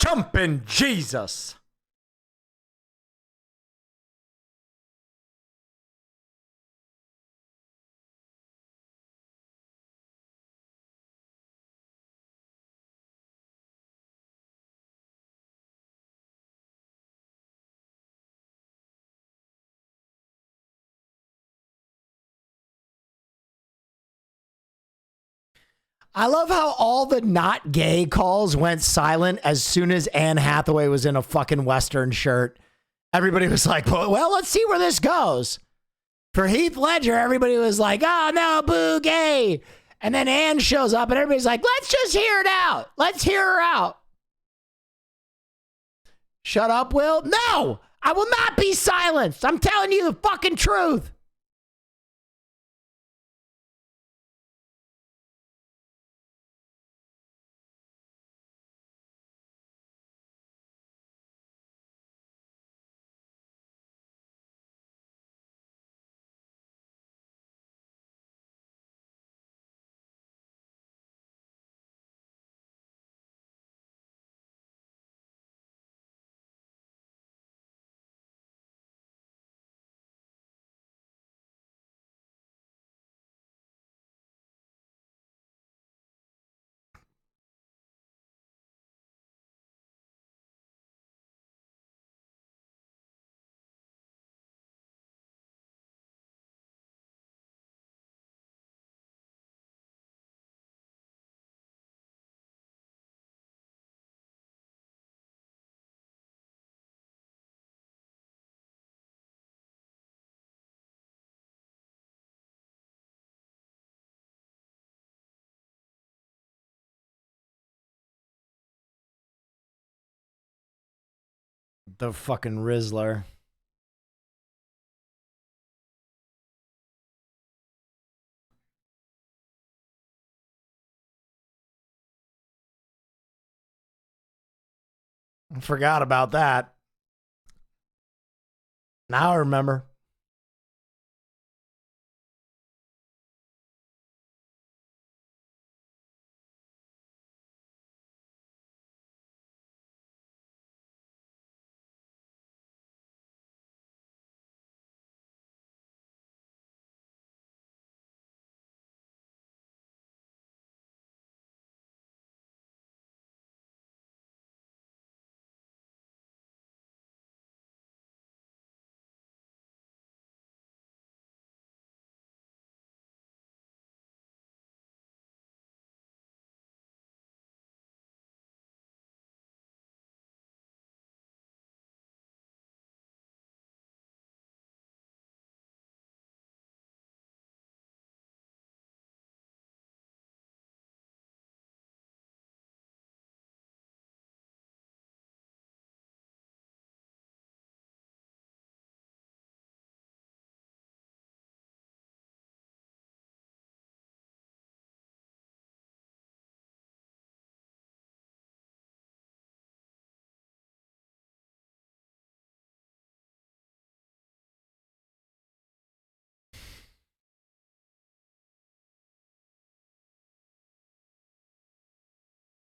Jumpin' Jesus. I love how all the not gay calls went silent as soon as Anne Hathaway was in a fucking Western shirt. Everybody was like, well, let's see where this goes. For Heath Ledger, everybody was like, oh no, boo, gay. And then Anne shows up and everybody's like, let's just hear it out. Let's hear her out. Shut up, Will. No, I will not be silenced. I'm telling you the fucking truth. The fucking Rizzler. Forgot about that. Now I remember.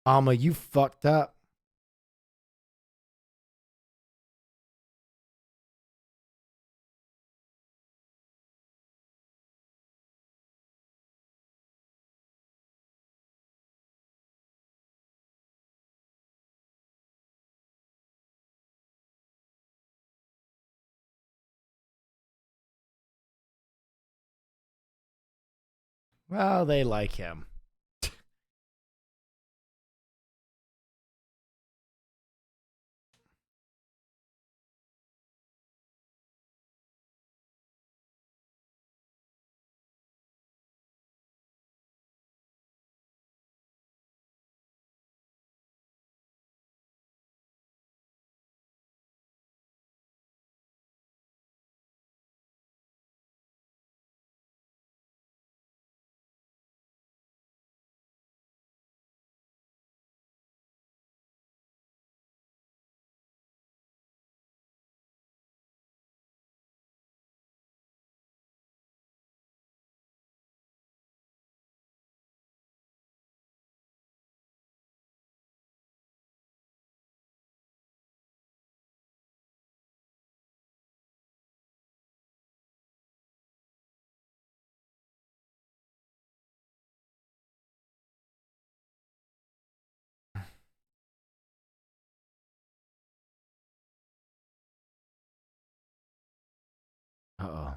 Alma, you fucked up. Well, they like him. Uh-oh.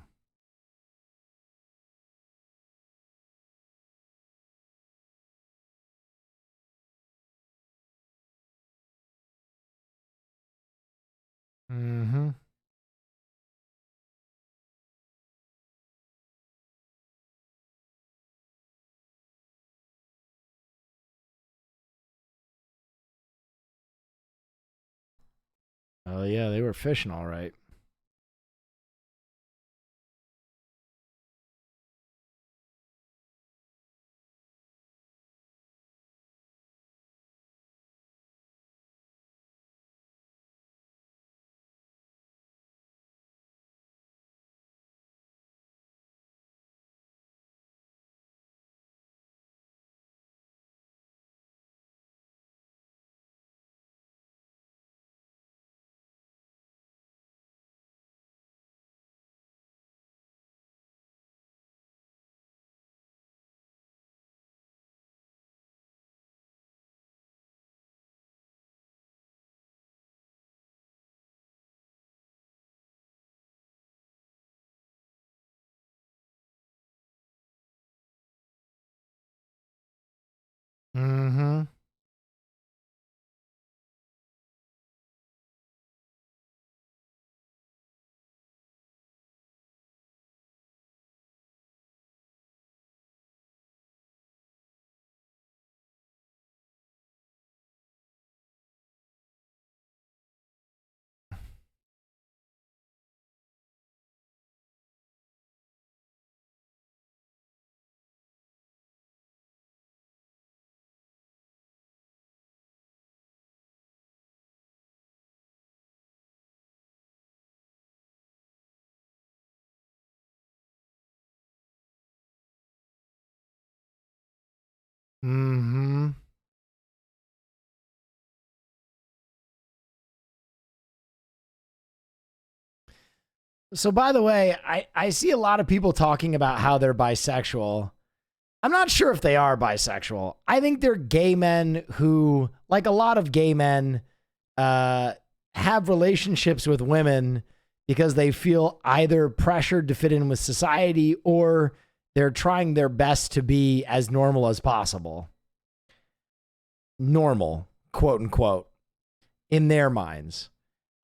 Mm-hmm. Oh, yeah, they were fishing all right. Mm-hmm. Mm-hmm. So, by the way, I see a lot of people talking about how they're bisexual. I'm not sure if they are bisexual. I think they're gay men who, like a lot of gay men, have relationships with women because they feel either pressured to fit in with society or they're trying their best to be as normal as possible. Normal, quote unquote, in their minds.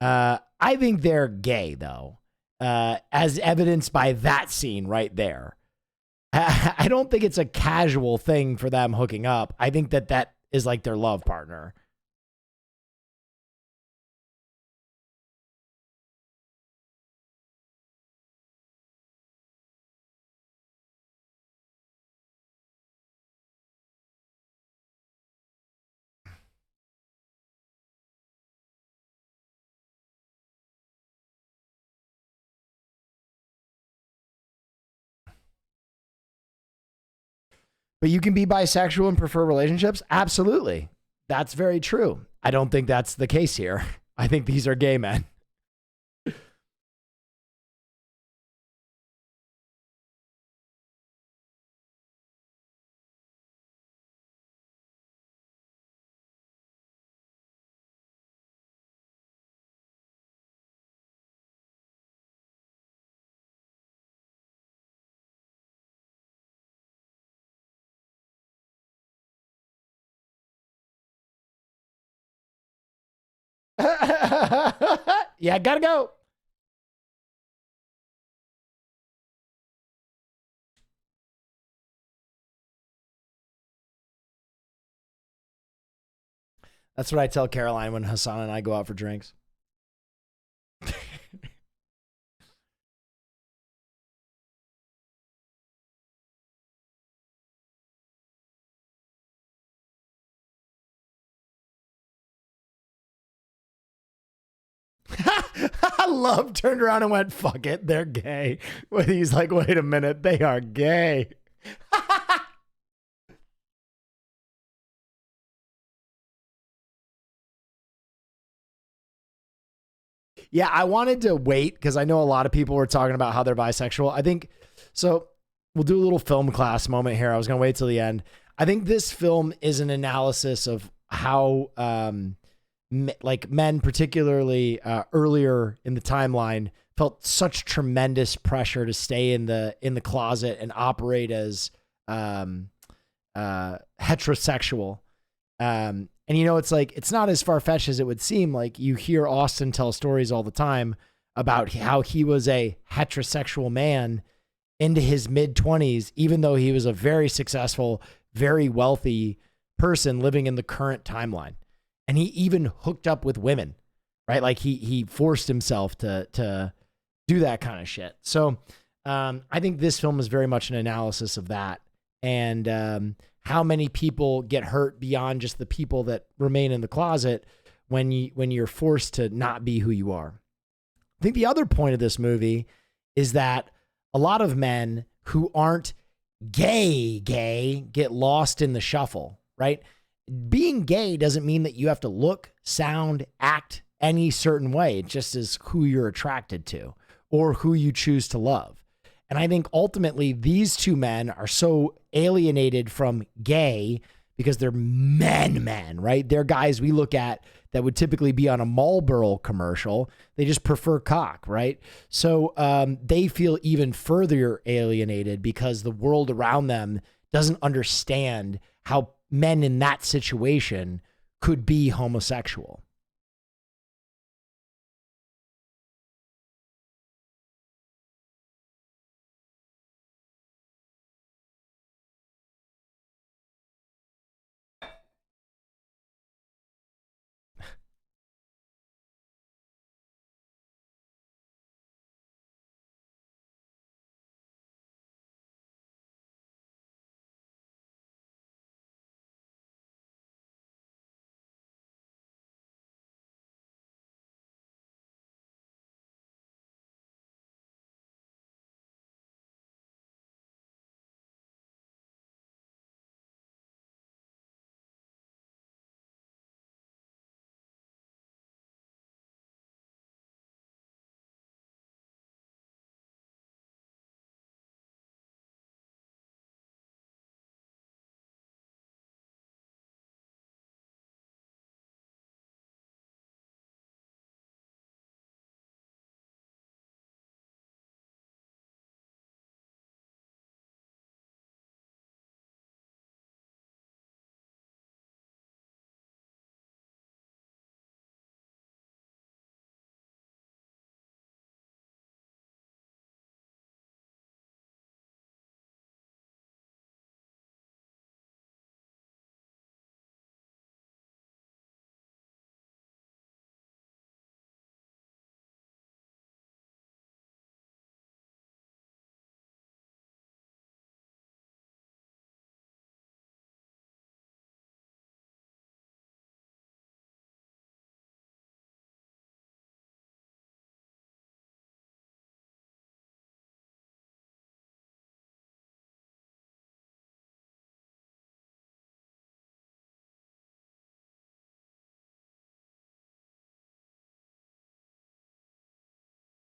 I think they're gay, though, as evidenced by that scene right there. I don't think it's a casual thing for them hooking up. I think that that is like their love partner. But you can be bisexual and prefer relationships? Absolutely. That's very true. I don't think that's the case here. I think these are gay men. Yeah, gotta go. That's what I tell Caroline when Hassan and I go out for drinks. I love turned around and went, fuck it, they're gay. When he's like, wait a minute, they are gay. Yeah, I wanted to wait because I know a lot of people were talking about how they're bisexual. I think so. We'll do a little film class moment here. I was going to wait till the end. I think this film is an analysis of how, like men, particularly earlier in the timeline, felt such tremendous pressure to stay in the closet and operate as heterosexual. And it's like, it's not as far-fetched as it would seem. Like, you hear Austin tell stories all the time about how he was a heterosexual man into his mid-20s, even though he was a very successful, very wealthy person living in the current timeline. And he even hooked up with women, right? Like, he forced himself to do that kind of shit. So I think this film is very much an analysis of that, and how many people get hurt beyond just the people that remain in the closet when you're forced to not be who you are. I think the other point of this movie is that a lot of men who aren't gay get lost in the shuffle, right? Being gay doesn't mean that you have to look, sound, act any certain way. It just is who you're attracted to or who you choose to love. And I think ultimately these two men are so alienated from gay because they're men, right? They're guys we look at that would typically be on a Marlboro commercial. They just prefer cock, right? So they feel even further alienated because the world around them doesn't understand how men in that situation could be homosexual.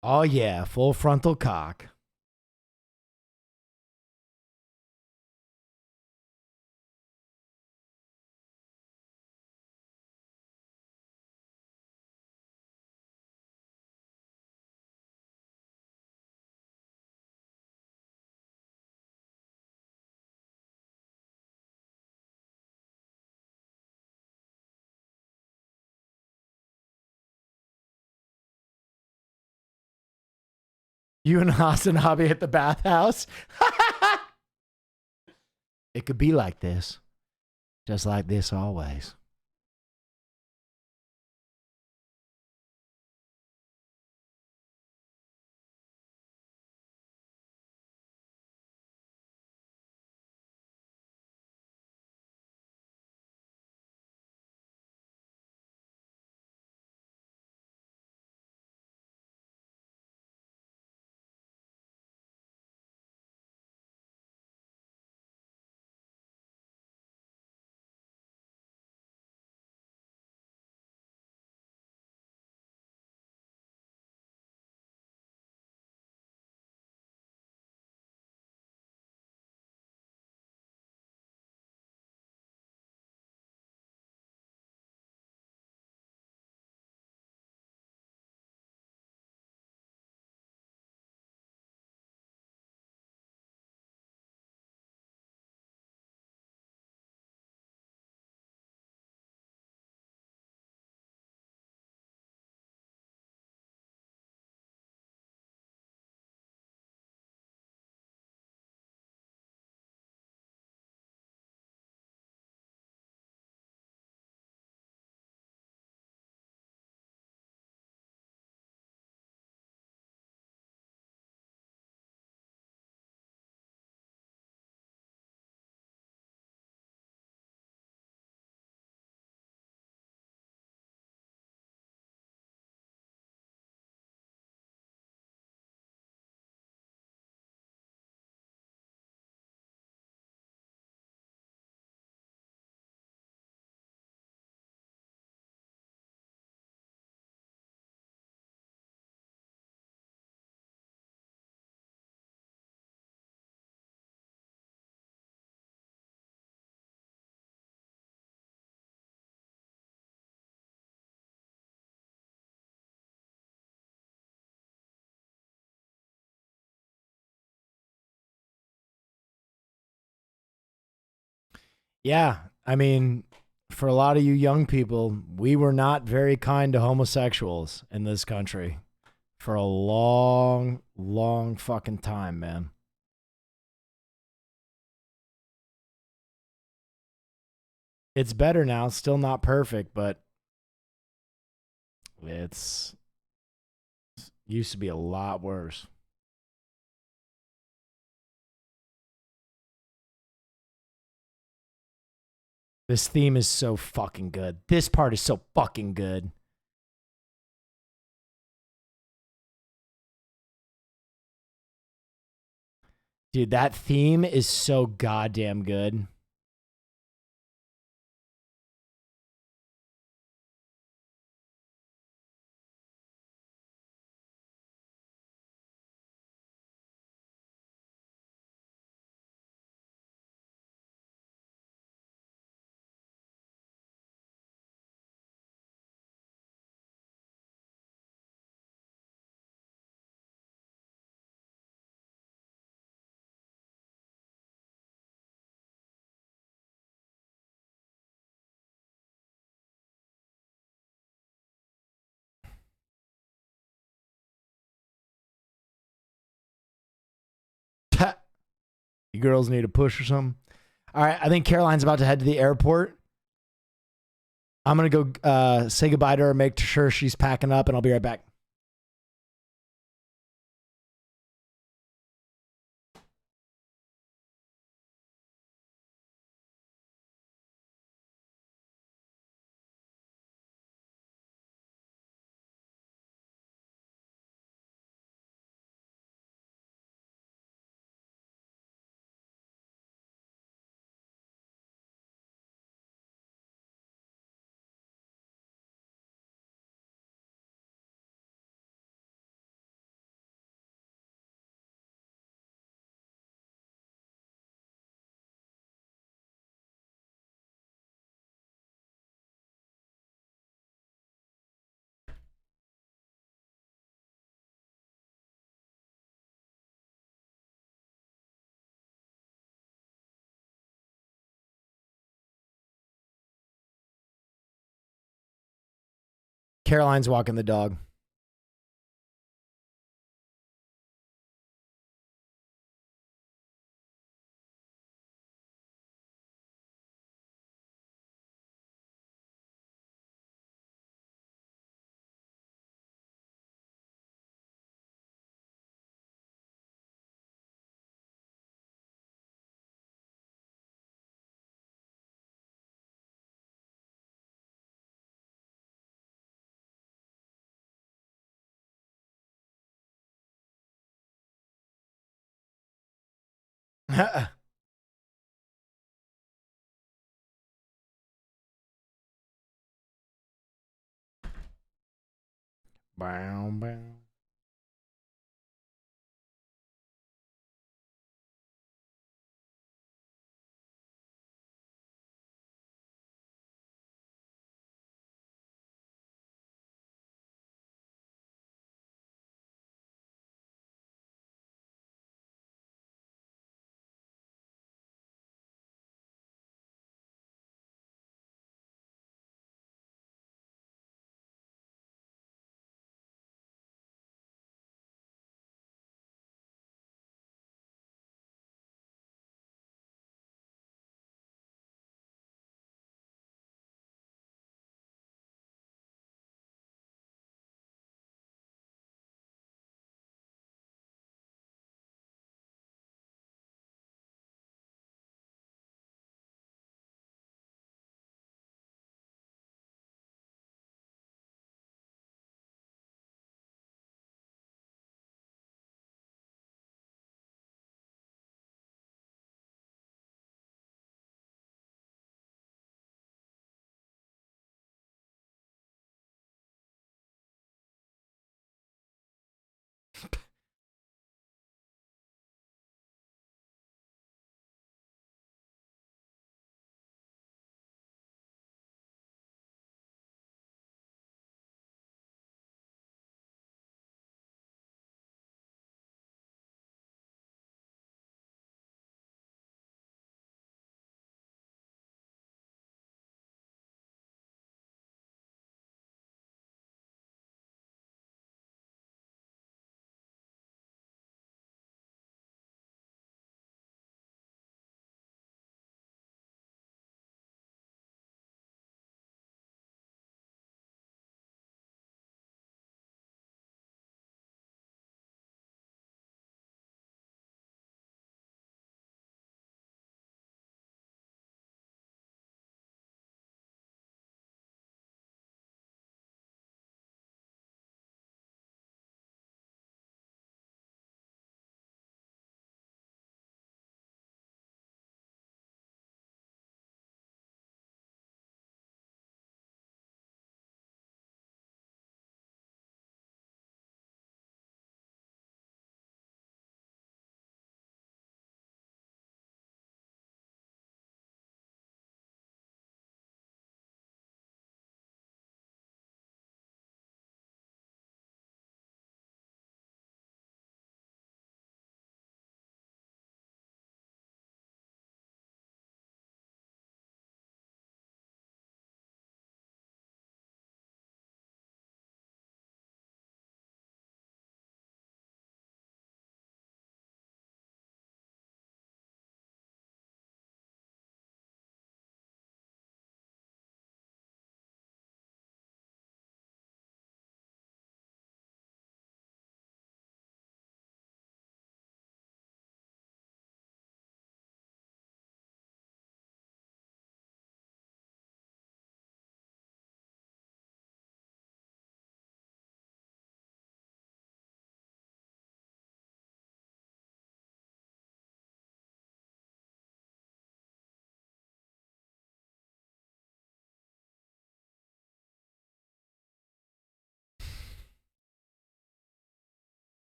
Oh yeah, full frontal cock. You and Austin hobby at the bathhouse. It could be like this, just like this always. Yeah, I mean, for a lot of you young people, we were not very kind to homosexuals in this country for a long, long fucking time, man. It's better now. Still not perfect, but it's used to be a lot worse. This theme is so fucking good. This part is so fucking good. Dude, that theme is so goddamn good. You girls need a push or something? All right, I think Caroline's about to head to the airport. I'm going to go say goodbye to her, make sure she's packing up, and I'll be right back. Caroline's walking the dog. Bow, bow.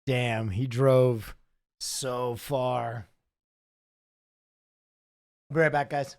Damn, he drove so far. I'll be right back, guys.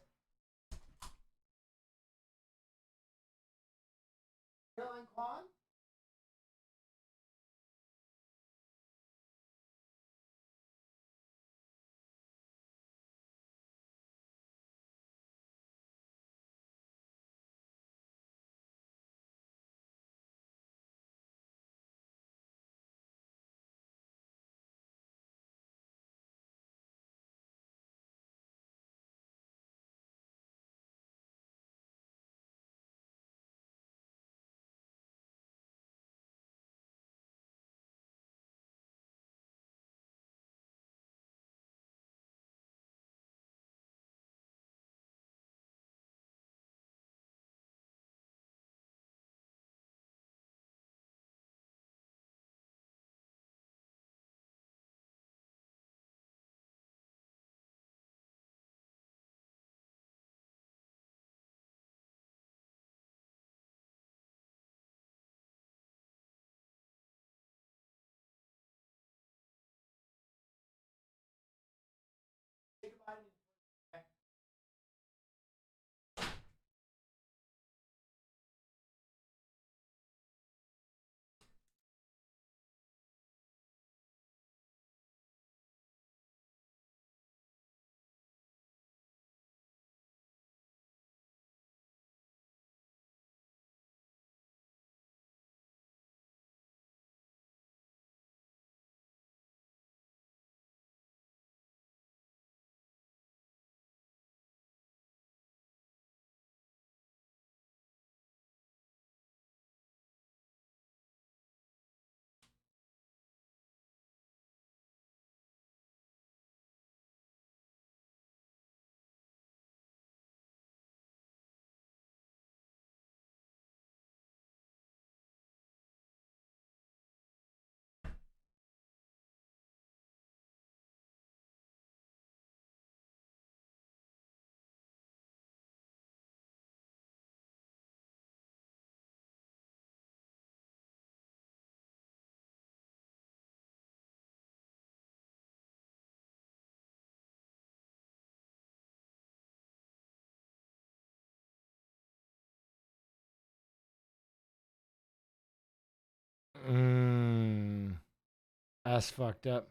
That's fucked up.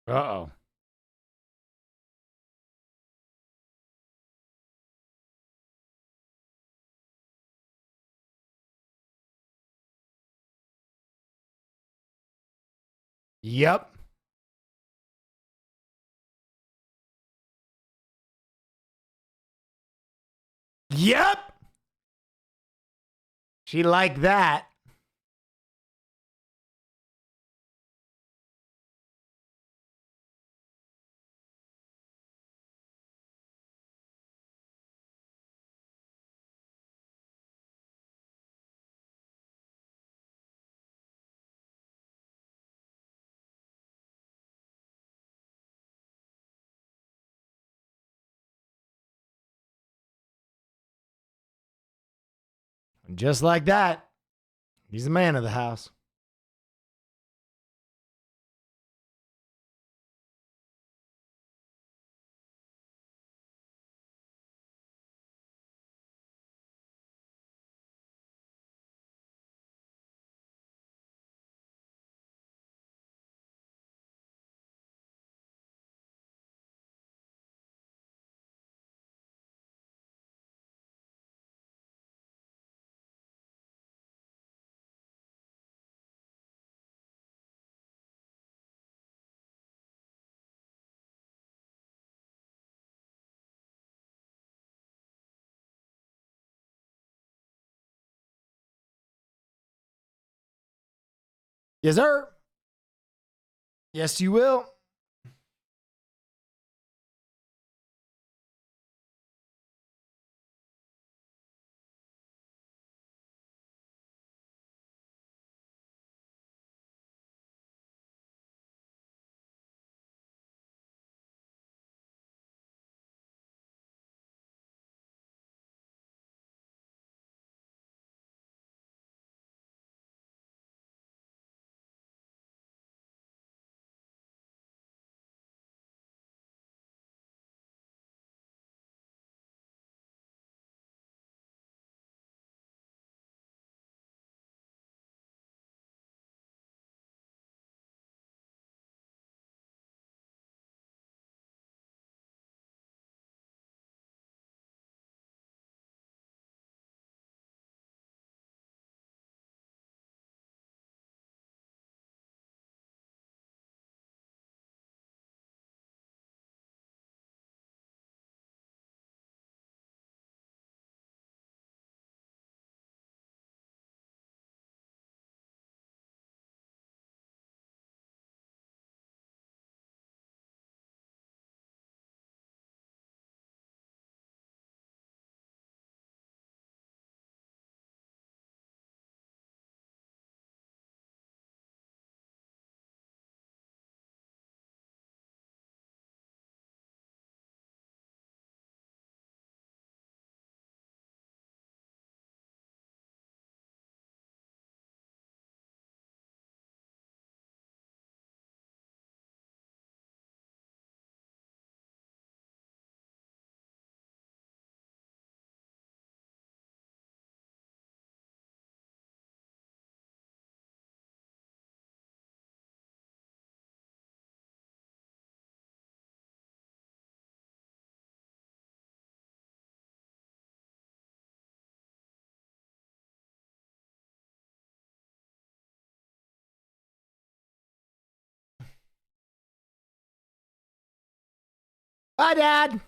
Uh-oh. Yep. Yep. She liked that. And just like that, he's the man of the house. Yes, sir. Yes, you will. Bye, Dad.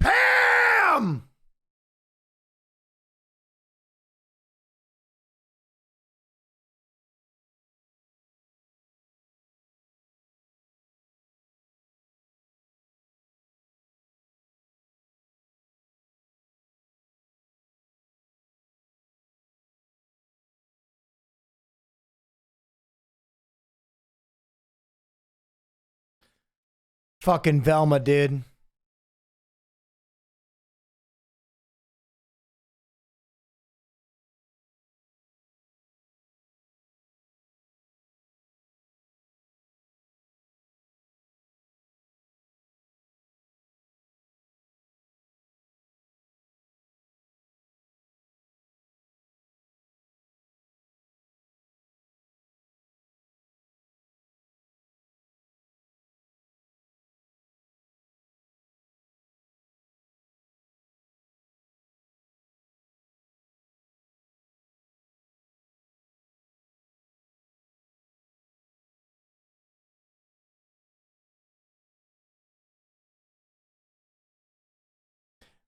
Pam! Fucking Velma, dude.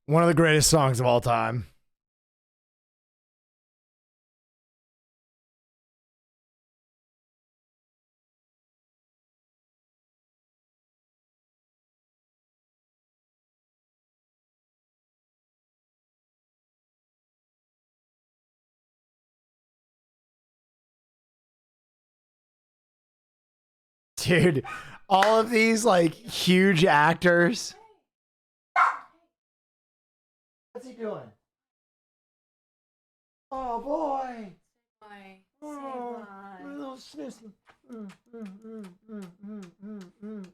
One of the greatest songs of all time. Dude, all of these like huge actors. What's he doing? Oh boy. Oh, my little sissy.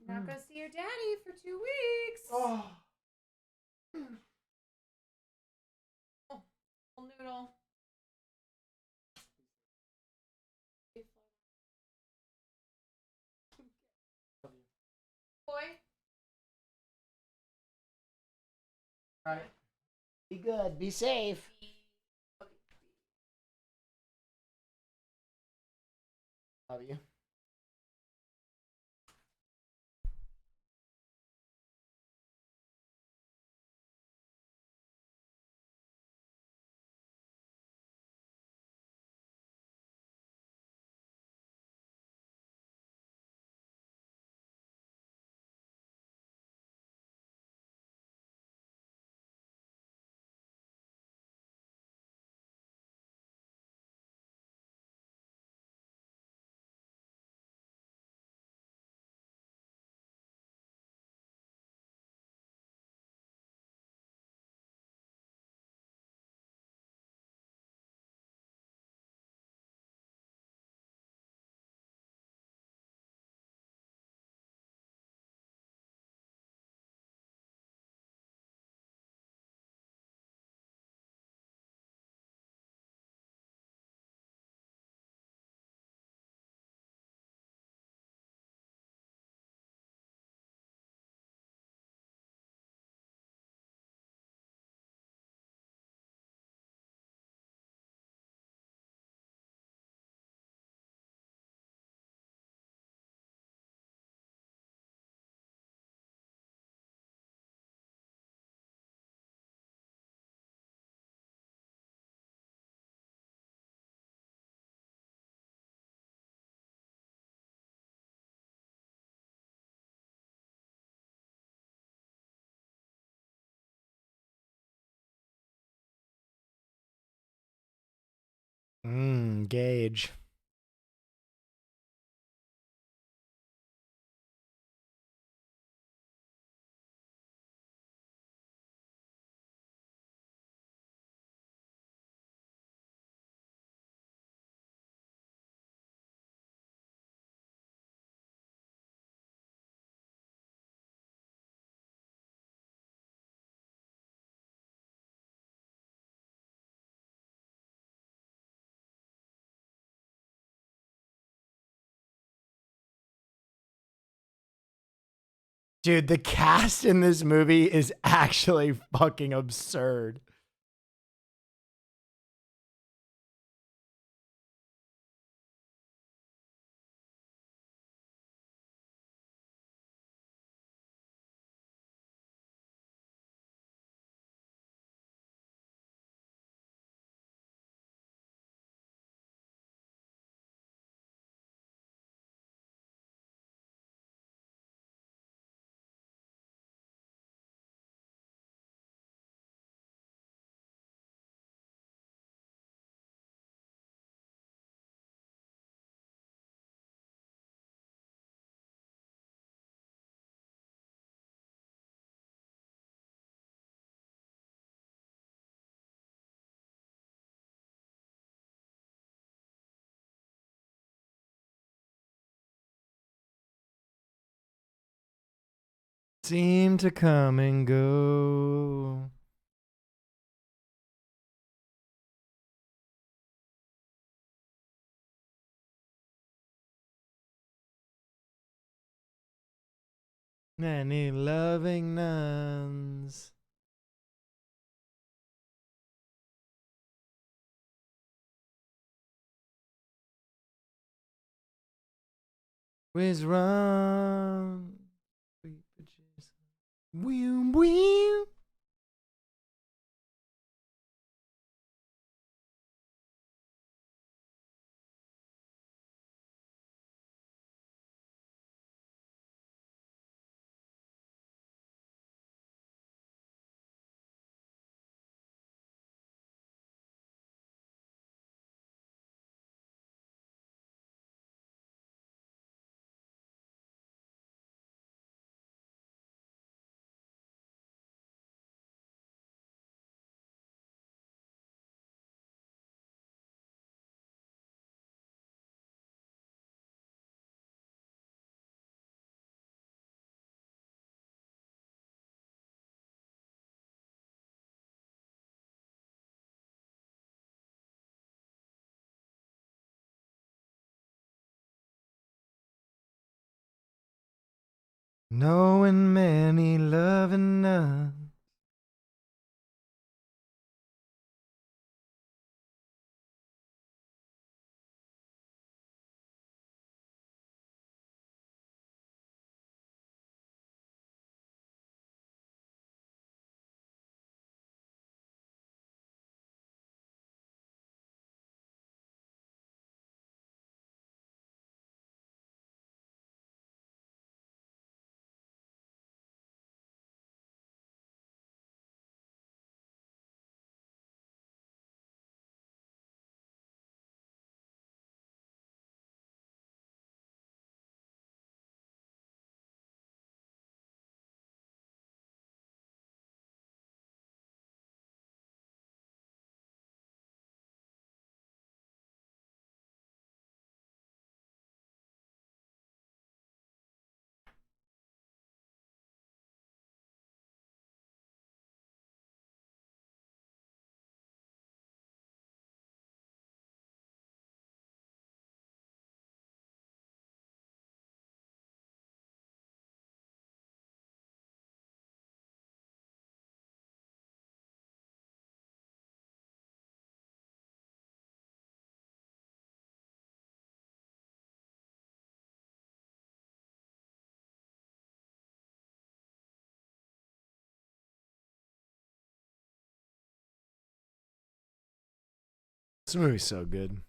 Not go see your daddy for 2 weeks. Oh. Little noodle. Boy. All right. Be good. Be safe. Love you. Gage. Dude, the cast in this movie is actually fucking absurd. Seem to come and go. Many loving nuns. Whiz run. Wee, wee. Knowing many, loving none. This movie's so good.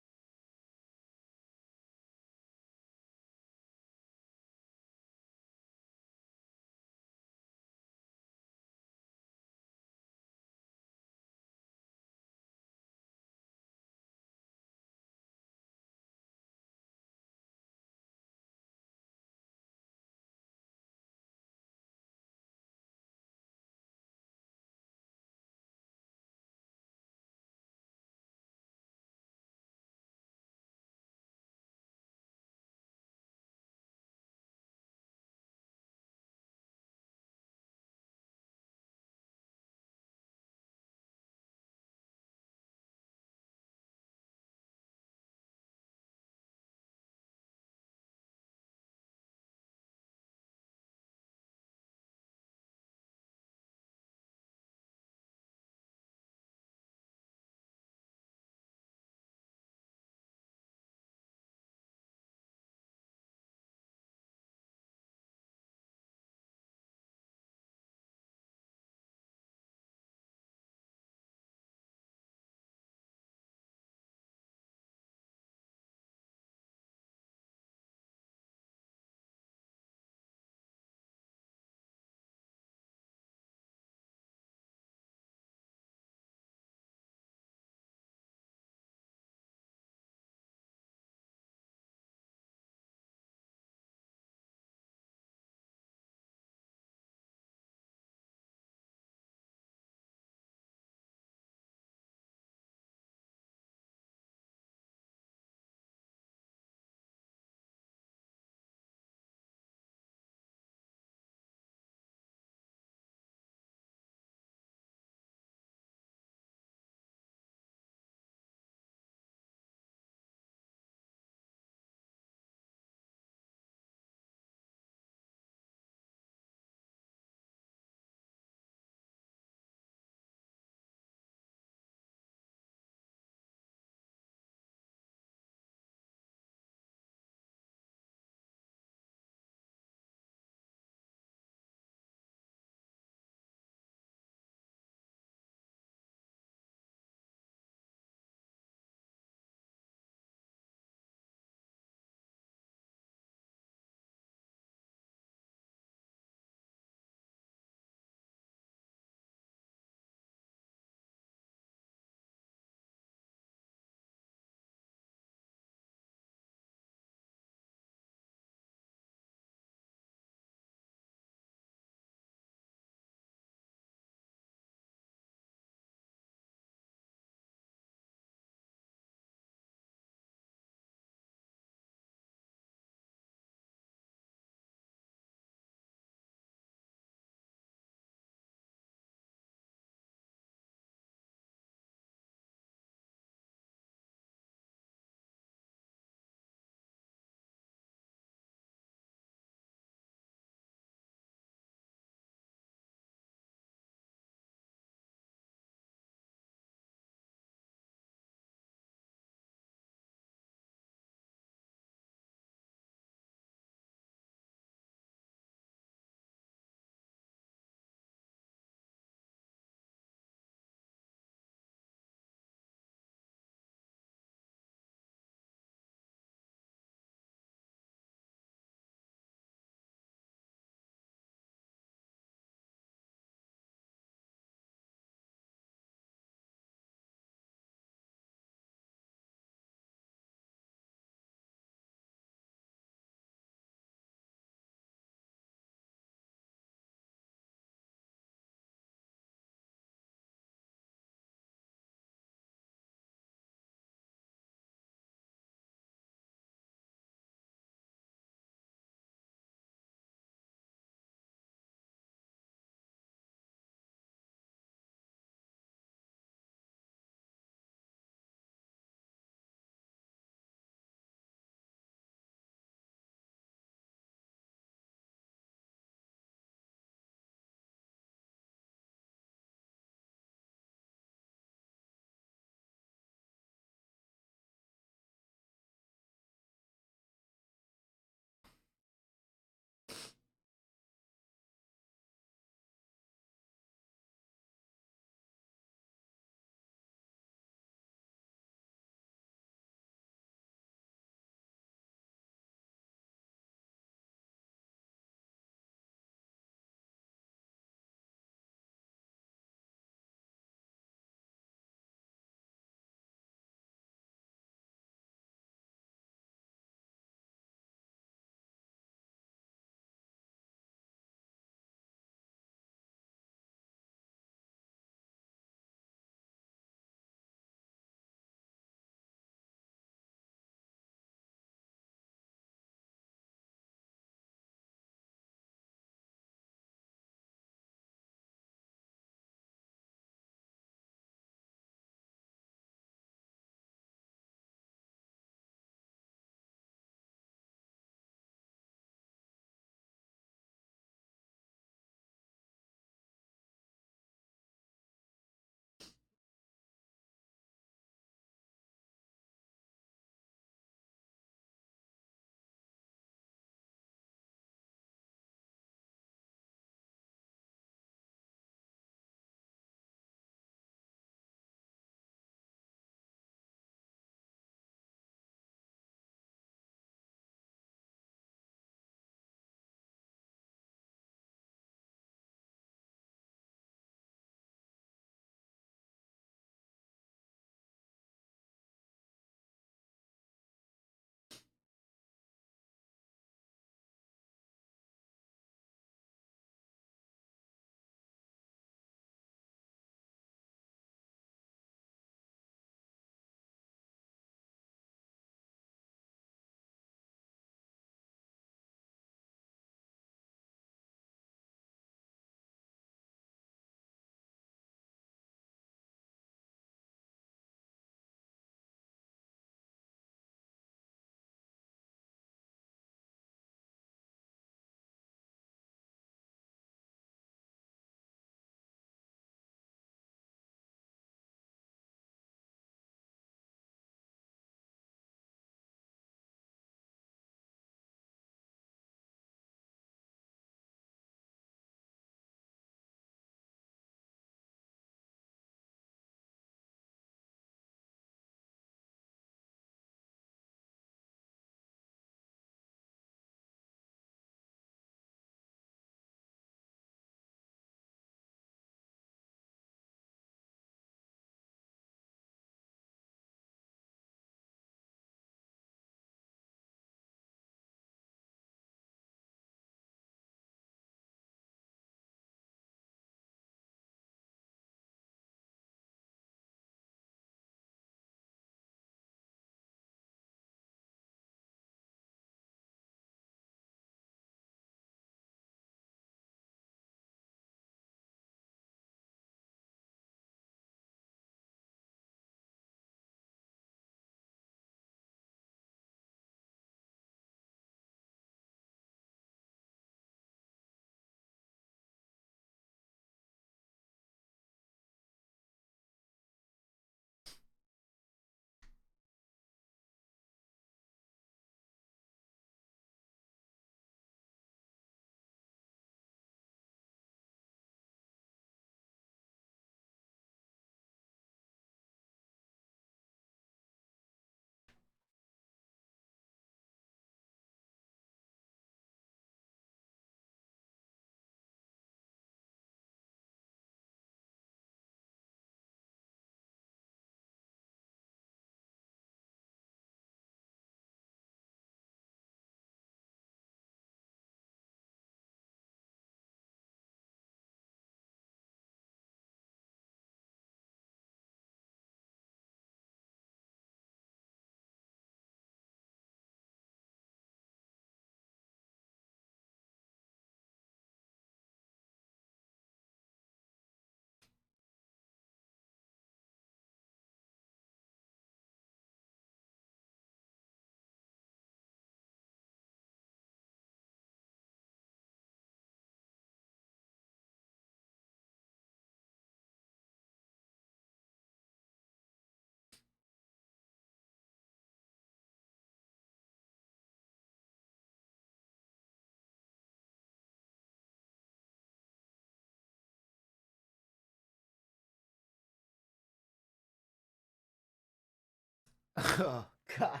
Oh, God.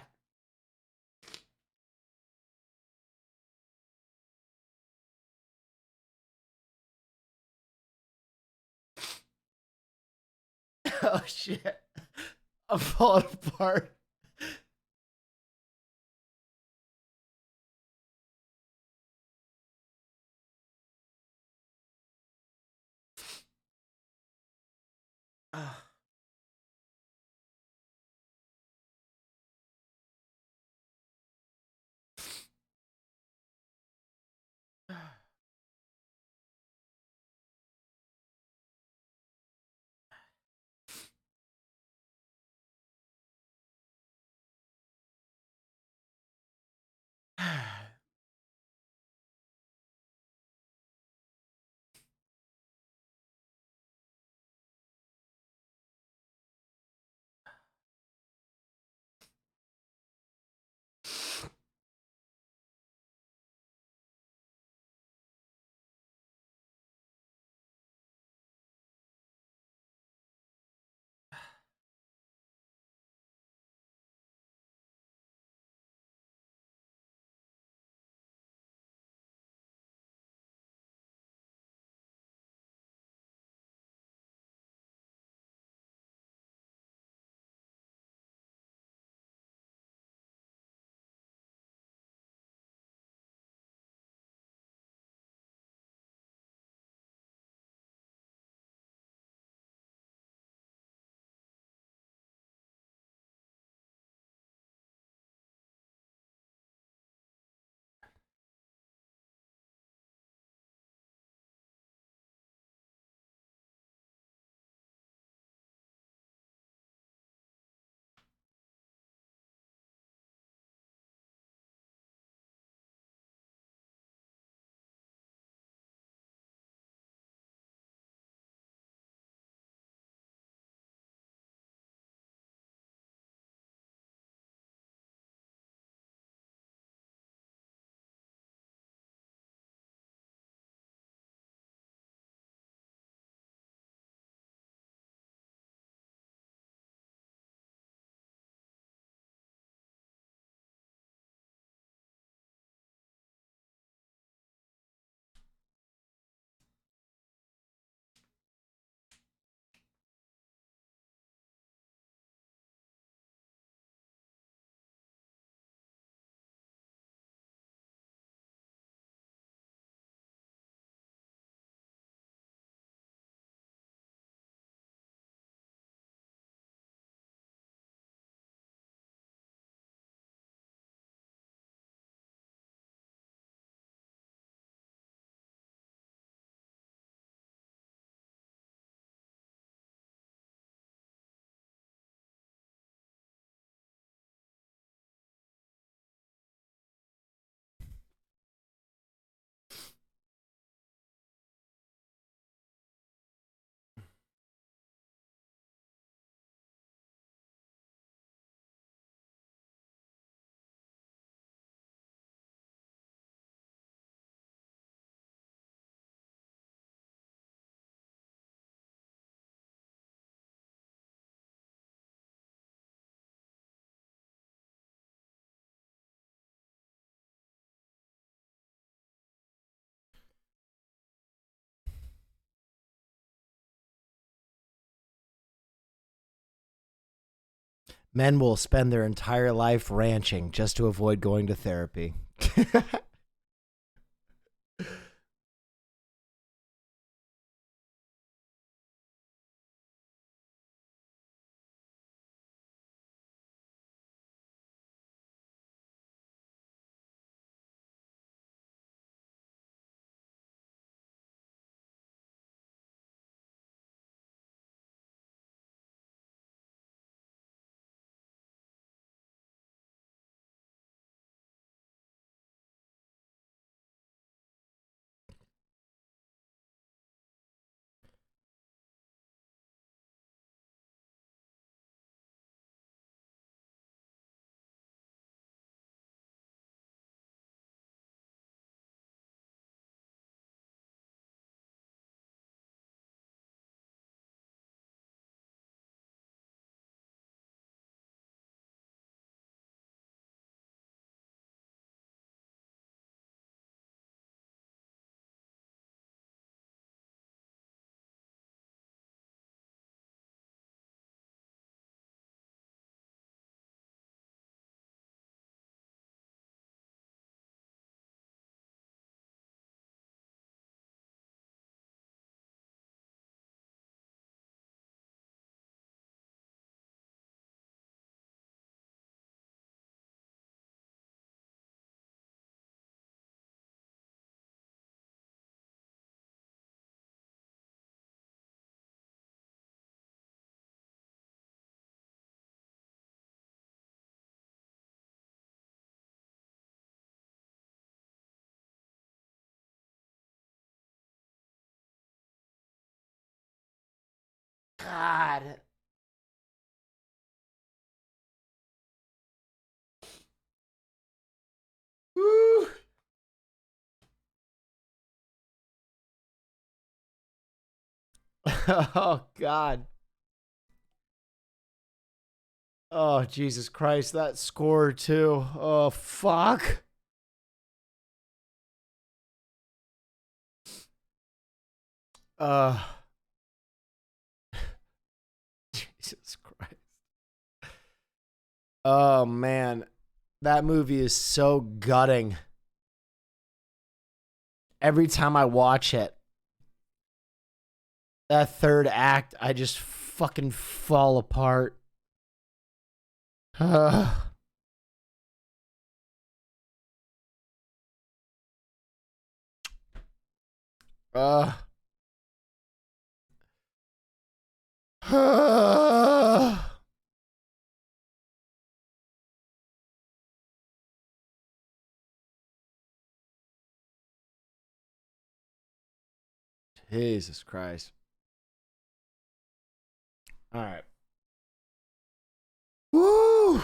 Oh, shit. I'm falling apart. Men will spend their entire life ranching just to avoid going to therapy. God. Woo. Oh, God. Oh, Jesus Christ. That score, too. Oh, fuck. Jesus Christ. Oh, man. That movie is so gutting. Every time I watch it, that third act, I just fucking fall apart. Uh, Jesus Christ. All right. Woo!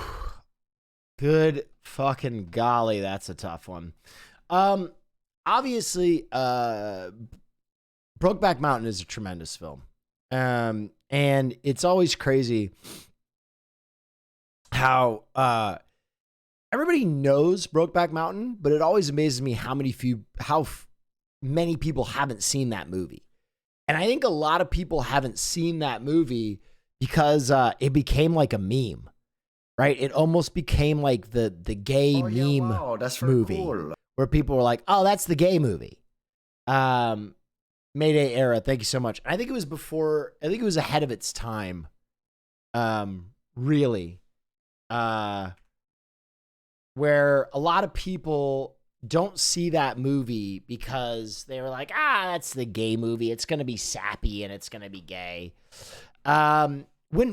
Good fucking golly, that's a tough one. Obviously, Brokeback Mountain is a tremendous film. And it's always crazy how everybody knows Brokeback Mountain, but it always amazes me how many people haven't seen that movie. And I think a lot of people haven't seen that movie because it became like a meme, right? It almost became like the gay meme that's movie cool. where people were like, oh, that's the gay movie. Mayday era. Thank you so much. I think it was ahead of its time. Really. Where a lot of people don't see that movie because they were like, that's the gay movie. It's going to be sappy and it's going to be gay. When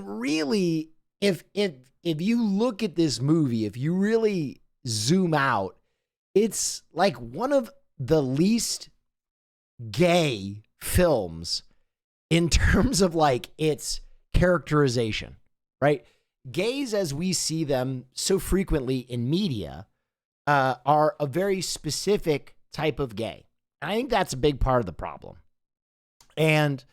really, if you look at this movie, if you really zoom out, it's like one of the least gay films in terms of like its characterization, right? Gays as we see them so frequently in media are a very specific type of gay. And I think that's a big part of the problem. And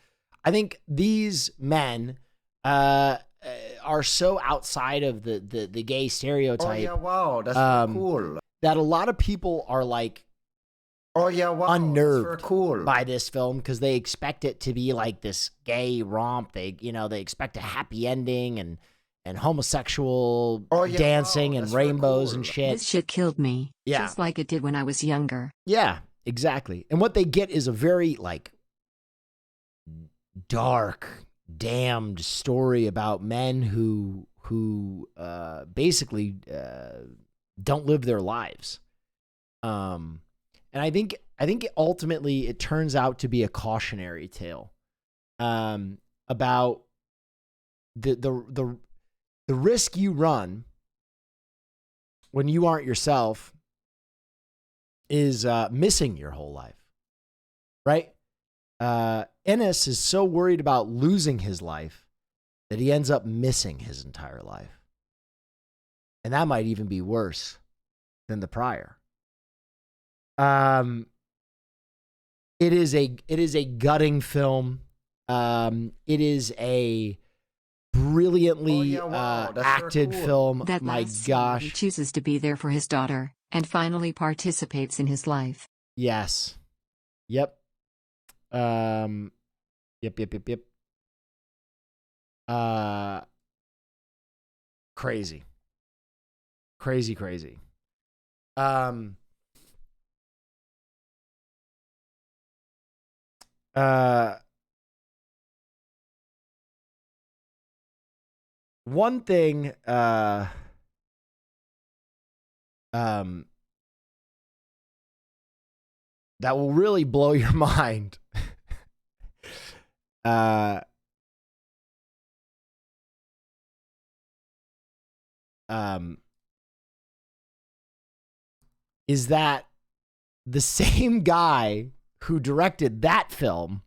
I think these men are so outside of the gay stereotype. Oh, yeah, wow, that's cool. That a lot of people are like, oh, yeah, wow, unnerved cool. by this film because they expect it to be like this gay romp. They expect a happy ending and homosexual dancing and rainbows and shit. This shit killed me. Yeah. Just like it did when I was younger. Yeah, exactly. And what they get is a very like dark, damned story about men who basically don't live their lives. And I think ultimately it turns out to be a cautionary tale about the risk you run when you aren't yourself is missing your whole life, right? Ennis is so worried about losing his life that he ends up missing his entire life. And that might even be worse than the prior. It is a gutting film. It is a brilliantly acted film. That My last scene, gosh. he chooses to be there for his daughter and finally participates in his life. Yes. Yep. Yep. Crazy. One thing that will really blow your mind is that the same guy who directed that film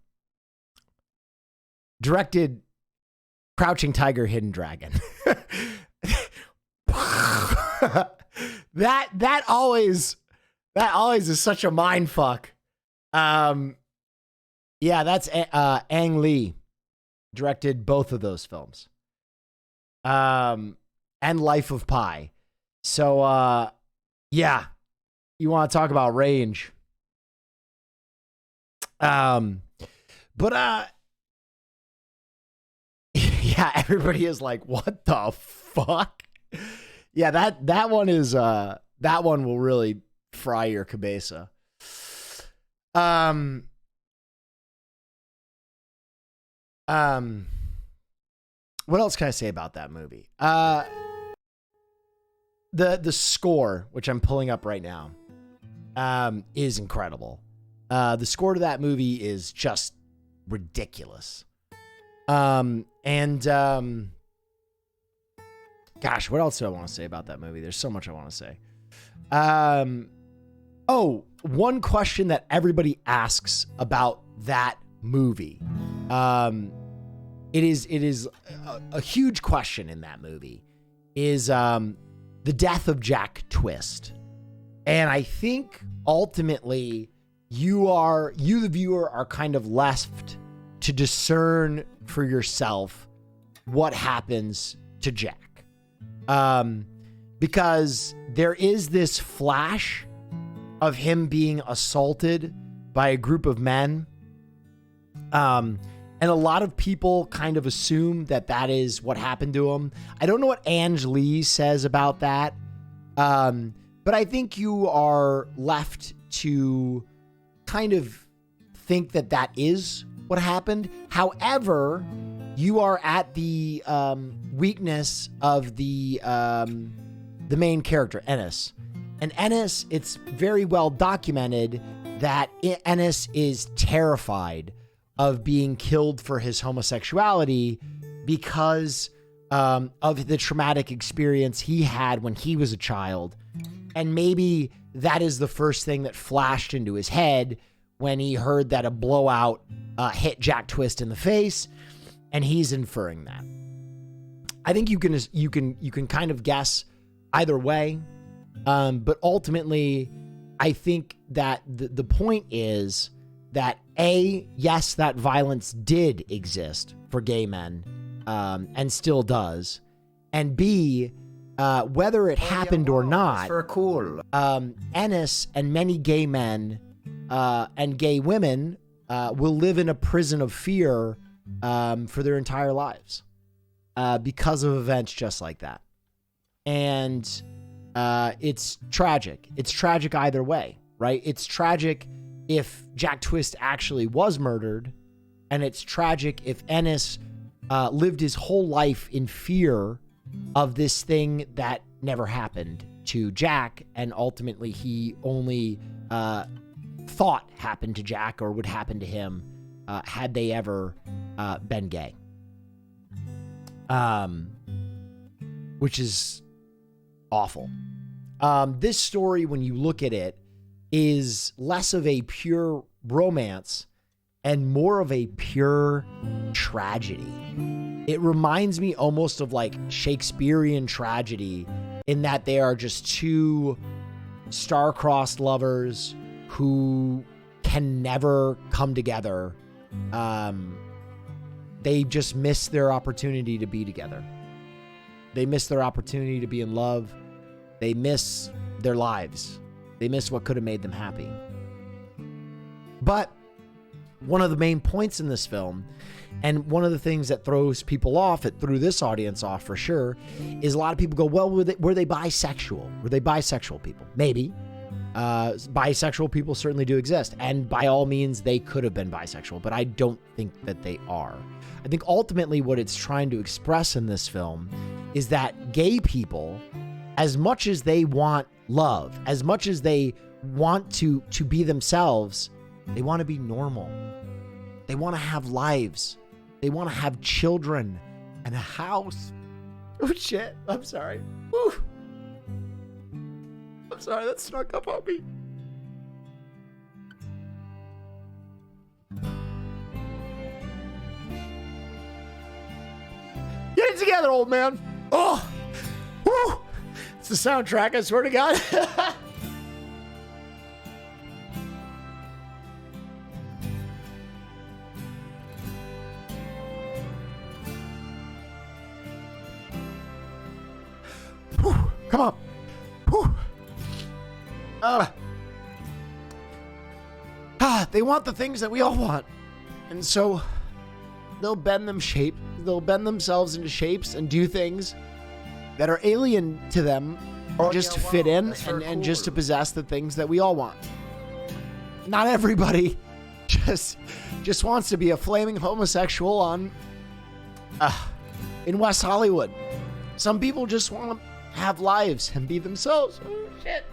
directed Crouching Tiger, Hidden Dragon. that always is such a mind fuck. Yeah, that's Ang Lee directed both of those films. And Life of Pi. So yeah, you want to talk about range. But yeah, everybody is like, what the fuck? Yeah, that one is that one will really fry your cabeza. What else can I say about that movie? The score, which I'm pulling up right now, is incredible. The score to that movie is just ridiculous. Gosh, what else do I want to say about that movie? There's so much I want to say. Oh, one question that everybody asks about that movie. It is a huge question in that movie is the death of Jack Twist. And I think ultimately you the viewer are kind of left to discern for yourself what happens to Jack. Because there is this flash of him being assaulted by a group of men. And a lot of people kind of assume that is what happened to him. I don't know what Ang Lee says about that. But I think you are left to kind of think that is what happened. However, you are at the weakness of the main character, Ennis. And Ennis, it's very well documented that Ennis is terrified of being killed for his homosexuality because of the traumatic experience he had when he was a child. And maybe that is the first thing that flashed into his head when he heard that a blowout hit Jack Twist in the face, and he's inferring that. I think you can kind of guess either way, but ultimately, I think that the point is that yes, that violence did exist for gay men, and still does, and B, whether it happened or not, Ennis and many gay men and gay women will live in a prison of fear for their entire lives because of events just like that. And it's tragic. It's tragic either way, right? It's tragic if Jack Twist actually was murdered, and it's tragic if Ennis lived his whole life in fear of this thing that never happened to Jack, and ultimately he only thought happened to Jack or would happen to him had they ever been gay. Which is awful. This story, when you look at it, is less of a pure romance and more of a pure tragedy. It reminds me almost of like Shakespearean tragedy in that they are just two star-crossed lovers who can never come together. They just miss their opportunity to be together. They miss their opportunity to be in love. They miss their lives. They miss what could have made them happy. But one of the main points in this film, and one of the things that throws people off, it threw this audience off for sure, is a lot of people go, well, were they bisexual? Were they bisexual people? Maybe. Bisexual people certainly do exist. And by all means, they could have been bisexual, but I don't think that they are. I think ultimately what it's trying to express in this film is that gay people, as much as they want love, as much as they want to be themselves, they want to be normal. They want to have lives. They want to have children and a house. Oh shit, I'm sorry. Woo. I'm sorry, that snuck up on me. Get it together, old man. Oh, woo. It's the soundtrack, I swear to God. Whew, come on. Whew. They want the things that we all want. And so they'll bend themselves into shapes and do things that are alien to them just to fit in and just to possess the things that we all want. Not everybody just wants to be a flaming homosexual on in West Hollywood. Some people just want to have lives and be themselves. Oh, shit.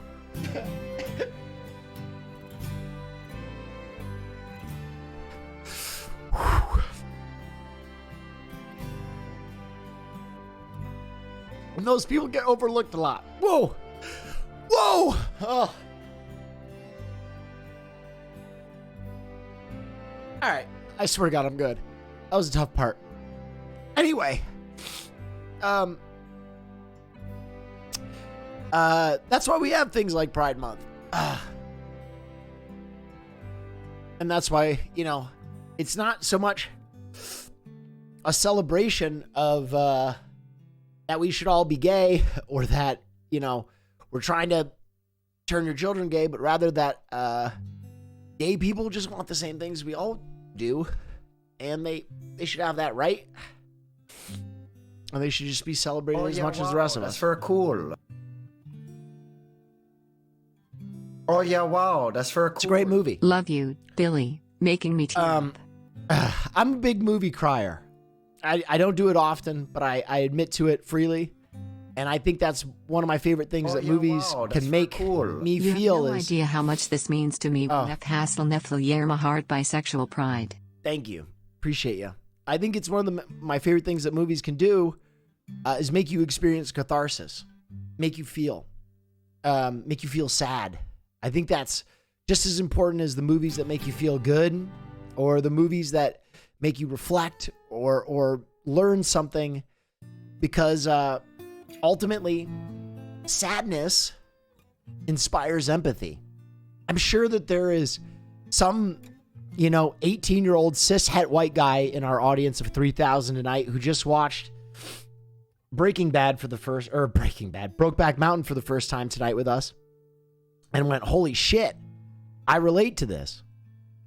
And those people get overlooked a lot. Whoa. Whoa. Oh. All right. I swear to God, I'm good. That was a tough part. Anyway. That's why we have things like Pride Month. And that's why, it's not so much a celebration of that we should all be gay or that, we're trying to turn your children gay, but rather that gay people just want the same things we all do, and they should have that right. And they should just be celebrated as much as the rest of us. That's very cool. Oh, yeah, wow. That's very cool. It's a great movie. Love you, Billy. Making me tear up. I'm a big movie crier. I don't do it often, but I admit to it freely. And I think that's one of my favorite things that movies can make me feel. You have no idea how much this means to me. Neff Hasselneffel, my heart bisexual pride. Thank you. Appreciate you. I think it's one of my favorite things that movies can do is make you experience catharsis, make you feel sad. I think that's just as important as the movies that make you feel good or the movies that make you reflect or learn something, because ultimately sadness inspires empathy. I'm sure that there is some 18-year-old cishet white guy in our audience of 3,000 tonight who just watched Brokeback Mountain for the first time tonight with us and went, holy shit, I relate to this.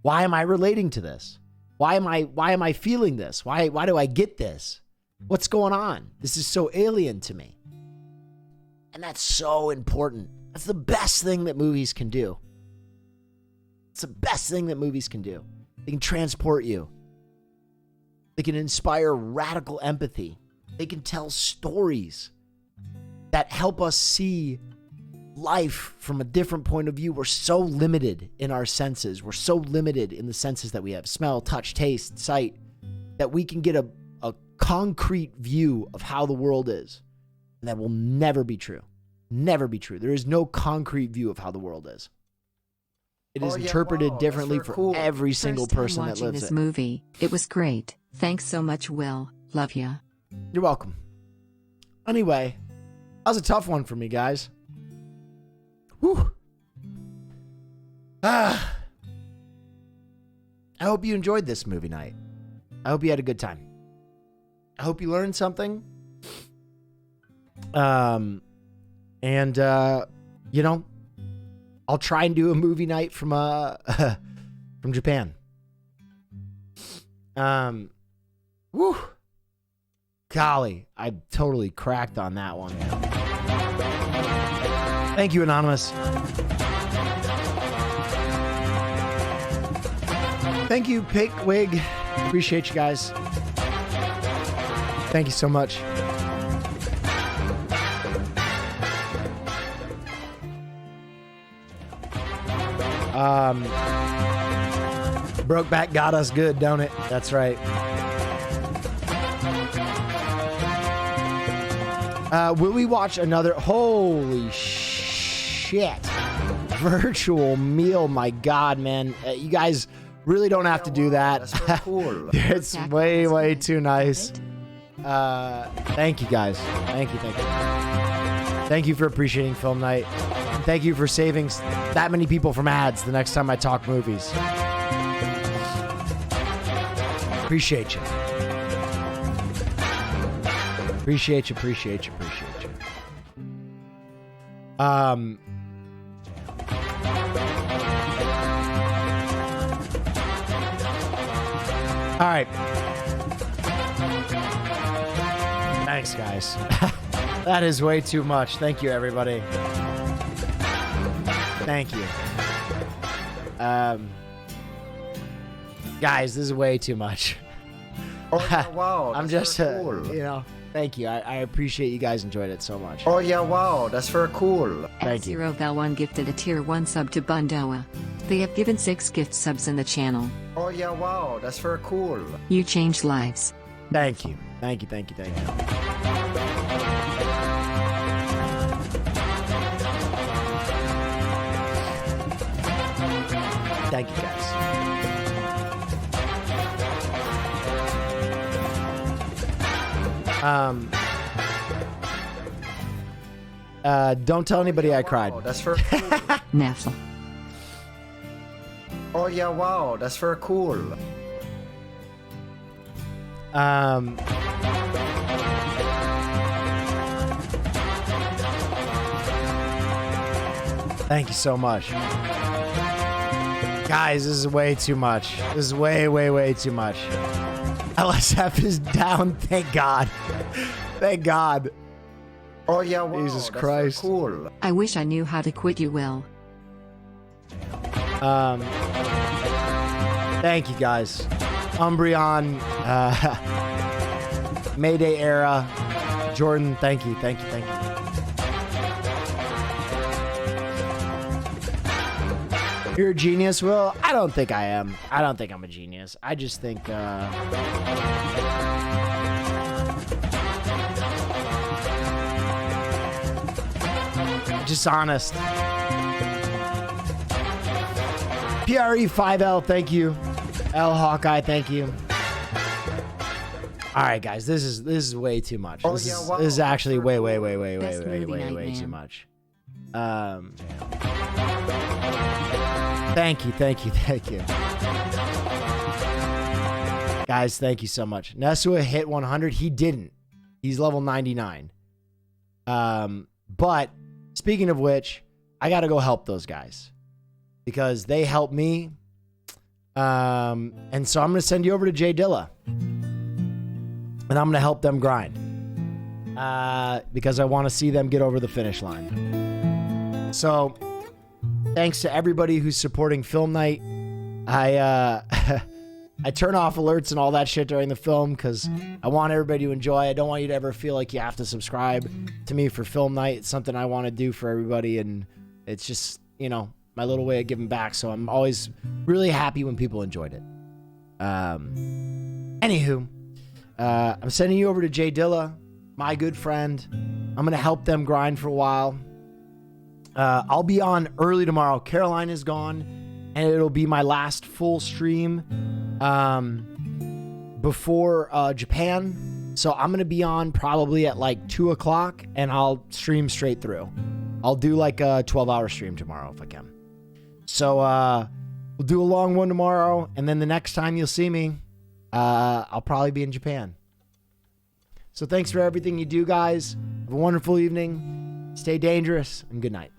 Why am I relating to this? Why am I feeling this? Why do I get this? What's going on? This is so alien to me. And that's so important. That's the best thing that movies can do. It's the best thing that movies can do. They can transport you. They can inspire radical empathy. They can tell stories that help us see life from a different point of view. We're so limited in our senses. We're so limited in the senses that we have: smell, touch, taste, sight, that we can get a concrete view of how the world is. And that will never be true. Never be true. There is no concrete view of how the world is. It is interpreted differently for every single person that lives this it. Movie. It was great. Thanks so much, Will. Love ya. You're welcome. Anyway, that was a tough one for me, guys. Whew. I hope you enjoyed this movie night. I hope you had a good time. I hope you learned something. I'll try and do a movie night from Japan. Whew. Golly, I totally cracked on that one. Thank you, Anonymous. Thank you, Pigwig. Appreciate you guys. Thank you so much. Brokeback got us good, don't it? That's right. Will we watch another? Holy shit. Virtual meal. My God, man. You guys really don't have to do that. That's cool. It's way too nice. Thank you guys. Thank you. Thank you for appreciating film night. And thank you for saving that many people from ads the next time I talk movies. Appreciate you. Appreciate you. All right. Thanks, guys. That is way too much. Thank you, everybody. Thank you. Guys, this is way too much. Oh, yeah, wow. I'm that's just, very cool. thank you. I appreciate you guys enjoyed it so much. Oh, yeah, wow. That's very cool. Thank you. F0Val1 gifted a tier 1 sub to Bundoa. They have given 6 gift subs in the channel. Oh, yeah, wow. That's very cool. You changed lives. Thank you. Thank you. Thank you, guys. Don't tell anybody I cried. Wow, that's very cool. Neff. Oh, yeah, wow. That's very cool. Thank you so much. Guys, this is way too much. This is way too much. LSF is down. Thank God. Thank God. Oh, yeah, wow. Jesus that's Christ. very cool. I wish I knew how to quit you, Will. Thank you, guys. Umbreon, Mayday Era, Jordan, thank you. You're a genius, Will? I don't think I am. I don't think I'm a genius. I just think, just honest. PRE5L, thank you. L Hawkeye, thank you. All right, guys, this is way too much. Oh, This yeah, wow. is actually way Best movie night, way too man. much. Thank you. Guys, thank you so much. Nesua hit 100. He didn't. He's level 99. But speaking of which, I got to go help those guys because they helped me. And so I'm going to send you over to Jay Dilla. And I'm going to help them grind. Because I want to see them get over the finish line. So, thanks to everybody who's supporting Film Night. I turn off alerts and all that shit during the film because I want everybody to enjoy. I don't want you to ever feel like you have to subscribe to me for Film Night. It's something I want to do for everybody, and it's just, my little way of giving back. So I'm always really happy when people enjoyed it. Anywho, I'm sending you over to Jay Dilla, my good friend. I'm going to help them grind for a while. I'll be on early tomorrow. Caroline is gone, and it'll be my last full stream before Japan. So I'm going to be on probably at like 2 o'clock, and I'll stream straight through. I'll do like a 12-hour stream tomorrow if I can. So we'll do a long one tomorrow, and then the next time you'll see me, I'll probably be in Japan. So thanks for everything you do, guys. Have a wonderful evening. Stay dangerous, and good night.